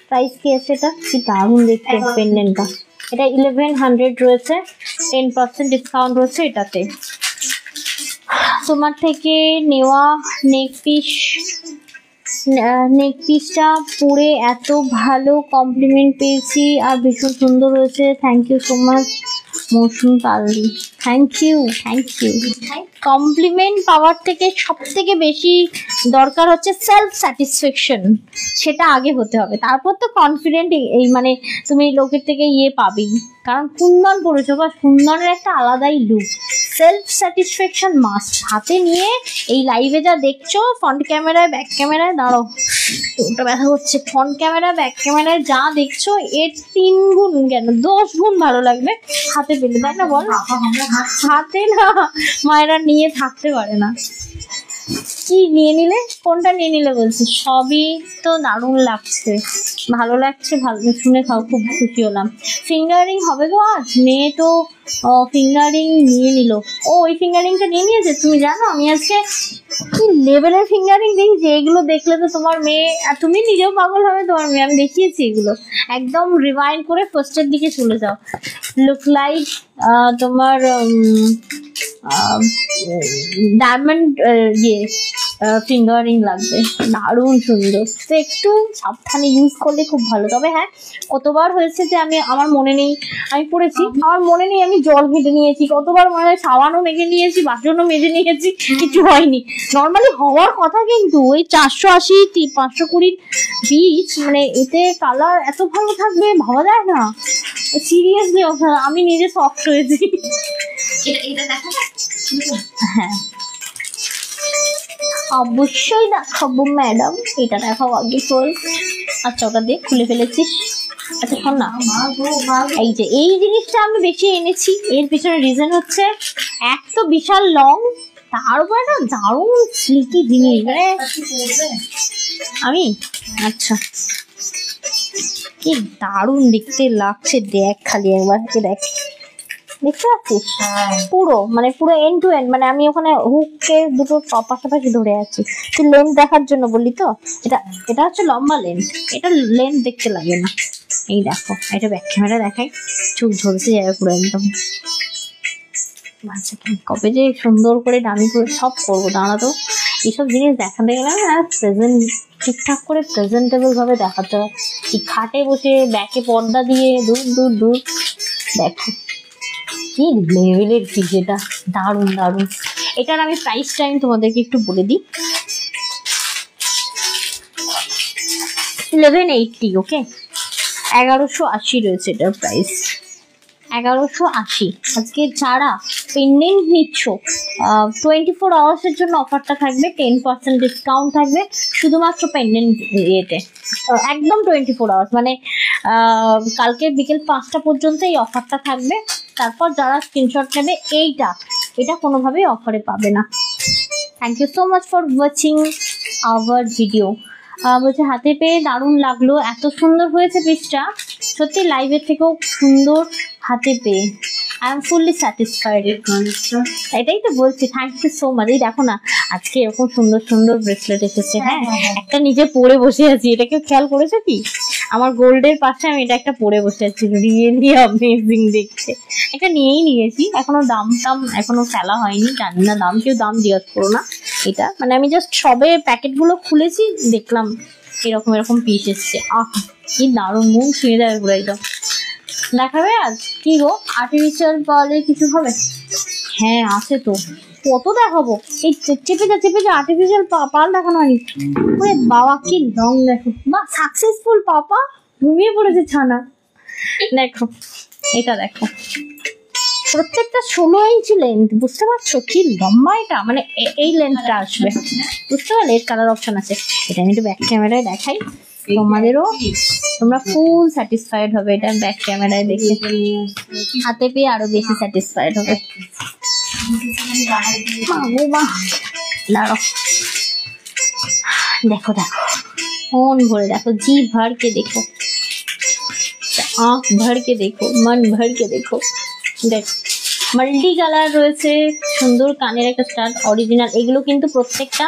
প্রাইস কি আছে এটা? কি দারুণ দেখতে পেন্ডেন্টটা। এটা 1100 রয়েছে, 10% ডিসকাউন্ট রয়েছে এটাতে। তোমার থেকে নেওয়া নেক পিসটা পরে এত ভালো কমপ্লিমেন্ট পেয়েছি আর ভীষণ সুন্দর হয়েছে। Thank you so much Mousumi পালদি, থ্যাংক ইউ। কমপ্লিমেন্ট পাওয়ার থেকে সব থেকে বেশি দরকার হচ্ছে সেলফ স্যাটিসফ্যাকশন, সেটা আগে হতে হবে, তারপর তো কনফিডেন্ট এই মানে তুমি লোকের থেকে ইয়ে পাবেই। কারণ কুন্দন পড়েছো বা কুন্দনের একটা আলাদাই লুক। সেলফ স্যাটিসফ্যাকশন মাস্ট হাতে নিয়ে এই লাইভে যা দেখছো, ফ্রন্ট ক্যামেরায় ব্যাক ক্যামেরায়, দাঁড়াও ওটা ব্যথা হচ্ছে, ফ্রন্ট ক্যামেরা ব্যাক ক্যামেরায় যা দেখছো এর 3 গুণ কেন 10 গুণ ভালো লাগবে হাতে পেলে, তাই না বল? হাতে না মায়েরা নিয়ে থাকতে পারে না। কি নিয়ে নিলে, কোনটা নিয়ে নিলে বলছি? সবই তো দারুণ লাগছে, ভালো লাগছে, ভালো শুনে খাও, খুব খুশি হলাম। ফিঙ্গারিং হবে গো আজ, মেয়ে তো ফিঙ্গারিং নিয়ে নিল। ও ওই ফিঙ্গারিংটা নিয়ে নিয়েছে, তুমি জানো আমি আজকে কি লেভেলের ফিঙ্গারিং দেখছি। এগুলো দেখলে তো তোমার মেয়ে আর তুমি নিজেও পাগল হবে, তোমার মেয়ে। আমি দেখিয়েছি এগুলো, একদম রিভাইন্ড করে ফার্স্টের দিকে চলে যাও। লুক লাইক তোমার ডায়মন্ড ইয়ে ফিঙ্গারিং লাগবে, দারুণ সুন্দর। তো একটু সাবধানে ইউজ করলে খুব ভালো। তবে হ্যাঁ কতবার হয়েছে যে আমার মনে নেই আমি পড়েছি, আমার মনে নেই আমি জল ঘেটে নিয়েছি, কতবার মনে হয় সাবানও মেখে নিয়েছি, বাসনও মেজে নিয়েছি, কিছু হয়নি। নর্মালি হওয়ার কথা কিন্তু ওই 480, 520 পিস, মানে এতে কালার এত ভালো থাকবে ভাবা যায় না, সিরিয়াসলি। আমি নিজে শক্ট হয়েছি। হ্যাঁ অবশ্যই দেখাবো ম্যাডাম, এটা দেখাও আগে চল। আচ্ছা ওটা দিয়ে খুলে ফেলেছিস, আচ্ছা শোন না, এই যে এই জিনিসটা আমি বেশি এনেছি, এর পিছনে রিজন হচ্ছে এক তো বিশাল লং, তার উপরে না দারুণ সিল্কি জিনিস, মানে আমি আচ্ছা কি দারুণ দেখতে লাগছে, দেখ খালি একবার, দেখ দেখতে পাচ্ছিস পুরো, মানে পুরো এন্ড টু এন্ড, মানে আমি ওখানে হুককে দুটো পাশাপাশি ধরে আছি। তুই লেন্থ দেখার জন্য বললি তো, এটা এটা হচ্ছে লম্বা লেন্থ, এটা লেন্থ দেখতে লাগে না। এই দেখো, এটা ব্যাক ক্যামেরা দেখাই, চুল ঝলসে যাবে পুরো একদম। কবে যে সুন্দর করে দামি করে সব করবো, দাঁড়া তো এইসব জিনিস দেখাতে গেলে না প্রেজেন্ট ঠিকঠাক করে প্রেজেন্টেবল ভাবে দেখাতে হয়। এই খাটে বসে ব্যাকে পর্দা দিয়ে দূর দূর দূর, দেখো কি লেভেলের পিস, এটা দারুণ দারুণ। এটার আমি প্রাইসটা আমি তোমাদেরকে একটু বলে দিই, 1180, ওকে 1180 রয়েছে এটার প্রাইস, 1180। আজকে যারা পেন্ডেন্ট নিচ্ছ 24 আওয়ার্সের জন্য অফারটা থাকবে, 10% ডিসকাউন্ট থাকবে শুধুমাত্র পেন্ডেন্ট ইয়েতে, একদম 24 আওয়ার্স, মানে কালকে বিকেল 5টা পর্যন্ত এই অফারটা থাকবে। তারপর যারা স্ক্রিনশট নেবে এটা কোনোভাবেই অফারে পাবে না। Thank you so much for watching our video. বলছে হাতে পেয়ে দারুণ লাগলো, এত সুন্দর হয়েছে পিসটা, সত্যি লাইভের থেকেও সুন্দর হাতে পেয়ে। I am fully satisfied. এটাই তো বলছি, থ্যাংক ইউ সো মাচ। এই দেখো না আজকে এরকম সুন্দর সুন্দর ব্রেসলেট এসেছে, হ্যাঁ একটা নিজে পরে বসে আছি, এটা কেউ খেয়াল করেছো কি? আমার গোল্ডের পাশে আমি এটা একটা পরে বসে আছি, রিয়েলি অ্যামেজিং দেখতে। এটা নিয়েই নিয়েছি, এখনো দাম এখনো ফেলা হয়নি, জানি না দাম, কেউ দাম জিজ্ঞাসা করো না। এটা মানে আমি জাস্ট সবে প্যাকেটগুলো খুলেছি, দেখলাম এরকম পিস এসছে। কি দারুণ, মন ছুঁয়ে যাবে পুরো একদম। দেখাবে আজ কি গো, আর্টিফিশিয়াল পার্লে কিছু হবে? হ্যাঁ আছে তো, কত দেখাবো, এই চেপে যা আর্টিফিশিয়াল পার্ল দেখানো হয়নি। ওরে বাবা কি রং দেখো, বা সাকসেসফুল পাপা ঘুমিয়ে পড়েছে ছানা। দেখো এটা দেখো, প্রত্যেকটা 16 ইঞ্চি লেন্থ, বুঝতে পারছো কি লম্বা এটা, মানে এই লেন্থটা আসবে, বুঝতে পারলে? এর কালার অপশন আছে। এটা আমি একটু ব্যাক ক্যামেরায় দেখাই, তোমাদেরও তোমরা ফুল স্যাটিসফাইড হবে এটা ব্যাক ক্যামেরায় দেখে, হাতে পেয়ে আরো বেশি স্যাটিসফাইড হবে। দাঁড়াও, দেখো মন ভরে দেখো, जी भर के देखो, आँख भर के देखो, मन भर के देखो। দেখো মাল্টি কালার রয়েছে, সুন্দর কানের একটা স্টাড অরিজিনাল, এগুলো কিন্তু প্রত্যেকটা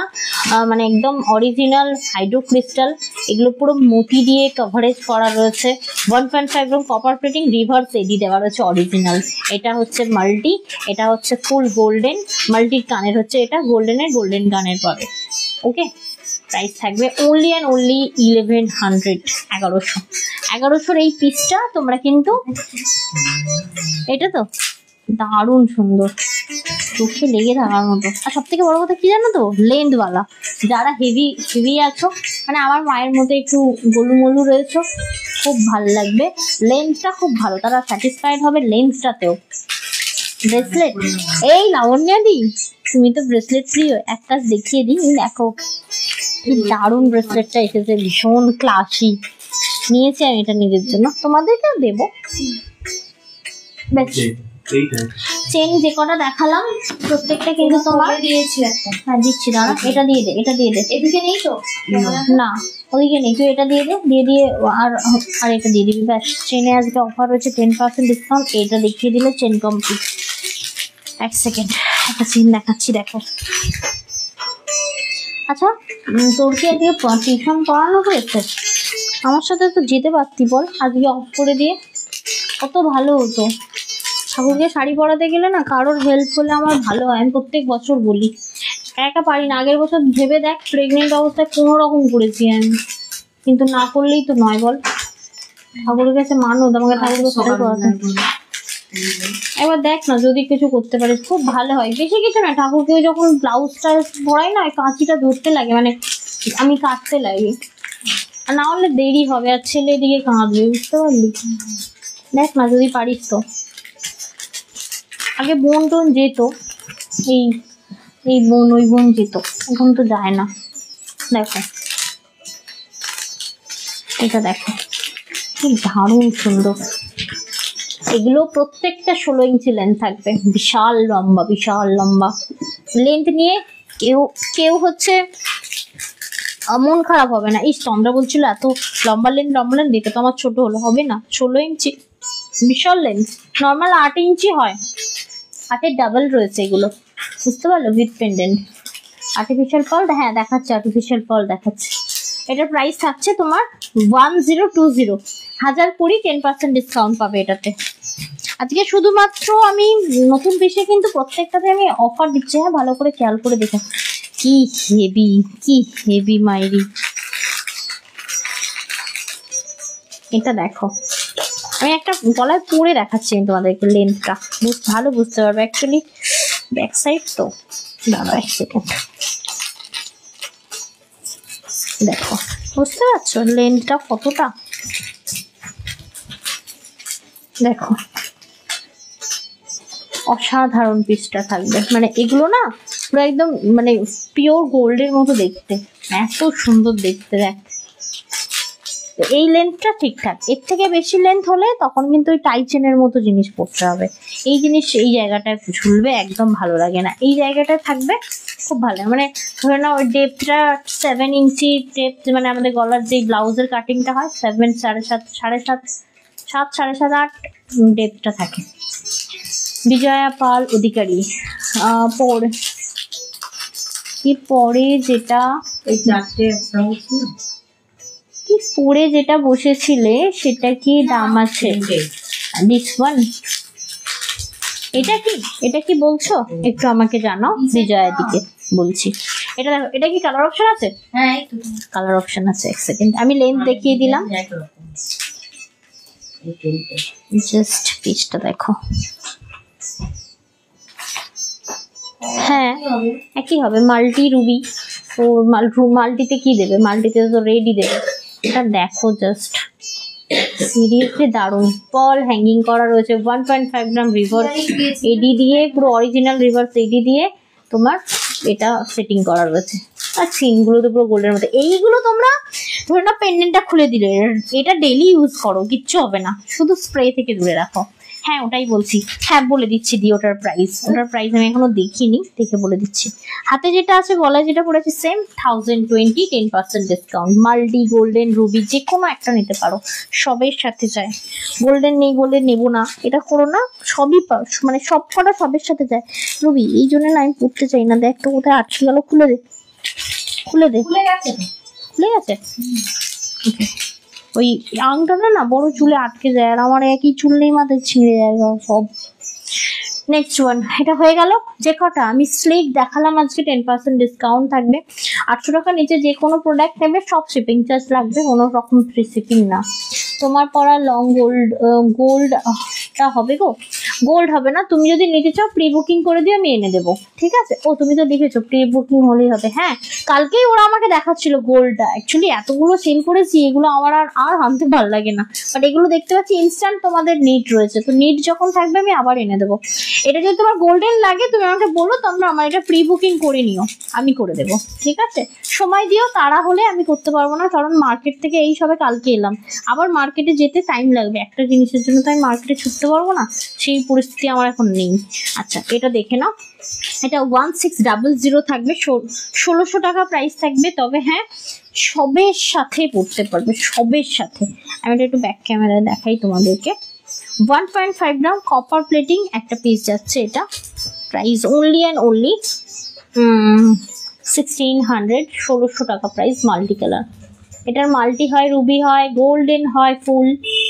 মানে একদম অরিজিনাল হাইড্রো ক্রিস্টাল, এগুলো পুরো মোতি দিয়ে কভারেজ করা রয়েছে, 1.5 এবং কপার প্লেটিং, রিভার্স এডি দেওয়া রয়েছে অরিজিনাল। এটা হচ্ছে মাল্টি, এটা হচ্ছে ফুল গোল্ডেন, মাল্টির কানের হচ্ছে এটা গোল্ডেনের, গোল্ডেন কানের পাবে, ওকে। প্রাইস থাকবে অনলি অ্যান্ড অনলি 1100, 1100 এই পিসটা তোমরা কিন্তু, এটা তো দারুণ সুন্দর, চোখে লেগে থাকার মতো। আর সব থেকে বড় কথা কি জানো তো, লেন্থওয়ালা, যারা হেভি আছো, মানে আমার মায়ের মতো একটু গোলুমলু রয়েছে, খুব ভালো লাগবে, লেন্থটা খুব ভালো, তারা স্যাটিসফাইড হবে লেন্থটাতেও। ব্রেসলেট, এই লাবণ্যাদি তুমি তো ব্রেসলেট প্রিয়, একটা দেখিয়ে দিই, দেখো কি দারুণ ব্রেসলেটটা এসেছে, ভীষণ ক্লাসি, নিয়েছি আমি এটা নিজের জন্য, তোমাদেরকেও দেবো। চেন যে কটা দেখালাম প্রত্যেকটা কিন্তু তোমার দিয়েছি একটা, হ্যাঁ দিচ্ছি, দাঁড়া এটা দিয়ে দে, এদিকে নেই তো না ওদিকে নেই, তুই এটা দিয়ে দিয়ে আর এটা দিয়ে দিবি, ব্যাস। চেনে আজকে অফার রয়েছে 10% ডিসকাউন্ট, এটা দেখিয়ে দিলে চেন কমপ্লিট। এক সেকেন্ড একটা চেন দেখাচ্ছি, দেখো। আচ্ছা তোর কি আজকে টিউশন পড়ানো হয়েছে? আমার সাথে তো যেতে পারতি বল, আজকে অফ করে দিয়ে, কত ভালো হতো। ঠাকুরকে শাড়ি পরাতে গেলে না কারোর হেল্প হলে আমার ভালো হয়, আমি প্রত্যেক বছর বলি, একা পারি না। আগের বছর ভেবে দেখ, প্রেগনেন্ট অবস্থায় কোনো রকম করেছি আমি, কিন্তু না করলেই তো নয় বল। ঠাকুরের কাছে মানত আমাকে ঠাকুরকে শাড়ি পরাতে, এবার দেখ না যদি কিছু করতে পারিস খুব ভালো হয়। বেশি কিছু না, ঠাকুরকে যখন ব্লাউজটা পরাই না কাঁচিটা ধরতে লাগে, মানে আমি কাটতে লাগে, আর না হলে দেরি হবে, আর ছেলে দিকে কাঁদবে, বুঝতে পারলি? দেখ না যদি পারিস তো। আগে বোন টোন যেত, এই বোন ওই বোন যেত, এখন তো যায় না। দেখো এটা দেখো, কি দারুণ সুন্দর। এগুলো প্রত্যেকটা 16 ইঞ্চি লেন্থ থাকবে, বিশাল লম্বা বিশাল লম্বা লেন্থ নিয়ে কেউ কেউ হচ্ছে মন খারাপ হবে না। এই চন্দ্রা বলছিল এত লম্বা লেন্থ দেখে তো আমার ছোট হলো, হবে না। 16 ইঞ্চি বিশাল লেন্থ, নর্মাল 8 ইঞ্চি হয়, 8-এর ডাবল রয়েছে এগুলো, বুঝতে পারলো? With pendant artificial pearl. হ্যাঁ দেখাচ্ছে, আর্টিফিশিয়াল পার্ল দেখাচ্ছে। এটার প্রাইস থাকছে তোমার 1020, 1020, 10% ডিসকাউন্ট পাবে এটাতে। আজকে শুধুমাত্র আমি নতুন পিসে কিন্তু প্রত্যেকটাতে আমি অফার দিচ্ছি। হ্যাঁ ভালো করে খেয়াল করে দেখো, কি হেভি, কি হেভি মাইরি। এটা দেখো, আমি একটা গলায় পরে দেখাচ্ছি তোমাদেরকে, লেন্থটা ভালো বুঝতে পারবে। অ্যাকচুয়ালি ব্যাক সাইড তো, দাঁড়াও এক সেকেন্ড, দেখো বুঝতে পারছো লেন্থটা কতটা, দেখো অসাধারণ পিসটা থাকবে। মানে এগুলো না পুরো একদম মানে পিওর গোল্ডের মতো দেখতে, এত সুন্দর দেখতে। দেখ এই লেন্থটা ঠিকঠাক, এর থেকে বেশি লেন্থ হলে তখন কিন্তু ওই টাই চেনের মতো জিনিস পড়তে হবে। এই জিনিস এই জায়গাটায় ঝুলবে, একদম ভালো লাগে না। এই জায়গাটায় থাকবে খুব ভালো। মানে ধরে নাও ওই ডেপটা 7 ইঞ্চি ডেপ, মানে আমাদের গলার যে ব্লাউজের কাটিংটা হয় 7, 7.5, 7.5, 7, 7.5, 8 ডেপটা থাকে। বিজয়া পাল অধিকারী পরে কি পরে যেটা এই চারটে কি পরে যেটা বসেছিলে সেটা কি দাম আছে? দিস ওয়ান, এটা কি বলছো একটু আমাকে জানাও, বিজয়া দিকে বলছি। এটা দেখো, এটা কি কালার অপশন আছে? হ্যাঁ কালার অপশন আছে, এক সেকেন্ড আমি লেন্থ দেখিয়ে দিলাম। জাস্ট পিসটা দেখো, হ্যাঁ একই হবে, মাল্টি রুবি। তো মাল্টিতে কি দেবে? মাল্টিতে তো রেডি দেবে। এটা দেখো জাস্ট সিরিয়াসলি দারুণ। পল হ্যাঙ্গিং করা রয়েছে, 1.5 গ্রাম রিভার্স এডি দিয়ে, পুরো অরিজিনাল রিভার্স এডি দিয়ে তোমার এটা সেটিং করা রয়েছে। আর সিনগুলো তো পুরো গোল্ডের মতো। এইগুলো তোমরা ধরে না পেন্ডেন্টটা খুলে দিলে, এটা ডেইলি ইউজ করো, কিচ্ছু হবে না, শুধু স্প্রে থেকে দূরে রাখো। হ্যাঁ ওটাই বলছি, হ্যাঁ বলে দিচ্ছি দি ওটার প্রাইস আমি এখনো দেখিনি, দেখে বলে দিচ্ছি। হাতে যেটা আছে, গলায় যেটা পড়েছে same 1020, 10% discount. Multi golden Ruby যে কোনো একটা নিতে পারো, সবের সাথে যায়। গোল্ডেন নেই, গোল্ডেন নেবো না এটা করো না, সবই মানে সব কটা সবের সাথে যায়। রুবি এই জন্য না আমি পড়তে চাই না। দেখ তো কোথায় আটকে গেল, খুলে দে খুলে গেছে। ওই আংটাটা না বড় চুলে আটকে যায়, আর আমার একই চুল নেই, মাথায় ছিঁড়ে যায় সব। নেক্সট ওয়ান, এটা হয়ে গেল। যে কটা আমি স্লিক দেখালাম আজকে 10% ডিসকাউন্ট থাকবে। 800 টাকা নিচে যে কোনো প্রোডাক্ট নেবে সব শিপিং চার্জ লাগবে, কোনো রকম ফ্রি শিপিং না। তোমার পরা লং গোল্ডটা হবে গো, গোল্ড হবে না। তুমি যদি নিতে চাও প্রি বুকিং করে দিও, আমি এনে দেবো, ঠিক আছে? ও তুমি তো লিখেছো প্রি বুকিং হলেই হবে। হ্যাঁ কালকেই ওরা আমাকে দেখাচ্ছিল গোল্ডটা। অ্যাকচুয়ালি এতগুলো সেল করেছি, এগুলো আমার আর আনতে ভালো লাগে না, বাট এগুলো দেখতে পাচ্ছি ইনস্ট্যান্ট তোমাদের নিড রয়েছে, তো নিড যখন থাকবে আমি আবার এনে দেবো। এটা যদি তোমার গোল্ডেন লাগে তুমি আমাকে বলো, তোমরা আমার এটা প্রি বুকিং করে নিও, আমি করে দেবো, ঠিক আছে? সময় দিও, তারা হলে আমি করতে পারবো না, কারণ মার্কেট থেকে এই সবে কালকে এলাম, আবার মার্কেটে যেতে টাইম লাগবে। একটা জিনিসের জন্য তো আমি মার্কেটে ছুটতে পারবো না, সেই পরিস্থিতি আমার এখন নেই। আচ্ছা এটা দেখে নাও, এটা 1600 থাকবে, 1600 টাকা প্রাইস থাকবে। তবে হ্যাঁ সবের সাথে পড়তে পারবে, সবের সাথে। আমি এটা একটু ব্যাক ক্যামেরায় দেখাই তোমাদেরকে। 1.5 গ্রাম কপার প্লেটিং একটা পিস যাচ্ছে। এটা প্রাইস অনলি অ্যান্ড অনলি 1600, 1600 টাকা প্রাইস। মাল্টি কালার, এটার মাল্টি হয়, রুবি হয়, গোল্ডেন হয়, ফুল,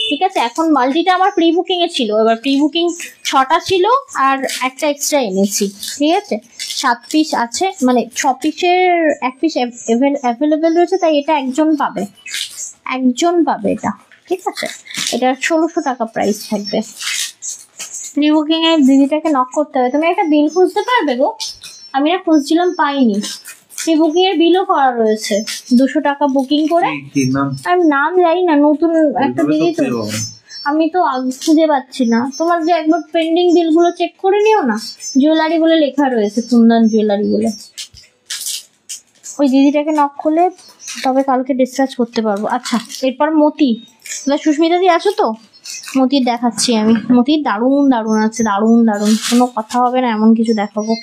ঠিক আছে? এখন মাল্টিটা আমার প্রি বুকিং এ ছিল, এবার প্রি বুকিং 6টা ছিল আর একটা এক্সট্রা এনেছি, ঠিক আছে? 7 পিস আছে, মানে 6 পিসের 1 পিস অ্যাভেলেবেল রয়েছে, তাই এটা একজন পাবে এটা, ঠিক আছে? এটা 1600 টাকা প্রাইস থাকবে। প্রি বুকিং এর দিদিটাকে নক করতে হবে। তুমি একটা বিল খুঁজতে পারবে গো? আমি না খুঁজছিলাম পাইনি। প্রি বুকিং এর বিলও করা রয়েছে, 200 টাকা বুকিং করে। আমি নাম জানি না, নতুন একটা দিদি তো, আমি তো খুঁজে পাচ্ছি না। তোমার যে একবার পেন্ডিং বিলগুলো চেক করে নিও না, জুয়েলারি বলে লেখা রয়েছে, কুন্দন জুয়েলারি বলে। ওই দিদিটাকে নক করলে তবে কালকে ডিসচার্জ করতে পারবো। আচ্ছা এরপর মতি, এবার সুস্মিতা দি আছো তো? মতির দেখাচ্ছি আমি। মতির দারুণ দারুণ আছে, দারুণ দারুণ, কোনো কথা হবে না এমন কিছু দেখাবো।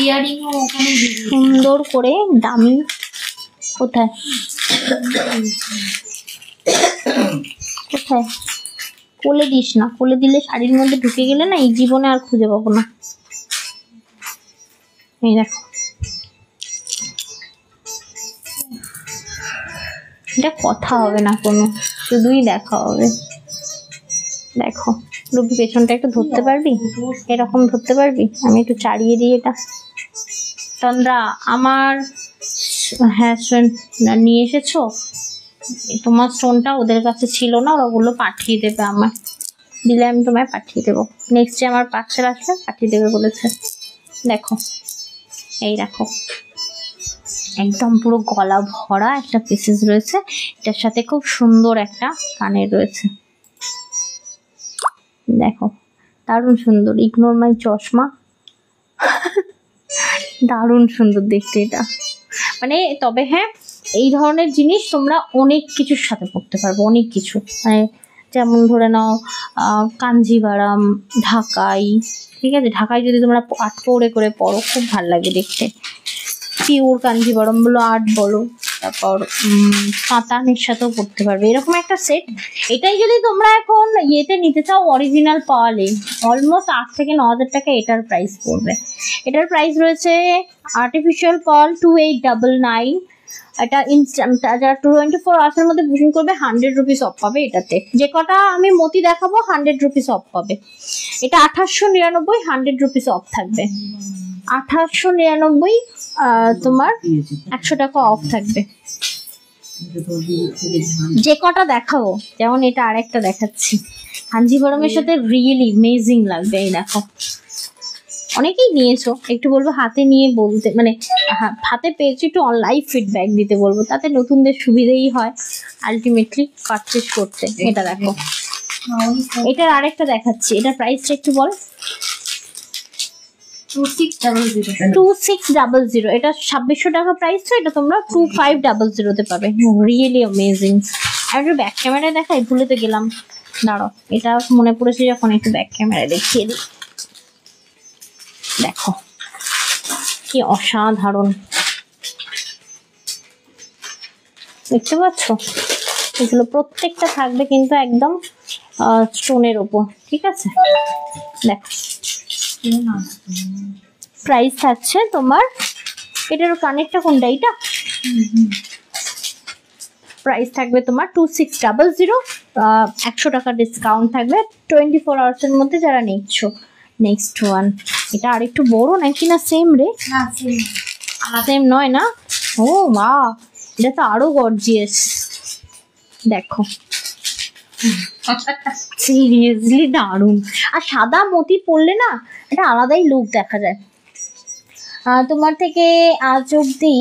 ইয়ারিংও ওখানে সুন্দর করে দামি। কোথায় কোথায়? কোলে দিস না, কোলে দিলে শাড়ির মধ্যে ঢুকে গেলে না এই জীবনে আর খুঁজে পাবো না। এই দেখো, এটা কথা হবে না কোনো, শুধুই দেখা হবে। দেখো রুবি, পেছনটা একটু ধরতে পারবি? এরকম ধরতে পারবি? আমি একটু চাড়িয়ে দিই এটা। তন্দ্রা, আমার হ্যাঁ নিয়ে এসেছো? তোমার স্টোনটা ওদের কাছে ছিল না, ওরা ওগুলো পাঠিয়ে দেবে, আমার দিলে আমি তোমায় পাঠিয়ে দেবো। নেক্সট ডে আমার পার্সেল আসবে, পাঠিয়ে দেবে বলেছে। দেখো, এই দেখো, একদম পুরো গলা ভরা একটা পিসেস রয়েছে। এটার সাথে খুব সুন্দর একটা কানের রয়েছে। দেখো দারুণ সুন্দর। ইগনোর মাই চশমা। দারুণ সুন্দর দেখতে এটা। মানে তবে হ্যাঁ, এই ধরনের জিনিস তোমরা অনেক কিছুর সাথে পড়তে পারবে, অনেক কিছু। মানে যেমন ধরে নাও কাঞ্জিভারাম, ঢাকাই, ঠিক আছে? ঢাকাই যদি তোমরা আট পৌড়ে করে পড়ো, খুব ভালো লাগে দেখতে। পিওর কাঞ্জিভারাম বলো, আর্ট বলো, তারপর কাতানের সাথেও পড়তে পারবে, এরকম একটা সেট। এটাই যদি তোমরা এখন ইয়েতে নিতে চাও, অরিজিনাল পাওয়ালে অলমোস্ট 8 থেকে 9,000 টাকা এটার প্রাইস পড়বে। এটার প্রাইস রয়েছে আর্টিফিশিয়াল পার্ল 2899। এটা ইনস্ট্যান্ট, যারা 24 আওয়ার্সের মধ্যে বুকিং করবে 100 রুপিস অফ পাবে এটাতে। যে কটা আমি মতি দেখাবো 100 রুপিস অফ পাবে। এটা 2899, 100 রুপিস অফ থাকবে। 2899 তোমার 100 টাকা অফ থাকবে। যে কটা দেখাবো, যেমন এটা আরেকটা দেখাচ্ছি, কাঞ্জিভারামের সাথে রিয়েলি অ্যামেজিং লাগবে। এই দেখো, অনেকেই নিয়েছো, একটু বলবো হাতে নিয়ে বলতে, মানে হাতে পেয়েছি একটু লাইভ ফিডব্যাক দিতে বলবো, তাতে নতুনদের সুবিধেই হয় আলটিমেটলি পারচেজ করতে। এটা দেখো, এটার আরেকটা দেখাচ্ছি, এটার প্রাইসটা একটু বল। 2600। এটা 2600 টাকা প্রাইস, তো এটা তোমরা 2500 পাবে। Really amazing. আর একটু ব্যাক ক্যামেরায় দেখাই, ভুলে তো গেলাম, দাঁড়াও, এটা মনে পড়েছে যখন, একটু ব্যাক ক্যামেরায় দেখিয়ে দিই। দেখো কি অসাধারণ, দেখতে পাচ্ছ? এগুলো প্রত্যেকটা থাকবে কিন্তু একদম স্টোনের ওপর, ঠিক আছে? দেখো প্রাইস থাকছে তোমার, এটার কানেরটা কোনটা? এইটা প্রাইস থাকবে তোমার 2600। 100 টাকা ডিসকাউন্ট থাকবে 24 আওয়ার্সের মধ্যে যারা নিচ্ছ। নেক্সট ওয়ান, এটা আরেকটু বড় নাকি না? সেম রে, সেম নয় না? ও বাহ, এটা তো আরো গর্জিয়াস। দেখো সিরিয়াসলি দারুণ। আর সাদা মতি পরলে না এটা আলাদাই লুক দেখা যায়। তোমার থেকে আজ অব্দি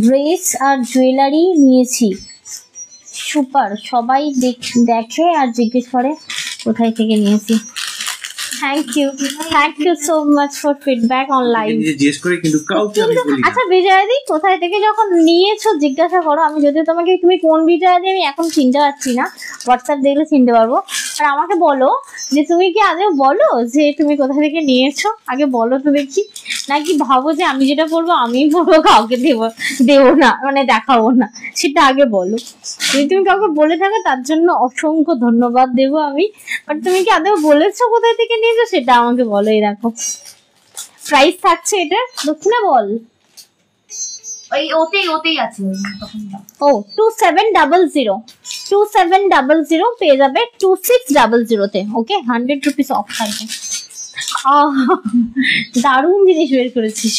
ড্রেস আর জুয়েলারি নিয়েছি, সুপার। সবাই দেখে আর জিজ্ঞেস করে কোথায় থেকে নিয়েছি। Thank you so much for feedback on live. আচ্ছা বিজয়াদি, কোথায় থেকে যখন নিয়েছো জিজ্ঞাসা করো। আমি যদিও তোমাকে, তুমি কোন বিজয়াদি আমি এখন চিনতে পারছি না, হোয়াটসঅ্যাপ দেখলে চিনতে পারবো। আর আমাকে বলো যে তুমি কি আগে বলো যে তুমি কোথা থেকে নিয়েছো, আগে বলো তো দেখি। নাকি ভাবো যে আমি যেটা পড়বো আমিই পড়বো, কাউকে দেবো না, মানে দেখাবো না, সেটা আগে বলো। যদি তুমি কাউকে বলে থাকো তার জন্য অসংখ্য ধন্যবাদ দেবো আমি। বাট তুমি কি আদৌ বলেছো কোথায় থেকে নিয়েছো সেটা আমাকে বলো। এই দেখো প্রাইস থাকছে এটা, দক্ষিণা বল। ওতেই আছে ও 2700 পেয়ে যাবে 2600-তে। ওকে, 100 রুপিস অফ থাকবে। দারুণ জিনিস বের করেছিস,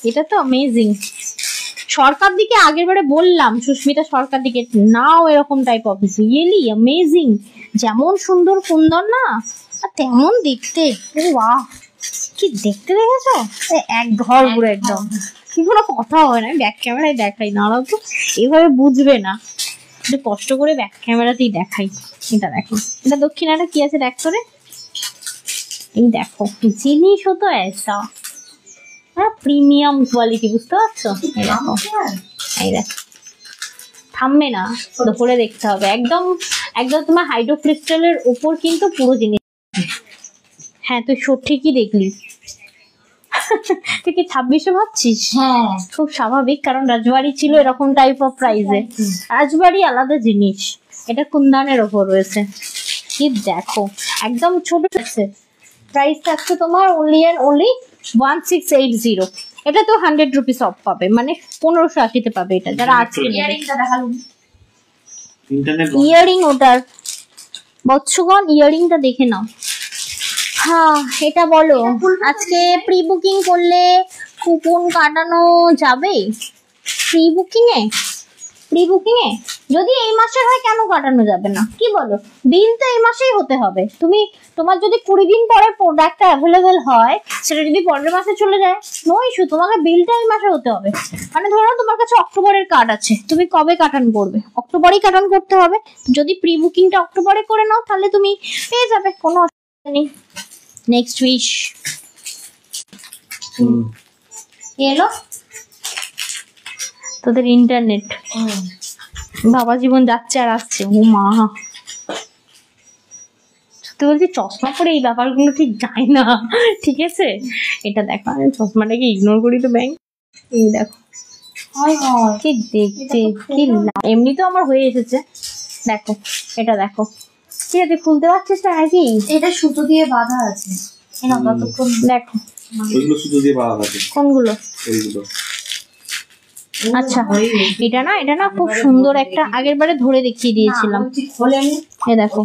এটা তো অ্যামেজিং। সরকার দিকে আগের বারে বললাম, সুস্মিতা সরকার দিকে নাও এরকম টাইপ অফ রিয়েলি অ্যামেজিং। যেমন সুন্দর না, আর তেমন দেখতে। বাহ, কি দেখতে দেখেছো? এক ঘর পুরো একদম, কি কোনো কথা হয় না। ব্যাক ক্যামেরায় দেখাই, নাড়াও তো, এভাবে বুঝবে না, একটু কষ্ট করে ব্যাক ক্যামেরাতেই দেখাই। এটা দেখো, এটা দক্ষিণাটা কি আছে দেখ করে। এই দেখো, জিনিস হতো এসা, হ্যাঁ প্রিমিয়াম কোয়ালিটি, বুঝতে পারছো? এই দেখো, এই দেখো থামবে না, ধরে দেখতে হবে একদম একদম তোমার হাইড্রো ক্রিস্টালের উপর কিন্তু পুরো জিনিস। হ্যাঁ তুই ঠিকই দেখলি। তুই কি 2600 ভাবছিস? হ্যাঁ খুব স্বাভাবিক, কারণ রাজবাড়ি ছিল এরকম টাইপ অফ প্রাইসে। রাজবাড়ি আলাদা জিনিস, এটা কুন্দানের ওপর রয়েছে। কি দেখো একদম ছোট আছে, প্রাইস থাকছে তোমার অনলি অ্যান্ড অনলি 1680। এটা তো 100 রুপিস অফ পাবে, মানে 1580-তে পাবে এটা যারা আজকে ইয়ারিংটা দেখালুম। ইন্টারনেট ইয়ারিং ওটার বৎসগণ ইয়ারিংটা দেখে নাও। হ্যাঁ এটা বলো, আজকে প্রি বুকিং করলে কুপন কাটানো যাবে? প্রি বুকিং এ যদি এই মাসের হয় কেন কাটানো যাবে না? কি বলো, বিল তো এই মাসেই হতে হবে। তোমার যদি 20 দিন পরে প্রোডাক্টটা অ্যাভেলেবেল হয়, সেটা যদি পরের মাসে চলে যায়, নো ইস্যু, তোমাকে বিলটা এই মাসে হতে হবে। মানে ধরো তোমার কাছে অক্টোবরের কার্ড আছে, তুমি কবে কাটান করবে? অক্টোবরেই কাটান করতে হবে। যদি প্রি বুকিংটা অক্টোবরে করে নাও তাহলে তুমি পেয়ে যাবে, কোনো অসুবিধা নেই। নেক্সট উইশ এলো তোদের ইন্টারনেট, বাবা জীবন যাচ্ছে আর আসছে। ও মা, সত্যি বলছি চশমা পরে এই ব্যাপারগুলো ঠিক যায় না, ঠিক আছে? এটা দেখো, আমি চশমাটাকে ইগনোর করি তো ব্যাংক। এই দেখো কি দেখতে, কি এমনি তো আমার হয়ে এসেছে। দেখো এটা দেখো, ঠিক আছে? খুলতে পারছিস না নাকি? এটা সুতো দিয়ে বাঁধা আছে। ততক্ষণ দেখো ওইগুলো শুধু দিয়ে বাড়া থাকে, কোনগুলো? এইগুলো। আচ্ছা এটা না খুব সুন্দর একটা, আগের বারে ধরে দেখিয়ে দিয়েছিলাম। খোলেনি, এই দেখো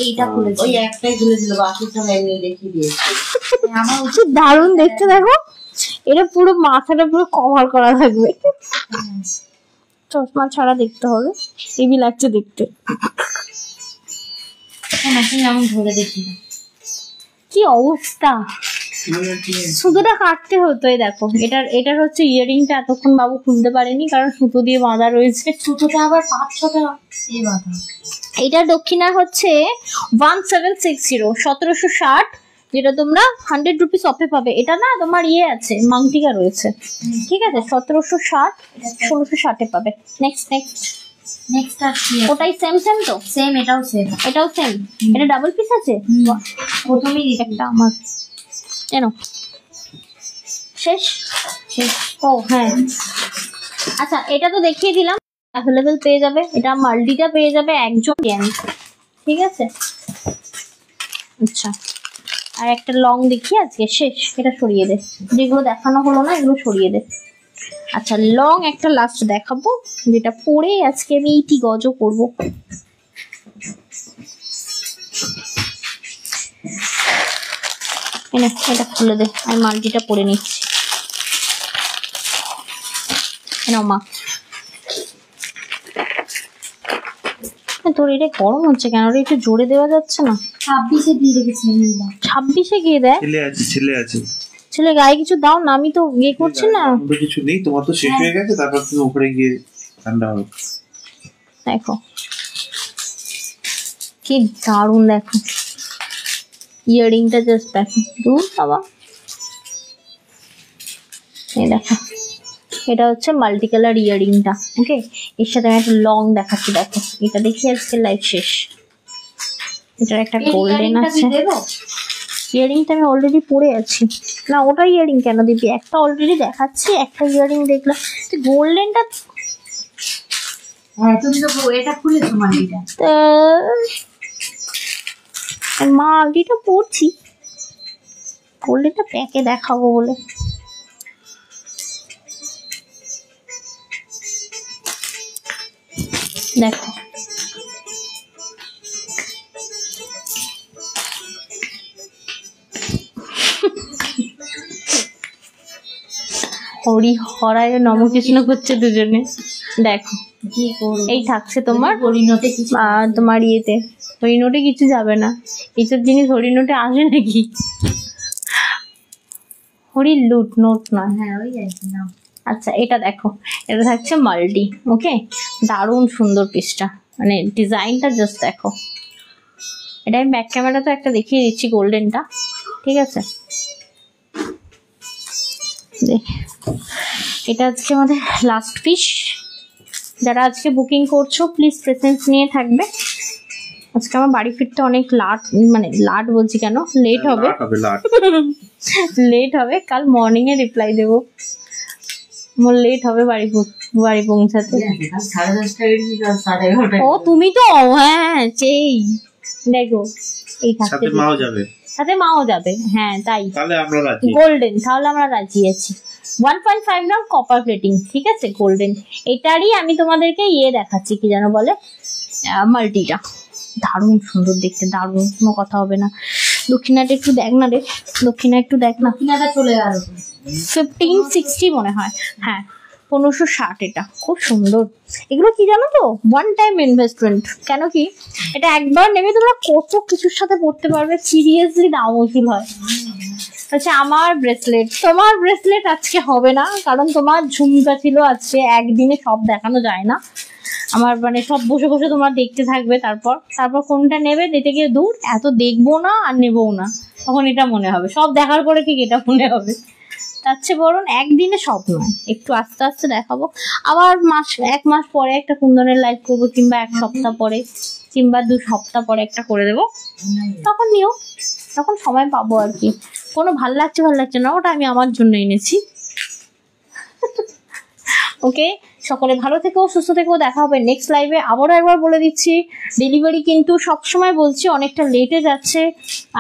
এইটা খুলেছে। ওই একটাই খুলেছিল, বাকি সব এমনি দেখিয়ে দিয়েছে। আমার কি দারুণ দেখতে দেখো, এটা পুরো মাথাটা পুরো কভার করা থাকবে। চশমা ছাড়া দেখতে হবে, হেভি লাগছে দেখতে। আমি ধরে দেখি কি অবস্থা, সুতোটা কাটতে হতো। এই দেখো এটার হচ্ছে ইয়ারিংটা এতক্ষণ বাবু খুলতে পারেনি, কারণ সুতো দিয়ে বাঁধা রয়েছে। সুতোটা আবার 5-6টা এই বাঁধা। এটা দক্ষিণা হচ্ছে 1760, 1760, যেটা তোমরা 100 রুপিস অফে পাবে। এটা না তোমার ইয়ে আছে, মাংটিকা রয়েছে, ঠিক আছে? 1760, 1660-এ পাবে। নেক্সট আর কি? ওটাই সেম তো? সেম, এটাও সেম। এটাও সেম। এটা ডাবল পিস আছে। প্রথমেই একটা আমার কেন শেষ। ও হ্যাঁ, আচ্ছা এটা তো দেখিয়ে দিলাম, অ্যাভেলেবেল পেয়ে যাবে। এটা মাল্টিটা পেয়ে যাবে একজন, ঠিক আছে? আচ্ছা আর একটা লং দেখি আজকে, শেষ। এটা সরিয়ে দে, যেগুলো দেখানো হলো না এগুলো সরিয়ে দে। আচ্ছা লং একটা লাস্ট দেখাবো, যেটা পরে আজকে আমি এইটি গজও করবো। এটা খুলে দে, আমি মাল্টিটা পরে নিচ্ছি। মা তোর এটা গরম হচ্ছে কেন রে? একটু জোরে দেওয়া যাচ্ছে না? 26-এ দিয়ে রেখেছি। 26-এ গিয়ে দেয়। ছেলে আছে ছেলে গায়ে কিছু দাও না, আমি তো ইয়ে করছি না। কিছু নেই, তোমার তো শেষ হয়ে গেছে, তারপর তুমি উপরে গিয়ে ঠান্ডা হবে। দেখো কি দারুণ, দেখো ইয়ারিংটা জাস্ট দেখো, দূর বাবা। এই দেখো এটা হচ্ছে মাল্টি কালার ইয়ারিংটা, ওকে? এর সাথে আমি একটা লং দেখাচ্ছি, দেখো এটা দেখি আজকে লাইভ শেষ। এটার একটা গোল্ডেন আছে। ইয়ারিংটা আমি অলরেডি পরে আছি না, ওটা ইয়ারিং কেন দিবি? একটা অলরেডি দেখাচ্ছি, একটা ইয়ারিং দেখলাম। গোল্ডেনটা হ্যাঁ, তুমি তো এটা খুলেছো মাল্টিটা। মাল্টিটা পরছি, গোল্ডেনটা প্যাকে দেখাবো বলে। দেখো হরি হরায় নম কৃষ্ণ করছে দুজনে। দেখো কি করব, এই থাকছে তোমার পরিণতে কিছু তোমার ইয়েতে, হরিনোটে কিছু যাবে না। এইসব জিনিস হরিনোটে আসে নাকি? হরির লুট নোট নয়। হ্যাঁ ওই আর কি না। আচ্ছা এটা দেখো, এটা থাকছে মাল্টি, ওকে? দারুণ সুন্দর পিসটা, মানে ডিজাইনটা জাস্ট দেখো। এটা আমি ব্যাক ক্যামেরা তো একটা দেখিয়ে দিচ্ছি, গোল্ডেনটা, ঠিক আছে? এটা আজকে আমাদের লাস্ট পিস, যারা আজকে বুকিং করছো প্লিজ প্রেজেন্স নিয়ে থাকবে। আজকে আমার বাড়ি ফিরতে অনেক লাট বলছি কেন, লেট হবে। লেট হবে, কাল মর্নিং এ রিপ্লাই দেবো। মোর লেট হবে বাড়ি পৌঁছাতে। ও তুমি তো হ্যাঁ সেই দেখো এই সাথে মাও যাবে, হ্যাঁ তাই তাহলে আমরা রাজি। গোল্ডেন, তাহলে আমরা রাজি আছি। 1.5 গ্রাম কপার প্লেটিং, ঠিক আছে গোল্ডেন। এটারই আমি তোমাদেরকে দেখাচ্ছি কি যেন বলে, মাল্টিটা দারুণ সুন্দর দেখতে, দারুণ, কোনো কথা হবে না। দক্ষিণাটা একটু দেখ না রে, দক্ষিণা একটু দেখ না। দক্ষিণাটা চলে গেল 1560 মনে হয়, হ্যাঁ 1560। এটা খুব সুন্দর। এগুলো কি জানো তো, ওয়ান টাইম ইনভেস্টমেন্ট। কেন কি, এটা একবার নেবে তোমরা কত কিছুর সাথে পড়তে পারবে, সিরিয়াসলি দাম উসুল হয়। আচ্ছা আমার ব্রেসলেট, তোমার ব্রেসলেট আজকে হবে না, কারণ তোমার ঝুমকা ছিল আজকে, একদিনে সব দেখানো যায় না। আমার সব বসে বসে তোমরা দেখতে থাকবে, তারপর কোনটা নেবে নিতে গিয়ে দূর, এত দেখবো না আর নেবও না, তখন এটা মনে হবে। সব দেখার পরে ঠিক এটা মনে হবে। তার চেয়ে বরং একদিনে সব নয়, একটু আস্তে আস্তে দেখাবো। আবার এক মাস পরে একটা কুন্দনের লাইভ করবো, কিংবা 1 সপ্তাহ পরে, কিংবা 2 সপ্তাহ পরে একটা করে দেবো, তখন নিও, তখন সময় পাবো আর কি। কোনো ভাল লাগছে না, ওটা আমি আমার জন্য এনেছি। ওকে, সকলে ভালো থেকো, সুস্থ থেকো, দেখা হবে নেক্সট লাইভে। আবারও একবার বলে দিচ্ছি, ডেলিভারি কিন্তু সবসময় বলছি অনেকটা লেটে যাচ্ছে।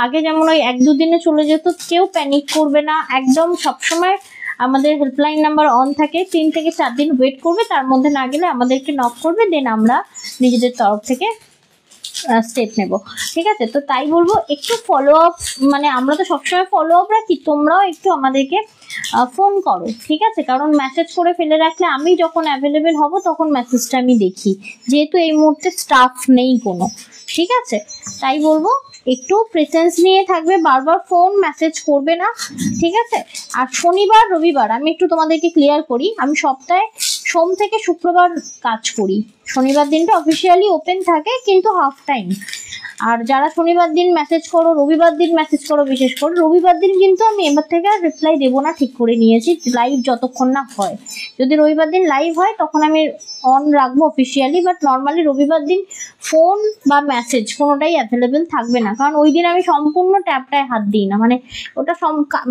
আগে যেমন ওই 1-2 দিনে চলে যেত, কেউ প্যানিক করবে না, একদম সবসময় আমাদের হেল্পলাইন নাম্বার অন থাকে। 3 থেকে 4 দিন ওয়েট করবে, তার মধ্যে না গেলে আমাদেরকে নক করবে, দেন আমরা নিজেদের তরফ থেকে স্টেপ নেব, ঠিক আছে? তো তাই বলবো একটু ফলো আপ, আমরা তো সবসময় ফলো আপ রাখি, তোমরাও একটু আমাদেরকে ফোন করো, ঠিক আছে? কারণ মেসেজ করে ফেলে রাখলে আমি যখন অ্যাভেলেবেল হব তখন মেসেজটা আমি দেখি, যেহেতু এই মুহূর্তে স্টাফ নেই কোনো, ঠিক আছে? তাই বলবো একটু প্রেজেন্স নিয়ে থাকবে, বারবার ফোন মেসেজ করবে না, ঠিক আছে? আর শনিবার রবিবার আমি একটু তোমাদেরকে ক্লিয়ার করি, আমি সপ্তাহে সোম থেকে শুক্রবার কাজ করি। শনিবার দিনটা অফিসিয়ালি ওপেন থাকে, কিন্তু হাফ টাইম। আর যারা শনিবার দিন মেসেজ করো, রবিবার দিন মেসেজ করো, বিশেষ করে রবিবার দিন কিন্তু আমি এবার থেকে আর রিপ্লাই দেবো না, ঠিক করে নিয়েছি, লাইভ যতক্ষণ না হয়। যদি রবিবার দিন লাইভ হয় তখন আমি অন রাখবো অফিসিয়ালি, বাট নর্মালি রবিবার দিন ফোন বা মেসেজ কোনোটাই অ্যাভেলেবেল থাকবে না, কারণ ওই দিন আমি সম্পূর্ণ ট্যাবটায় হাত দিই না। ওটা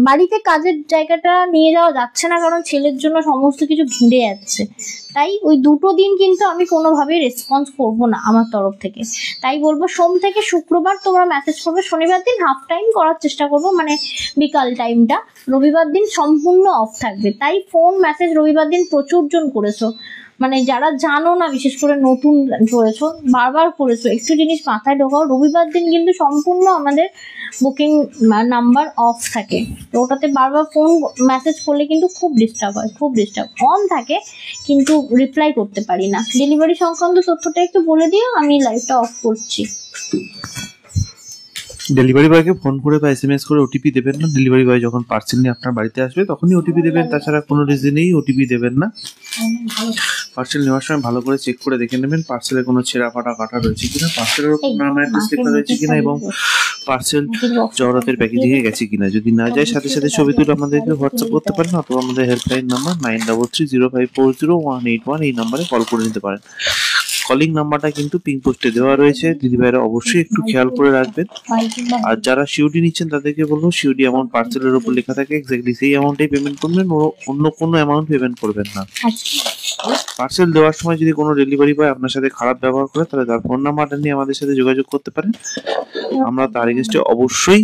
বাড়িতে কাজের জায়গাটা নিয়ে যাওয়া যাচ্ছে না, কারণ ছেলের জন্য সমস্ত কিছু ঘিরে যাচ্ছে। তাই ওই 2টো দিন কিন্তু আমি কোনোভাবেই রেসপন্স করবো না আমার তরফ থেকে। তাই বলবো সোম থেকে শুক্রবার তোমরা মেসেজ করবে, শনিবার দিন হাফ টাইম করার চেষ্টা করবো, বিকাল টাইমটা। রবিবার দিন সম্পূর্ণ অফ থাকবে। তাই ফোন মেসেজ রবিবার দিন প্রচুর জন করেছো, যারা জানো না, বিশেষ করে নতুন রয়েছো, বারবার করেছো, একটু জিনিস মাথায় ঢোকাও, রবিবার দিন কিন্তু সম্পূর্ণ আমাদের বুকিং নাম্বার অফ থাকে। তো ওটাতে বারবার ফোন মেসেজ করলে কিন্তু খুব ডিস্টার্ব হয়, অন থাকে কিন্তু রিপ্লাই করতে পারি না। ডেলিভারি সংক্রান্ত তথ্যটা একটু বলে দিও, আমি লাইভটা অফ করছি। ডেলিভারি বয়কে ফোন করে বা SMS করে ওটিপি দেবেন না। ডেলিভারি বয় যখন পার্সেল নিয়ে আপনার বাড়িতে আসবে তখনই ওটিপি দেবেন, তাছাড়া কোনো রিজনেই ওটিপি দেবেন না। পার্সেল নেওয়ার সময় ভালো করে চেক করে দেখে নেবেন পার্সেলে কোনো ছেঁড়া ফাটা কাটা রয়েছে কিনা, পার্সেলের উপর নাম অ্যাড্রেস লেখা রয়েছে কিনা, এবং পার্সেল জহরতের প্যাকেজিংয়ে গেছে কিনা। যদি না যায় সাথে সাথে ছবি তুলে আমাদেরকে হোয়াটসঅ্যাপ করতে পারেন, অথবা আমাদের হেল্পলাইন নাম্বার 9330540181 এই নাম্বারে কল করে নিতে পারেন। কলিং নাম্বারটা কিন্তু পিং পোস্টে দেওয়া রয়েছে, দিদিভাইরা অবশ্যই একটু খেয়াল করে রাখবেন। আর যারা সিওডি নিচ্ছেন তাদেরকে বলবো, সিওডি অ্যামাউন্ট পার্সেলের উপর লেখা থাকে, এক্স্যাক্টলি সেই অ্যামাউন্টেই পেমেন্ট করবেন, অন্য কোনো অ্যামাউন্ট পেমেন্ট করবেন না। পার্সেল দেওয়ার সময় যদি কোনো ডেলিভারি বয় আপনার সাথে খারাপ ব্যবহার করে, তাহলে তার ফোন নাম্বারটা নিয়ে আমাদের সাথে যোগাযোগ করতে পারেন, আমরা তার এগেইনস্টে অবশ্যই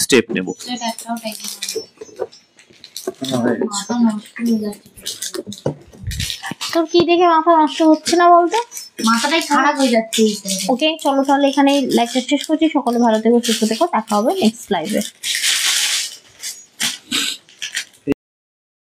স্টেপ নেব। তোর কি দেখে মাথা নষ্ট হচ্ছে না বলতে? মাথাটাই খারাপ হয়ে যাচ্ছে। ওকে চলো তাহলে এখানে লাইভটা শেষ করছি। সকলে ভালো থেকো, সুস্থ থেকো, দেখা হবে নেক্সট লাইভে।